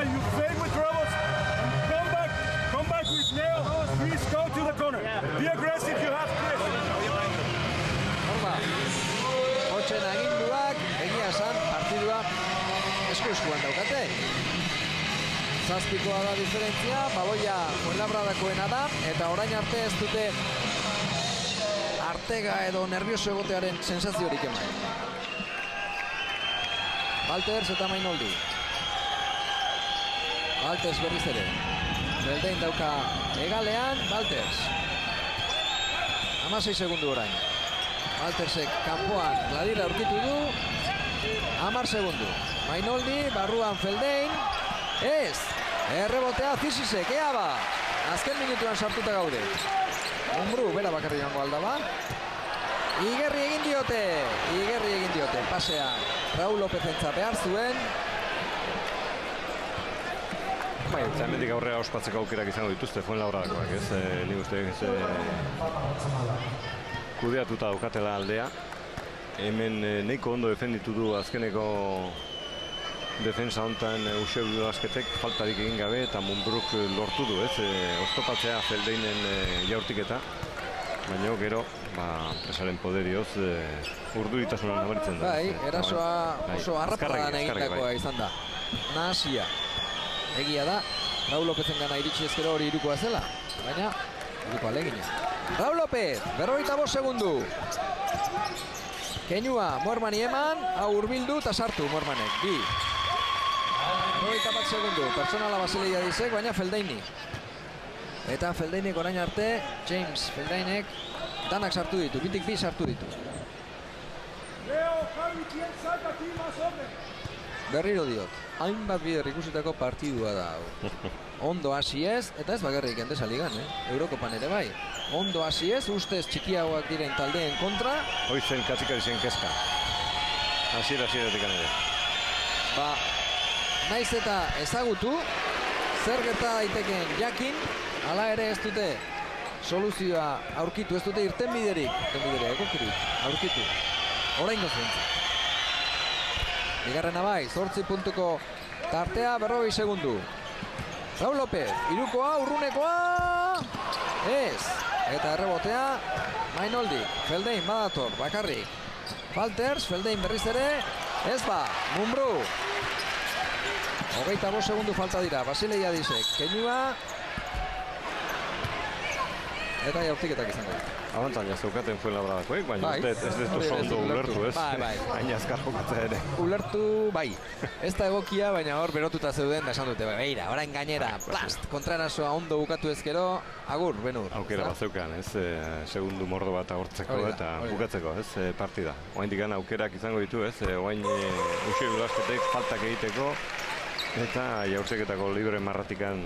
Speaker 5: You fade with robots and come back with Leo. Please go to the corner. Be aggressive, you have Chris.
Speaker 1: Norma, hotxen aginduak, egia esan, partidua esku-eskuan daukate. 7koa da diferentzia, baloia Fuenlabradakoena da, eta orain arte ez dute artega edo nervioso egotearen sensaziorik eman. Walters eta Mainoldi. Walters berriz ere. Beldein dauka egalean, Walters. 16 segundu orain. Waltersek kanpoan Gladira aurkitu du. 10 segundu. Mainoldi, barruan Feldein. Ez! Errebotea Zisisek, ea ba! Azken minutuan sartuta gaude. Mumbru, bera bakarri joango aldaba. Igerri egin diote. Pasea Raul Lópezentza behar zuen.
Speaker 4: Bai, eta hemendik aurrera ospatzeko aukerak izango dituzte Fuenlabradakoak, ez? Nik uste kudeatuta daukatela aldea. Hemen nahiko ondo defenditu du azkeneko defensa hontan Eusebio Azketek faltarik egin gabe eta Mumbruk lortu du, ez? Oztopatzea Feldeinen jaurtiketa. Baina gero, presaren poderioz urduritasunan nabaritzen da.
Speaker 1: Bai, erasoa oso harrapadan egindakoa izan da. Nahasia. Egia da, Raul Lópezen gana iritsi ezkero hori irukoa zela. Baina, irukoa alegina. Raul López, 45 segundu. Keinua, Muermani eman, hau urbildu eta sartu Muermanek. 41 segundu, personala Basileia dizek, baina Feldeini. Eta Feldeinek orain arte, James Feldeinek, danak sartu ditu, bitik bi sartu ditu. Berriro diot, hainbat bider ikusitako partidua da hau. Ondo hasi ez, eta ez bakarrik Endesa ligan, Eurokopan ere bai. Ondo hasi ez, ustez txikiagoak diren taldeen kontra.
Speaker 4: Hoizen Katxikarizen kezka. Hasieratik ere.
Speaker 1: Naiz eta ezagutu, zer gerta daitekeen jakin, hala ere ez dute soluzioa aurkitu, ez dute irtenbiderik, egokirik, aurkitu. Oraingo zuentzat. Bigarrena bai, 8 puntuko tartea, 40 segundu. Raul López, irukoa, urrunekoa, ez. Eta errebotea, Mainoldi, Feldein badator, bakarrik. Falters, Feldein berriz ere, ez ba, Mumbrú. 25 segundu falta dira, Basilei Adisek, keinua. Eta jaurtiketak izango dira.
Speaker 4: Abantaila zeukaten Fuenlabradakoek, baina ez dut oso ondo ulertu, ez? Baina azkar jokatzea ere.
Speaker 1: Ulertu, bai. Ez da egokia, baina hor berotuta zeuden da esan dute. Beira, orain gainera, plast, kontrarasoa ondo bukatu ezkero, agur, Benur.
Speaker 4: Aukera bat zeukan, ez? Segundu mordo bat agortzeko eta bukatzeko, ez? Partida. Oain digan aukerak izango ditu, ez? Oain Uxue Bilbasketek faltak egiteko eta jaurteketako libre marratikan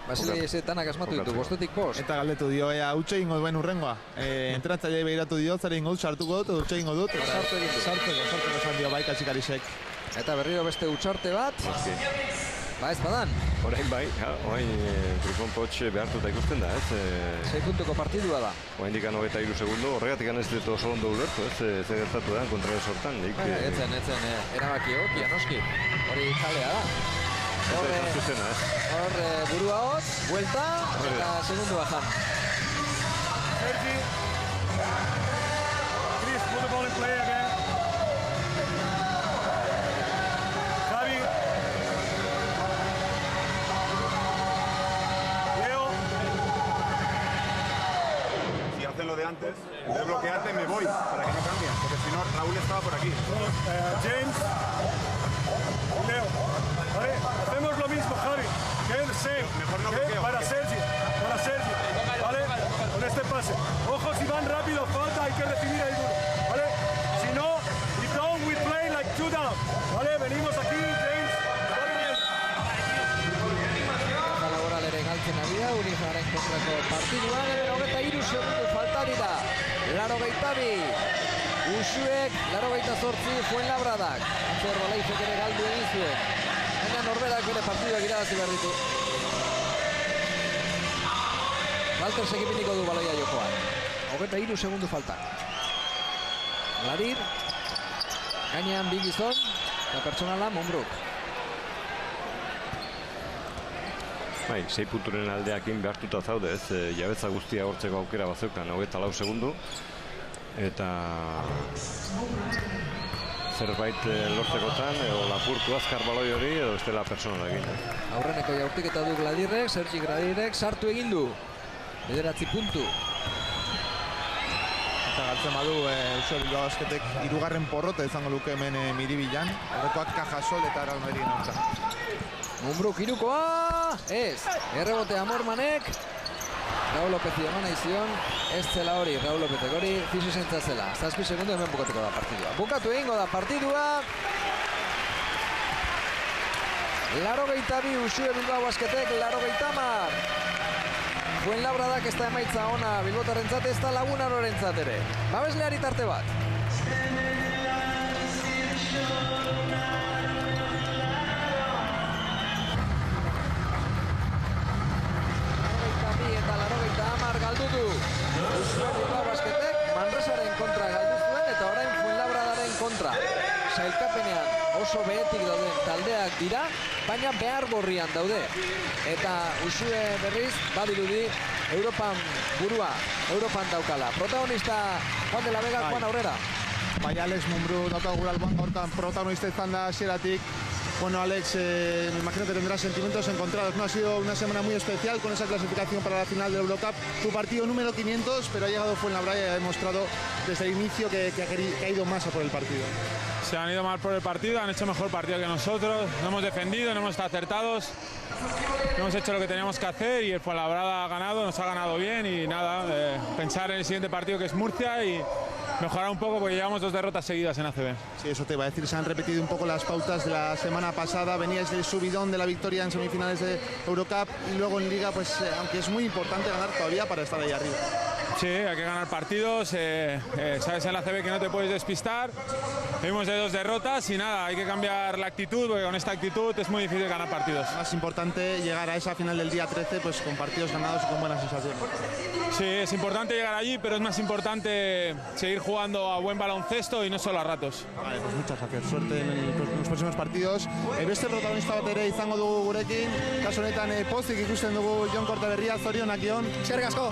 Speaker 1: Basilei Ezetanak asmatu ditu, 5-5.
Speaker 9: Eta galdetu dio, utxe ingo duen urrengoa. Entratzaile behiratu dio, zare ingo dut, sartuko dut, utxe ingo dut. Sartuko esan dio bai Katxikarisek.
Speaker 1: Eta berriro beste utxarte bat. Ba ez badan.
Speaker 4: Orain bai, orain Trifon Potx behartuta ikusten da, ez?
Speaker 1: 6 puntuko partidua da.
Speaker 4: Orain dikan 23 segundu, horregatik ez dut oso ondo ulertu, ez? Zer gertatu da, kontraresortan.
Speaker 1: Etzen, erabaki egokia, noski. Hori kalea da. Hor burua hotz, buelta, eta segundu bajan.
Speaker 5: Sergi. Chris, put the ball in play again. Javi. Leo.
Speaker 10: Si hacen lo de antes, de bloquearte me voy, para que no cambien, porque si no Raúl estaba por aquí.
Speaker 5: James. Leo. Vale, hacemos lo mismo, Javi.
Speaker 10: Mejor no bloqueo.
Speaker 5: Para Sergi, ¿vale? Con este pase. Ojo, si van rápido, falta, hay que recibir ahí duro, ¿vale? Si no, we play like 2 down, ¿vale? Venimos aquí, James.
Speaker 1: Eta laboral ere galtzen ari da, Urizaren kontrako partiduan, 23 segundu falta dira. 82. Uxuek, 88, Fuenlabradak. Antzer Balaizek ere galdu egin zuen. Baina norberak bere partiduak irabazi behar ditu. Walter segipiniko du baloia jokoan. 23 segundu falta. Ladir. Gainean bi gizon. Eta pertsonala Monbruk.
Speaker 4: Bai, 6 punturen aldeakin behartuta zaude, ez? Jabetza guztia hortzeko aukera bat zeukan, 24 segundu. Eta zerbait lortzekotan, edo lapurtu azkar baloi hori, edo ez dela personala egin.
Speaker 1: Aurreneko jaurtiketa du Gladirrek, Sergi Gladirrek, sartu egin du. 9 puntu.
Speaker 9: Eta galtzen badu, Uxue Bilbasketek 3. porrota izango luke hemen Miribilan. Horrekoak Cajasol eta Aralmerin hortza.
Speaker 1: Mumbruk irukoa, ez. Errebote Amormanek. Raul López eman aizion, ez zela hori, Raul Lópezek hori, fizu zentza zela. 7 segundu hemen bukatuko da partidua. Bukatu egingo da partidua. 82 Uxue Bilbao Basketek, 80. Fuenlabradak ez da emaitza ona Bilbotarrentzat, ez da Lagunarorentzat ere. Babesleari tarte bat. Eta 80 galdu du. Uxue Bilbao Basketek Manresaren kontra galdu zuen eta orain Fuenlabradaren kontra. Sailkapenean oso behetik dauden taldeak dira, baina behar gorrian daude. Eta Uxue berriz badirudi Europan burua, Europan daukala. Protagonista Juan de la Vega, Juan aurrera.
Speaker 2: Bai, Alex Mumbrú, daukagu alboan gaurkan protagonista izan da hasieratik. Bueno, Alex, me imagino que tendrá sentimientos encontrados. No ha sido una semana muy especial con esa clasificación para la final del Eurocup. Tu partido número 500, pero ha llegado Fuenlabrada y ha demostrado desde el inicio que ha ido más a por el partido.
Speaker 12: Se han ido mal por el partido, han hecho mejor partido que nosotros. No hemos defendido, no hemos estado acertados. Hemos hecho lo que teníamos que hacer y el Fuenlabrada ha ganado, nos ha ganado bien y nada, pensar en el siguiente partido que es Murcia y mejorar un poco porque llevamos 2 derrotas seguidas en ACB.
Speaker 2: Sí, eso te iba a decir, se han repetido un poco las pautas de la semana pasada, veníais del subidón de la victoria en semifinales de Eurocup y luego en Liga, pues aunque es muy importante ganar todavía para estar ahí arriba.
Speaker 12: Sí, hay que ganar partidos, sabes en la CB que no te puedes despistar, venimos de 2 derrotas y nada, hay que cambiar la actitud, porque con esta actitud es muy difícil ganar partidos.
Speaker 2: Más importante llegar a esa final del día 13 pues con partidos ganados y con buenas sensaciones.
Speaker 12: Sí, es importante llegar allí, pero es más importante seguir jugando a buen baloncesto y no solo a ratos.
Speaker 2: Vale, pues muchas gracias, suerte en los próximos partidos. Beste protagonista bat ere izango dugu gurekin, kasu honetan pozik ikusten dugu Jon Kortaberria, zorionak Jon.
Speaker 13: Eskerrik asko.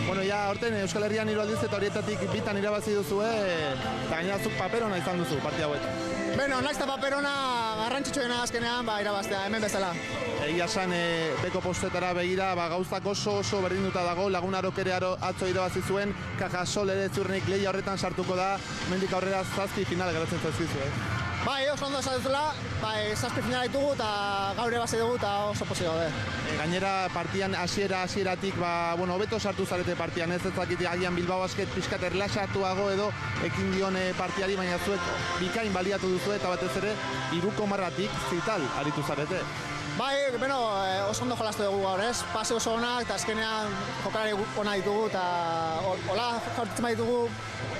Speaker 2: Bueno, ja, horten Euskal Herrian 3 aldiz eta horietatik 2 irabazi duzue, eta gainera zuk paperona izan duzu partida hauetan.
Speaker 13: Beno, nahiz eta paperona garrantzitsuena azkenean, irabaztea, hemen bezala.
Speaker 2: Egia esan, beko postetara begira, gauzak oso berdinduta dago, Lagunarok ere atzo irabazi zuen, Cajasol ere Zurnik lehia horretan sartuko da, mendik aurrera 7 final geratzen zaizkizu,
Speaker 13: Bai, oso ondo esatuzula, 7 final ditugu eta gaur irabazi dugu eta oso pozik gaude.
Speaker 2: Gainera, partian hasieratik, hobeto sartu zarete partian, ez dakit agian Bilbao Basket pixkat erlaxatuago edo ekin dion partiari, baina zuek bikain baliatu duzu eta batez ere 3,0tik zital aritu zarete.
Speaker 13: Bai, beno, oso ondo jolastu dugu gaur, ez? Pase oso onak eta azkenean jokalari ona ditugu eta hola jartzen ditugu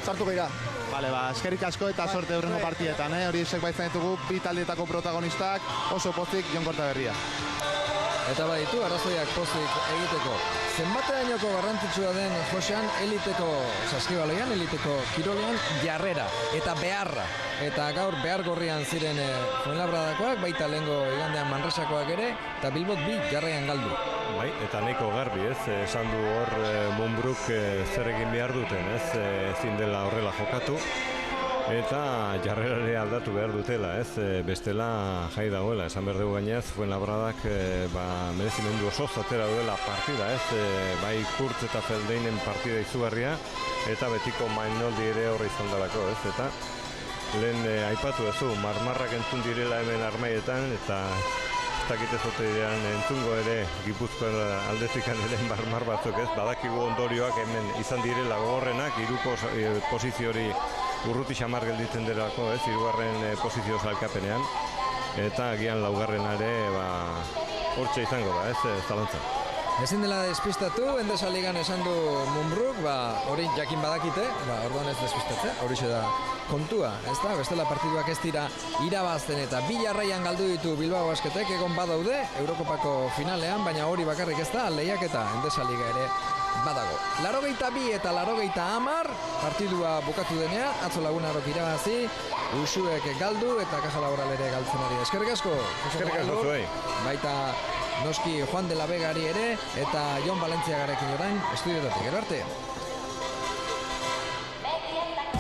Speaker 13: sartuko dira.
Speaker 2: Bale, eskerrik asko eta sorte hurrengo partietan, hori esek baitzen ditugu 2 taldeetako protagonistak, oso pozik Jon Kortaberria.
Speaker 1: Eta baditu, arrazoiak pozik egiteko. Zenbaterainoko garrantzitsua den Josean eliteko saskibaloian, eliteko kirolean jarrera eta beharra. Eta gaur behar gorrian ziren Fuenlabradakoak, baita lehengo igandean Manresakoak ere, eta Bilbot 2 jarraian galdu.
Speaker 4: Bai, eta nahiko garbi, ez? Esan du hor Munbruk zer egin behar duten, ez? Ezin dela horrela jokatu. Eta jarrerare aldatu behar dutela, ez? Bestela jai dagoela, esan behar dugu gainez, Fuenlabradak merezimendu oso zatera duela partida, ez? Bai Kurtz eta Feldeinen partida izugarria, eta betiko Mainoldi ere horre izan dalako, ez? Eta lehen aipatu ezu, marmarrak entzun direla hemen armaietan, eta ez dakite zote diren entzungo ere Gipuzkoan aldetik ere marmar batzuk, ez? Badakigu ondorioak hemen izan direla gogorrenak, 3 posizio hori urruti xamar gelditzen derako, ez? 3. posizio salkapenean, eta agian 4. ere hortxe izango da, ez? Zalantza.
Speaker 1: Ezin dela despistatu, Endesa Ligan esan du Munbruk, hori jakin badakite, orduan ez despistatze, horixe da kontua, ez da? Bestela partiduak ez dira irabazten eta 2 jarraian galdu ditu Bilbao Basketek, egon badaude Eurokopako finalean, baina hori bakarrik ez da, lehiaketa Endesa Liga ere badago. 82 eta 80 partidua bukatu denean, atzo Lagunarok irabazi, Usuek galdu eta Caja Laboral ere galtzen ari. Eskerrik asko.
Speaker 4: Eskerrik asko zuei.
Speaker 1: Baita noski Juan de la Vegari ere eta Jon Valentziagarekin orain estudiotatik. Gero arte.